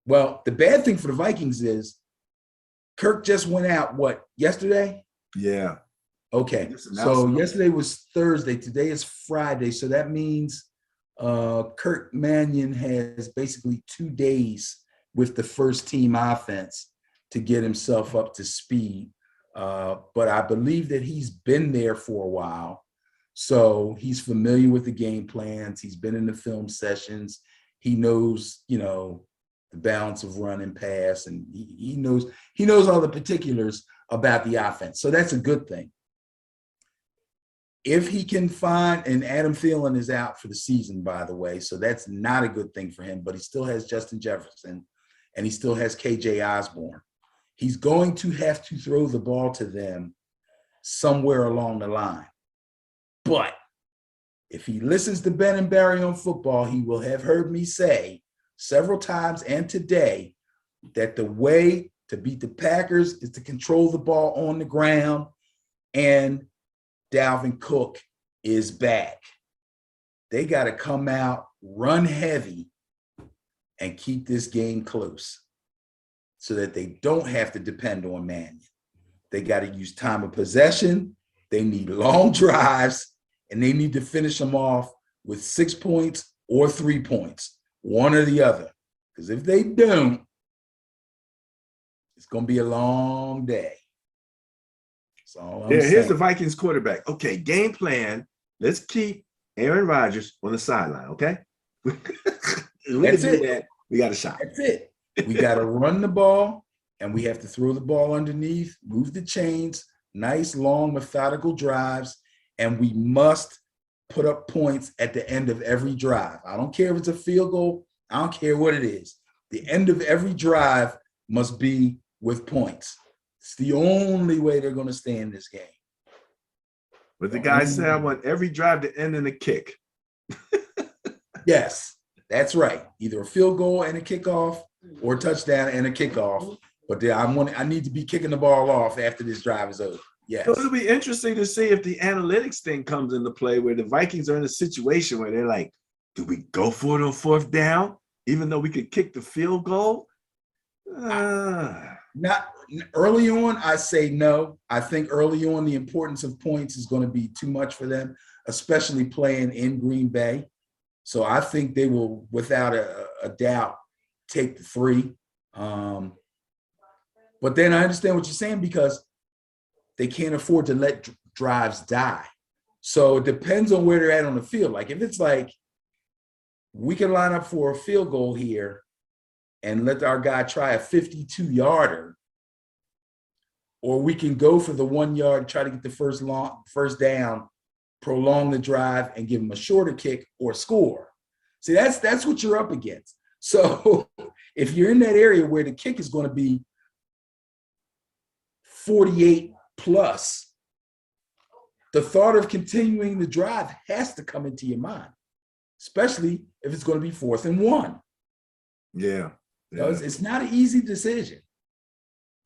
Well, the bad thing for the Vikings is Kirk just went out, what, yesterday? Yeah. Okay. So yesterday was Thursday. Today is Friday. So that means Kirk Mannion has basically 2 days with the first team offense to get himself up to speed. But I believe that he's been there for a while. So he's familiar with the game plans. He's been in the film sessions. He knows, the balance of run and pass, and he knows all the particulars about the offense. So that's a good thing. If he can find, and Adam Thielen is out for the season, by the way, so that's not a good thing for him, but he still has Justin Jefferson and he still has KJ Osborne. He's going to have to throw the ball to them somewhere along the line. But if he listens to Ben and Barry on football, he will have heard me say several times and today that the way to beat the Packers is to control the ball on the ground, and Dalvin Cook is back. They got to come out, run heavy, and keep this game close so that they don't have to depend on Mannion. They got to use time of possession. They need long drives, and they need to finish them off with 6 points or 3 points, one or the other. Because if they don't, it's going to be a long day. That's all I'm saying. Here's the Vikings quarterback. Okay, game plan. Let's keep Aaron Rodgers on the sideline, okay? That's it. We got a shot. That's it. We got to run the ball, and we have to throw the ball underneath, move the chains, nice, long, methodical drives, and we must put up points at the end of every drive. I don't care if it's a field goal. I don't care what it is. The end of every drive must be with points. It's the only way they're going to stay in this game. But the guy said, I want every drive to end in a kick. Yes, that's right. Either a field goal and a kickoff, or a touchdown and a kickoff. But I need to be kicking the ball off after this drive is over. Yes. So it'll be interesting to see if the analytics thing comes into play, where the Vikings are in a situation where they're like, do we go for it on 4th down, even though we could kick the field goal? Not early on, I say no. I think early on, the importance of points is going to be too much for them, especially playing in Green Bay. So I think they will, without a doubt, take the 3. But then I understand what you're saying, because they can't afford to let drives die. So it depends on where they're at on the field. Like if it's like, we can line up for a field goal here and let our guy try a 52-yarder, or we can go for the 1 yard, try to get the first down, prolong the drive, and give them a shorter kick or score. See, that's what you're up against. So if you're in that area where the kick is going to be 48 plus, the thought of continuing the drive has to come into your mind, especially if it's going to be 4th and 1. Yeah. It's not an easy decision,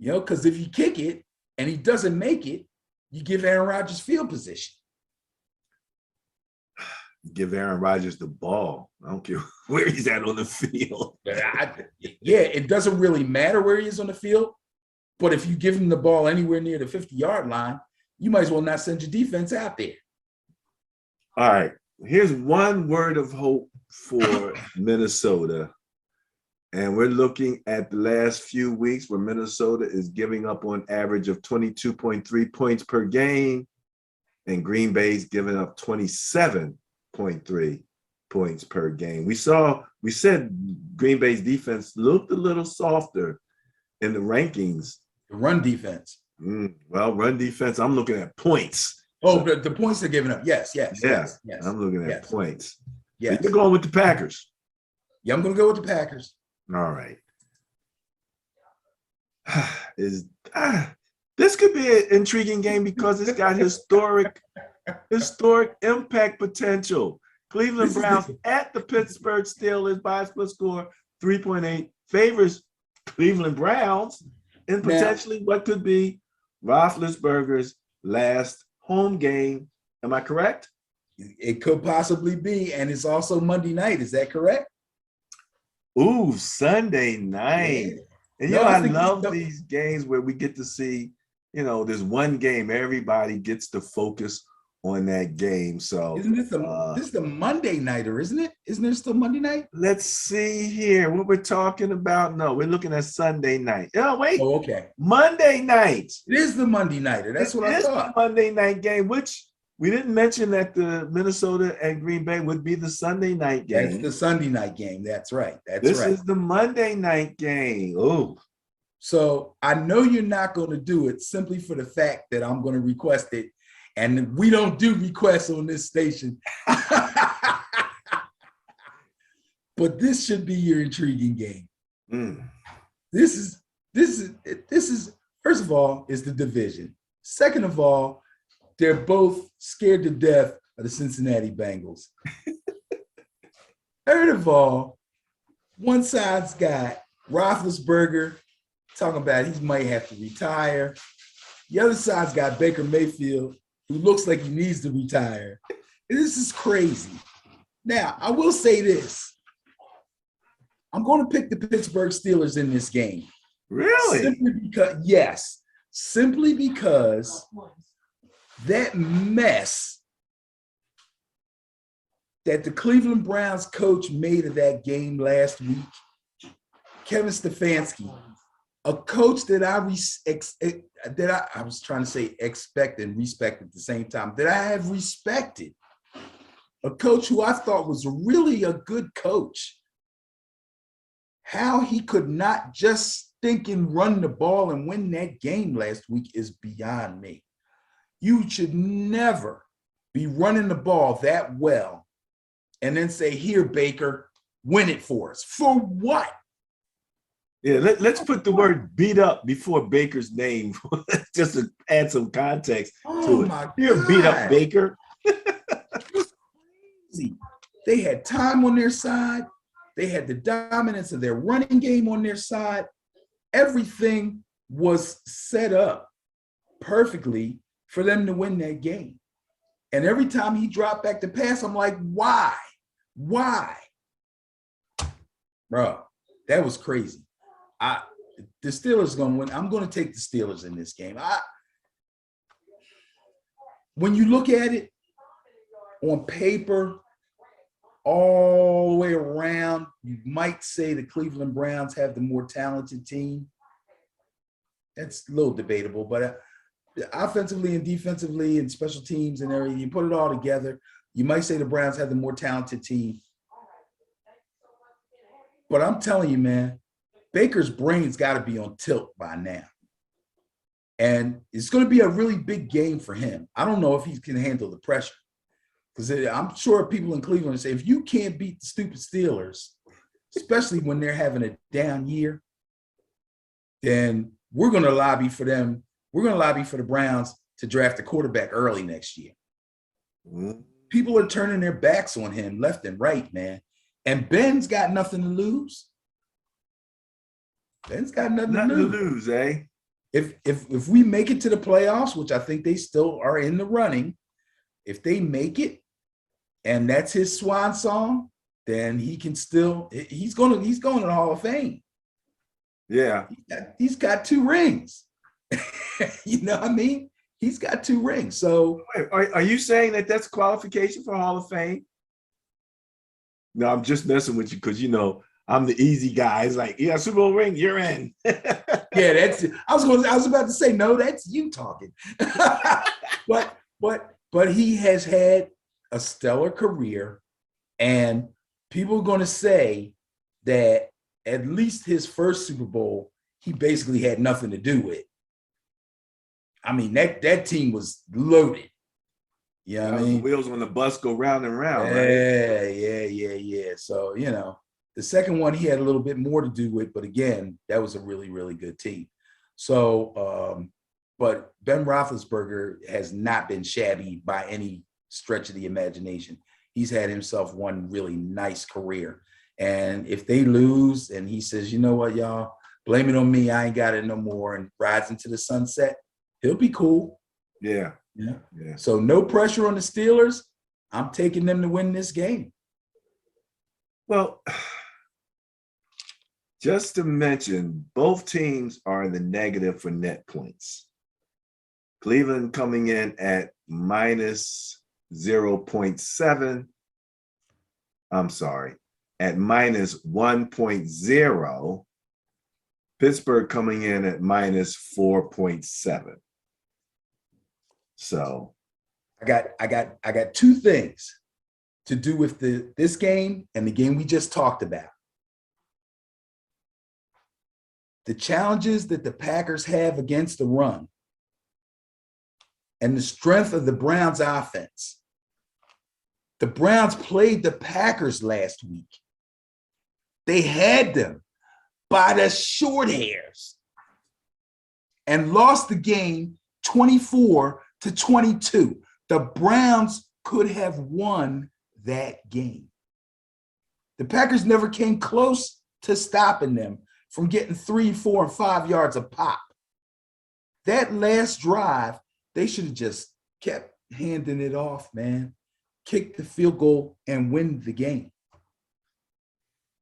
because if you kick it and he doesn't make it, you give Aaron Rodgers field position. Give Aaron Rodgers the ball. I don't care where he's at on the field. It doesn't really matter where he is on the field, but if you give him the ball anywhere near the 50-yard line, you might as well not send your defense out there. All right. Here's one word of hope for Minnesota. And we're looking at the last few weeks where Minnesota is giving up on average of 22.3 points per game, and Green Bay's giving up 27.3 points per game. We said Green Bay's defense looked a little softer in the rankings. The run defense. Run defense, I'm looking at points. Oh, so, the points they're giving up. Yes. I'm looking at points. Yes. So you're going with the Packers. Yeah, I'm going to go with the Packers. All right. Is this could be an intriguing game because it's got historic impact potential. Cleveland Browns at the Pittsburgh Steelers by a split score 3.8 favors Cleveland Browns in potentially what could be Roethlisberger's last home game. Am I correct? It could possibly be, and it's also Monday night. Is that correct? Ooh, Sunday night. Yeah. And I love these games where we get to see, there's one game, everybody gets to focus on that game. So isn't this the Monday nighter, isn't it? Isn't there still Monday night? Let's see here what we're talking about. No, we're looking at Sunday night. Oh, wait. Oh, okay. Monday night. It is the Monday nighter. That's what I thought. The Monday night game, which we didn't mention that the Minnesota and Green Bay would be the Sunday night game. That's the Sunday night game. That's right. This is the Monday night game. Oh. So I know you're not going to do it simply for the fact that I'm going to request it. And we don't do requests on this station. But this should be your intriguing game. This is first of all, is the division. Second of all, they're both scared to death of the Cincinnati Bengals. Third of all, one side's got Roethlisberger talking about he might have to retire. The other side's got Baker Mayfield, who looks like he needs to retire. This is crazy. Now, I will say this. I'm going to pick the Pittsburgh Steelers in this game. Really? Simply because that mess that the Cleveland Browns coach made of that game last week, Kevin Stefanski, a coach that I was trying to say expect and respect at the same time, that I have respected, a coach who I thought was really a good coach. How he could not just stinking run the ball and win that game last week is beyond me. You should never be running the ball that well and then say, here, Baker, win it for us. For what? Yeah, let's put the word beat up before Baker's name just to add some context to it. Here, beat up Baker. They had time on their side. They had the dominance of their running game on their side. Everything was set up perfectly for them to win that game. And every time he dropped back to pass, I'm like, why? Why? Bro, that was crazy. The Steelers are going to win. I'm going to take the Steelers in this game. When you look at it on paper, all the way around, you might say the Cleveland Browns have the more talented team. That's a little debatable, but offensively and defensively and special teams and everything, you put it all together, you might say the Browns have the more talented team. But I'm telling you, man, Baker's brain's got to be on tilt by now. And it's going to be a really big game for him. I don't know if he can handle the pressure. Because I'm sure people in Cleveland say, if you can't beat the stupid Steelers, especially when they're having a down year, then we're going to lobby for them. We're going to lobby for the Browns to draft a quarterback early next year. People are turning their backs on him left and right, man. And Ben's got nothing to lose. Ben's got nothing to lose, eh? If we make it to the playoffs, which I think they still are in the running, if they make it and that's his swan song, then he can still, he's going to the Hall of Fame. Yeah. He's got 2 rings. You know what I mean? He's got 2 rings. So are you saying that that's qualification for Hall of Fame? No, I'm just messing with you because, I'm the easy guy. It's like, yeah, Super Bowl ring, you're in. Yeah, that's it. I was about to say, no, that's you talking. But he has had a stellar career, and people are going to say that at least his first Super Bowl, he basically had nothing to do with. I mean, that team was loaded. You know what I mean? The wheels on the bus go round and round, right? Yeah. So, the The second one, he had a little bit more to do with, but again, that was a really, really good team. So, but Ben Roethlisberger has not been shabby by any stretch of the imagination. He's had himself one really nice career. And if they lose and he says, you know what, y'all, blame it on me, I ain't got it no more, and rides into the sunset, he'll be cool. Yeah. Yeah. Yeah. So no pressure on the Steelers. I'm taking them to win this game. Well, just to mention, both teams are in the negative for net points. Cleveland coming in at minus 0.7. I'm sorry, at minus 1.0. Pittsburgh coming in at minus 4.7. So I got two things to do with this game and the game we just talked about. The challenges that the Packers have against the run and the strength of the Browns offense. The Browns played the Packers last week. They had them by the short hairs and lost the game 24-22. The Browns could have won that game. The Packers never came close to stopping them from getting 3, 4, and 5 yards a pop. That last drive, they should have just kept handing it off, man. Kick the field goal and win the game.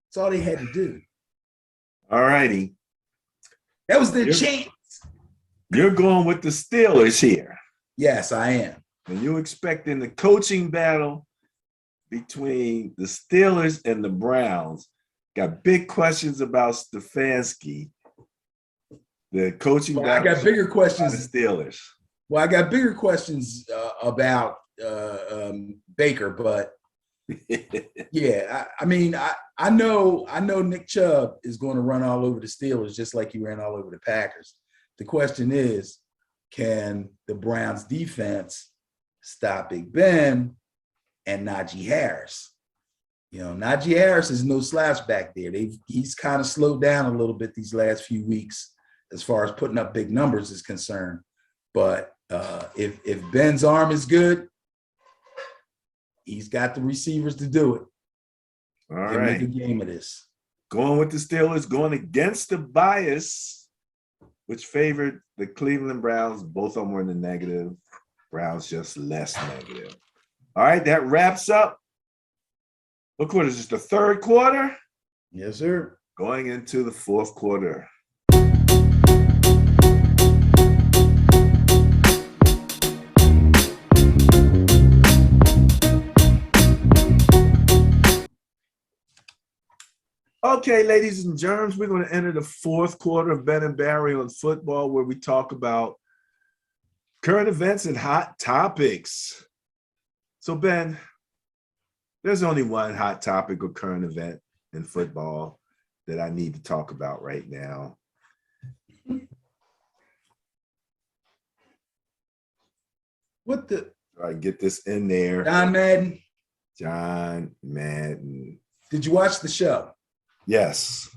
That's all they had to do. all righty. That was their chance. You're going with the Steelers here. Yes, I am. And you're expecting the coaching battle between the Steelers and the Browns. Got big questions about Stefanski. The coaching battle. I got bigger questions. The Steelers. Well, I got bigger questions about Baker, but yeah, I mean, I know Nick Chubb is going to run all over the Steelers just like he ran all over the Packers. The question is, can the Browns defense stop Big Ben and Najee Harris? You know, Najee Harris is no slouch back there. He's kind of slowed down a little bit these last few weeks as far as putting up big numbers is concerned. But if Ben's arm is good, he's got the receivers to do it. All right. Make a game of this. Going with the Steelers, going against the bias, which favored the Cleveland Browns. Both of them were in the negative. Browns just less negative. All right, that wraps up. What quarter is this? The third quarter? Yes, sir. Going into the fourth quarter. Okay, ladies and germs, we're going to enter the fourth quarter of Ben and Barry on football, where we talk about current events and hot topics. So, Ben, there's only one hot topic or current event in football that I need to talk about right now. What the? I get this in there. John Madden. John Madden. Did you watch the show? Yes.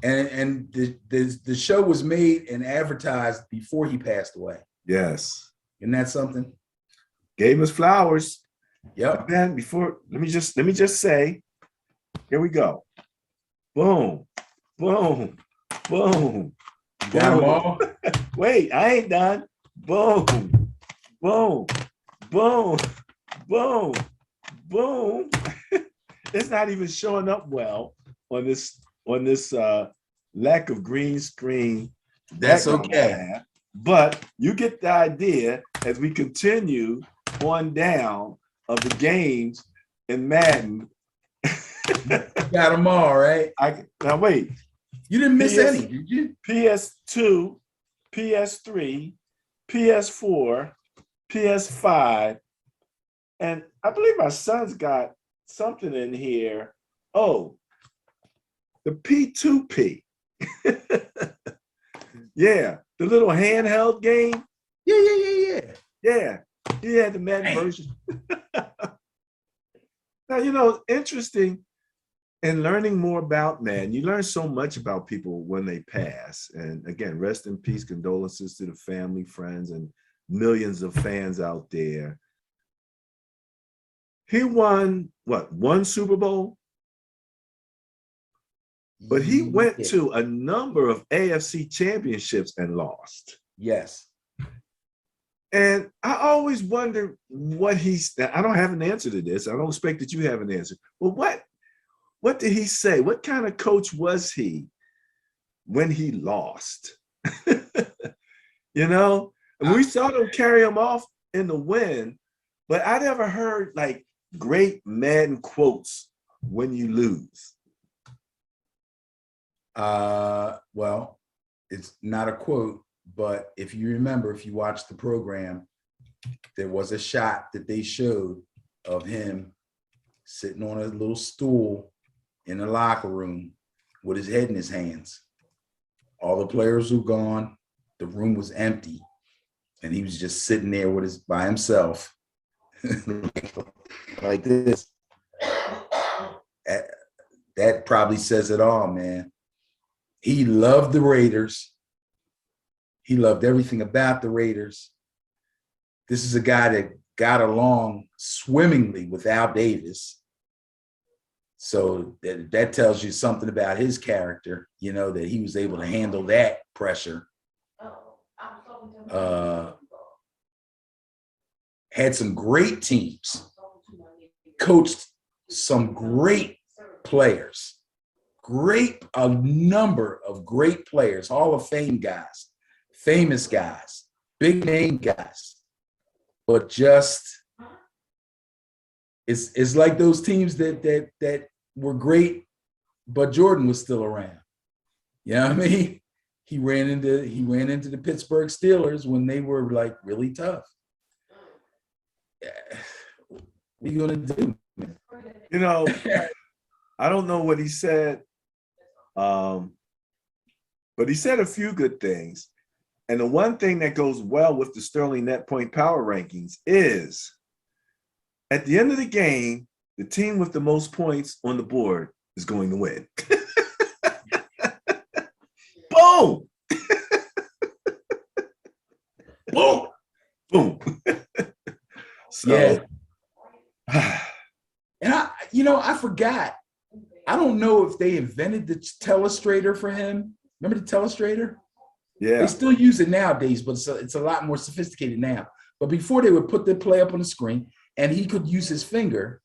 And the show was made and advertised before he passed away. Yes. Isn't that something? Gave us flowers. Yep. Ben, before let me just say, here we go. Boom, boom, boom. Got them all? Wait, I ain't done. Boom, boom, boom, boom, boom. It's not even showing up well on this lack of green screen. That's okay. But you get the idea as we continue on down of the games in Madden. Got them all, right? Now wait. You didn't miss any, did you? PS2, PS3, PS4, PS5, and I believe my son's got something in here. Oh, the P2P. Yeah, the little handheld game. Yeah. Yeah, he had the Madden version. Now, interesting. and learning more about man, you learn so much about people when they pass. And again, rest in peace, condolences to the family, friends, and millions of fans out there. He won what, one Super Bowl? But he went Yeah. to a number of AFC championships and lost. Yes. And I always wonder what I don't have an answer to this. I don't expect that you have an answer. But what did he say? What kind of coach was he when he lost? You know, and we saw them carry him off in the win, but I never heard like great Madden quotes when you lose. Well, it's not a quote, but if you remember, if you watched the program, there was a shot that they showed of him sitting on a little stool in the locker room with his head in his hands. All the players were gone. The room was empty. And he was just sitting there by himself, like this. That probably says it all, man. He loved the Raiders. He loved everything about the Raiders. This is a guy that got along swimmingly with Al Davis. So that tells you something about his character, you know, that he was able to handle that pressure. Had some great teams, coached some great players, a number of great players, Hall of Fame guys, famous guys, big name guys, but just it's like those teams that were great, but Jordan was still around. You know what I mean? He ran into the Pittsburgh Steelers when they were like really tough. What are you gonna do, man? You know, I don't know what he said, but he said a few good things. And the one thing that goes well with the Sterling Net Point Power Rankings is at the end of the game, the team with the most points on the board is going to win. Boom! Boom! Boom! So, yeah. And I forgot. I don't know if they invented the telestrator for him. Remember the telestrator? Yeah. They still use it nowadays, but it's a lot more sophisticated now. But before, they would put the play up on the screen and he could use his finger.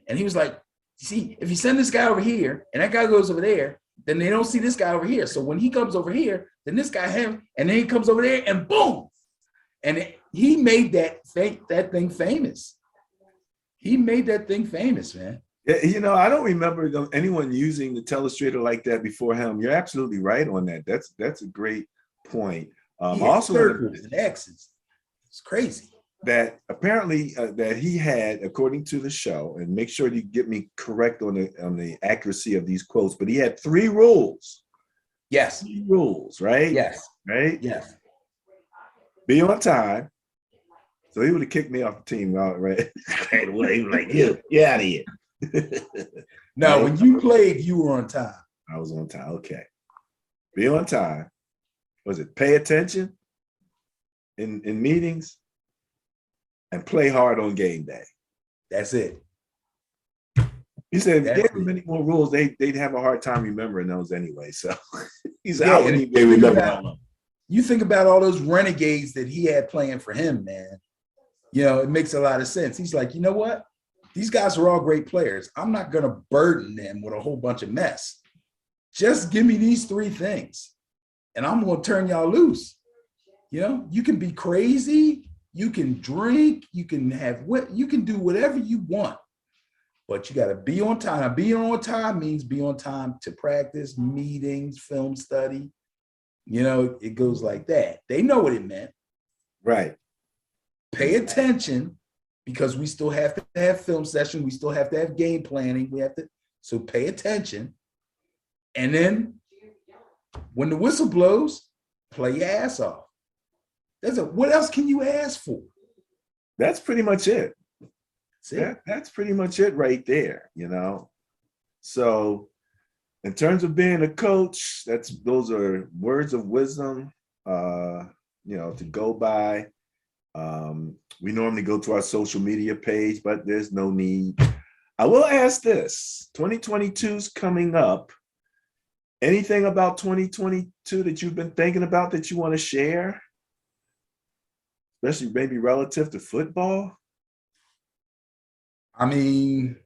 And he was like, see, if you send this guy over here and that guy goes over there, then they don't see this guy over here. So when he comes over here, then this guy him, and then he comes over there and boom. And he made that thing famous. He made that thing famous, man. Yeah, you know, I don't remember anyone using the telestrator like that before him. You're absolutely right on that. That's a great point. Also, circles and X's. It's crazy. That apparently that he had, according to the show, and make sure you get me correct on the accuracy of these quotes, but he had 3 rules. Yes. 3 rules, right? Yes. Right? Yes. Be on time. So he would have kicked me off the team, right? Right away. He was like, get out of here. No, right? when you played, you were on time. I was on time. Okay. Be on time. Was it pay attention in meetings and play hard on game day? That's it. He said if you gave them many more rules, they'd have a hard time remembering those anyway. So he said, I wouldn't even remember all of them. You think about all those renegades that he had playing for him, man. You know, it makes a lot of sense. He's like, you know what? These guys are all great players. I'm not going to burden them with a whole bunch of mess. Just give me these 3 things, and I'm going to turn y'all loose. You know, you can be crazy, you can drink, you can do whatever you want, but you got to be on time. Now, being on time means be on time to practice, meetings, film study. You know, it goes like that. They know what it meant. Right. Pay attention, because we still have to have film session. We still have to have game planning. So pay attention. And then when the whistle blows, play your ass off. What else can you ask for? That's pretty much it. That's it. That's pretty much it right there, you know. So in terms of being a coach, those are words of wisdom, to go by. We normally go to our social media page, but there's no need. I will ask this: 2022 is coming up. Anything about 2022 that you've been thinking about that you want to share, especially maybe relative to football? I mean,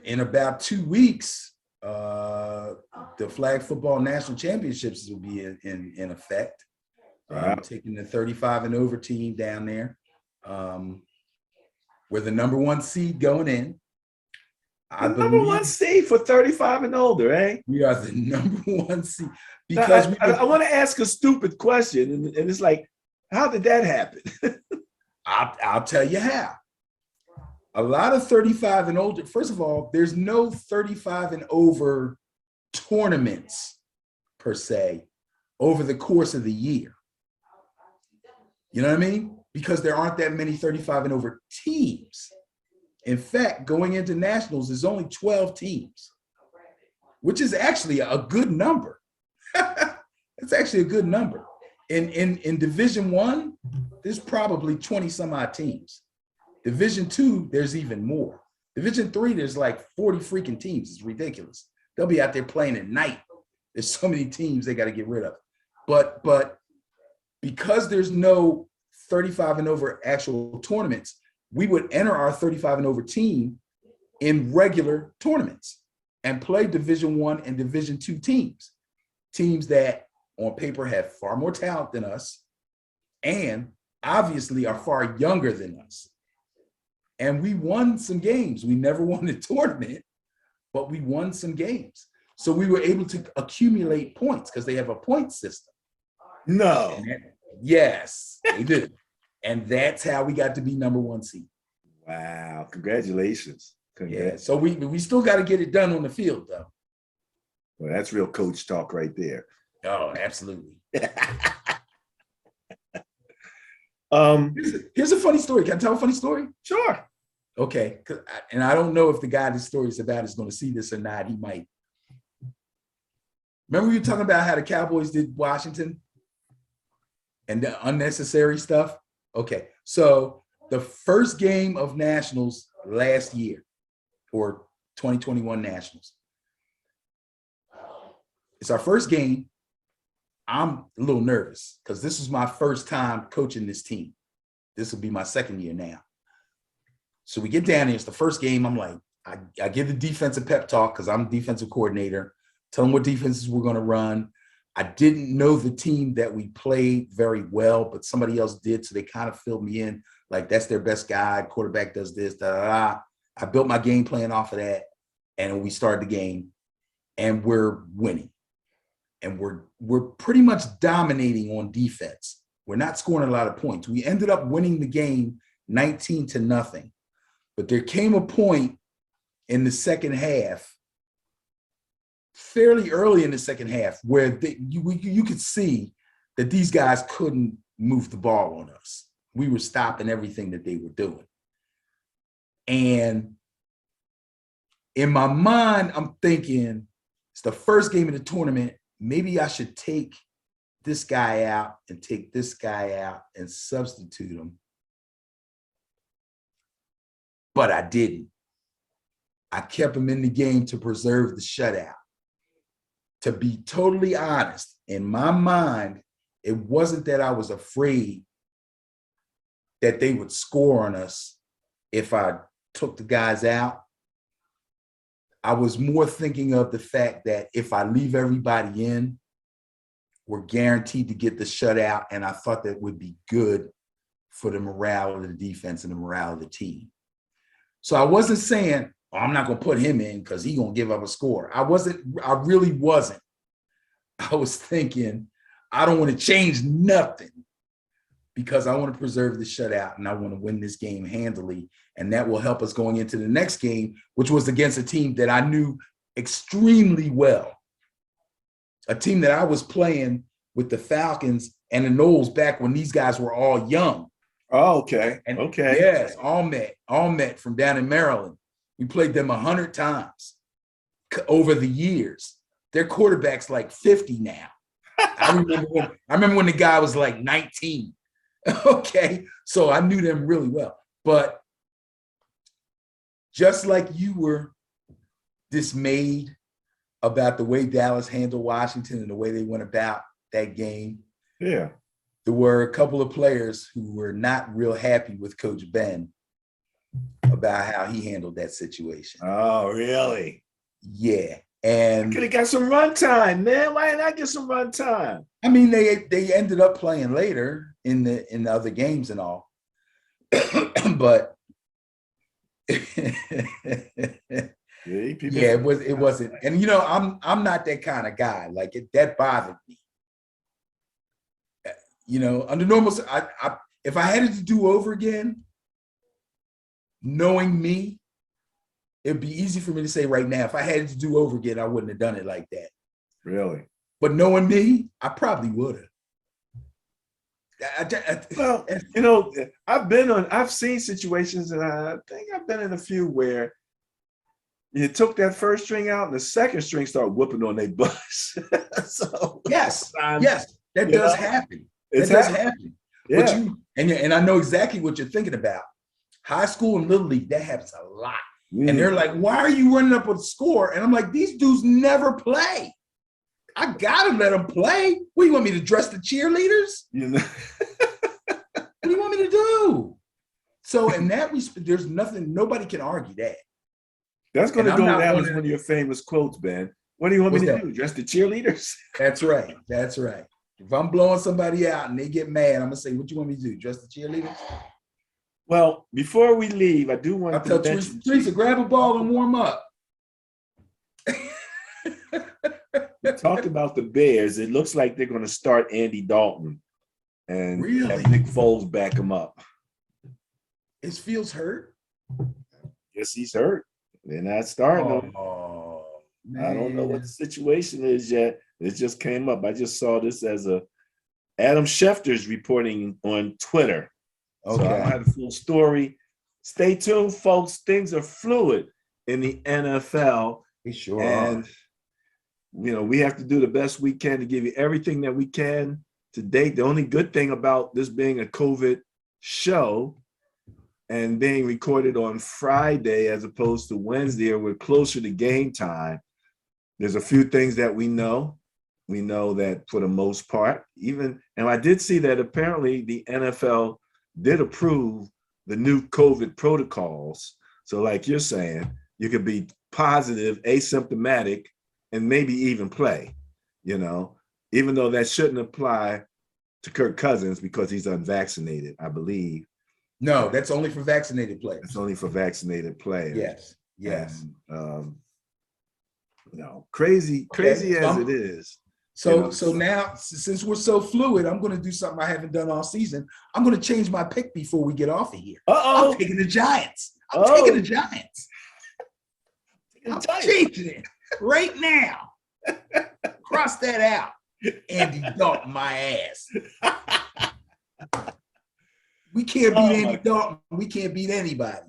in about 2 weeks, the flag football national championships will be in effect. Wow. Taking the 35 and over team down there. We're the number 1 seed going in. The number 1 seed for 35 and older, eh? We are the number 1 seed because I want to ask a stupid question, and it's like, how did that happen? I'll tell you how. A lot of 35 and older. First of all, there's no 35 and over tournaments per se over the course of the year. You know what I mean? Because there aren't that many 35 and over teams. In fact, going into nationals, there's only 12 teams, which is actually a good number. It's actually a good number. In Division I, there's probably 20 some odd teams. Division II, there's even more. Division III, there's like 40 freaking teams. It's ridiculous. They'll be out there playing at night. There's so many teams they got to get rid of. But because there's no 35 and over actual tournaments, we would enter our 35 and over team in regular tournaments and play Division I and Division II teams that on paper have far more talent than us and obviously are far younger than us. And we won some games. We never won a tournament, but we won some games. So we were able to accumulate points because they have a point system. No. Yes, they do. And that's how we got to be number 1 seed. Wow. Congratulations. Yeah. So we still got to get it done on the field, though. Well, that's real coach talk right there. Oh, absolutely. Here's a funny story. Can I tell a funny story? Sure. Okay. And I don't know if the guy this story is about is going to see this or not. He might. Remember you were talking about how the Cowboys did Washington and the unnecessary stuff? Okay. So the first game of Nationals last year, or 2021 Nationals, it's our first game. I'm a little nervous because this was my first time coaching this team. This will be my second year now. So we get down here. It's the first game. I'm like, I give the defensive pep talk because I'm defensive coordinator. Tell them what defenses we're going to run. I didn't know the team that we played very well, but somebody else did. So they kind of filled me in like, that's their best guy. Quarterback does this, da, da, da. I built my game plan off of that. And we started the game and we're winning. And we're pretty much dominating on defense. We're not scoring a lot of points. We ended up winning the game 19-0. But there came a point in the second half, fairly early in the second half, where you could see that these guys couldn't move the ball on us. We were stopping everything that they were doing. And in my mind, I'm thinking, it's the first game of the tournament. Maybe I should take this guy out and take this guy out and substitute him. But I didn't. I kept him in the game to preserve the shutout. To be totally honest, in my mind, it wasn't that I was afraid that they would score on us if I took the guys out. I was more thinking of the fact that if I leave everybody in, we're guaranteed to get the shutout. And I thought that would be good for the morale of the defense and the morale of the team. So I wasn't saying, oh, I'm not going to put him in because he's going to give up a score. I really wasn't. I was thinking, I don't want to change nothing because I want to preserve the shutout and I want to win this game handily. And that will help us going into the next game, which was against a team that I knew extremely well. A team that I was playing with the Falcons and the Knowles back when these guys were all young. Oh, okay. And okay. Yes, all met from down in Maryland. We played them 100 times over the years. Their quarterback's like 50 now. I remember when the guy was like 19. Okay, so I knew them really well. But just like you were dismayed about the way Dallas handled Washington and the way they went about that game, Yeah. there were a couple of players who were not real happy with Coach Ben about how he handled that situation. Oh, really? Yeah. I And could have got some run time, man. Why didn't I get some run time? I mean, they ended up playing later in the other games and all. But yeah, it wasn't. And you know, I'm not that kind of guy. Like that bothered me. You know, under normal, if I had it to do over again, knowing me, it'd be easy for me to say right now, if I had it to do over again, I wouldn't have done it like that. Really? But knowing me, I probably would have. Well, you know, I've seen situations, and I think I've been in a few where you took that first string out and the second string started whooping on their butts. So yes, that does happen. That does happen. Yeah. But and I know exactly what you're thinking about. High school and little league, that happens a lot. And they're like, why are you running up with a score? And I'm like, these dudes never play. I gotta let them play. What do you want me to dress the cheerleaders? You know? What do you want me to do? So in that respect, there's nothing, nobody can argue that. That's going to go down as one of your famous quotes, Ben. What do you want me to do? Dress the cheerleaders? That's right. That's right. If I'm blowing somebody out and they get mad, I'm gonna say, what do you want me to do? Dress the cheerleaders? Well, before we leave, I do want to tell Teresa, grab a ball and warm up. We talked about the Bears. It looks like they're going to start Andy Dalton and have Nick Foles back him up. Is Fields hurt? Yes, he's hurt. They're not starting him. Man. I don't know what the situation is yet. It just came up. I just saw this as Adam Schefter's reporting on Twitter. Okay. So I don't have the full story. Stay tuned, folks. Things are fluid in the NFL. They sure are. You know, we have to do the best we can to give you everything that we can to date. The only good thing about this being a COVID show and being recorded on Friday as opposed to Wednesday, or we're closer to game time, there's a few things that we know. We know that for the most part, and I did see that apparently the NFL did approve the new COVID protocols. So like you're saying, you could be positive, asymptomatic, and maybe even play, you know, even though that shouldn't apply to Kirk Cousins because he's unvaccinated, I believe. No, that's only for vaccinated players. It's only for vaccinated players. Yes. And, you know, crazy as it is. So now, since we're so fluid, I'm going to do something I haven't done all season. I'm going to change my pick before we get off of here. I'm taking the Giants. I'm taking the Giants. I'm changing it right now. Cross that out. Andy Dalton, my ass. We can't beat Andy Dalton. We can't beat anybody.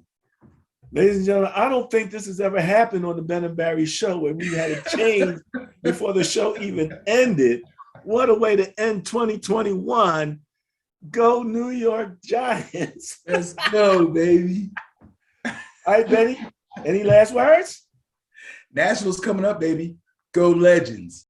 Ladies and gentlemen, I don't think this has ever happened on the Ben and Barry show where we had a change before the show even ended. What a way to end 2021. Go New York Giants. Let's go, baby. All right, Benny, any last words? Nationals coming up, baby. Go Legends.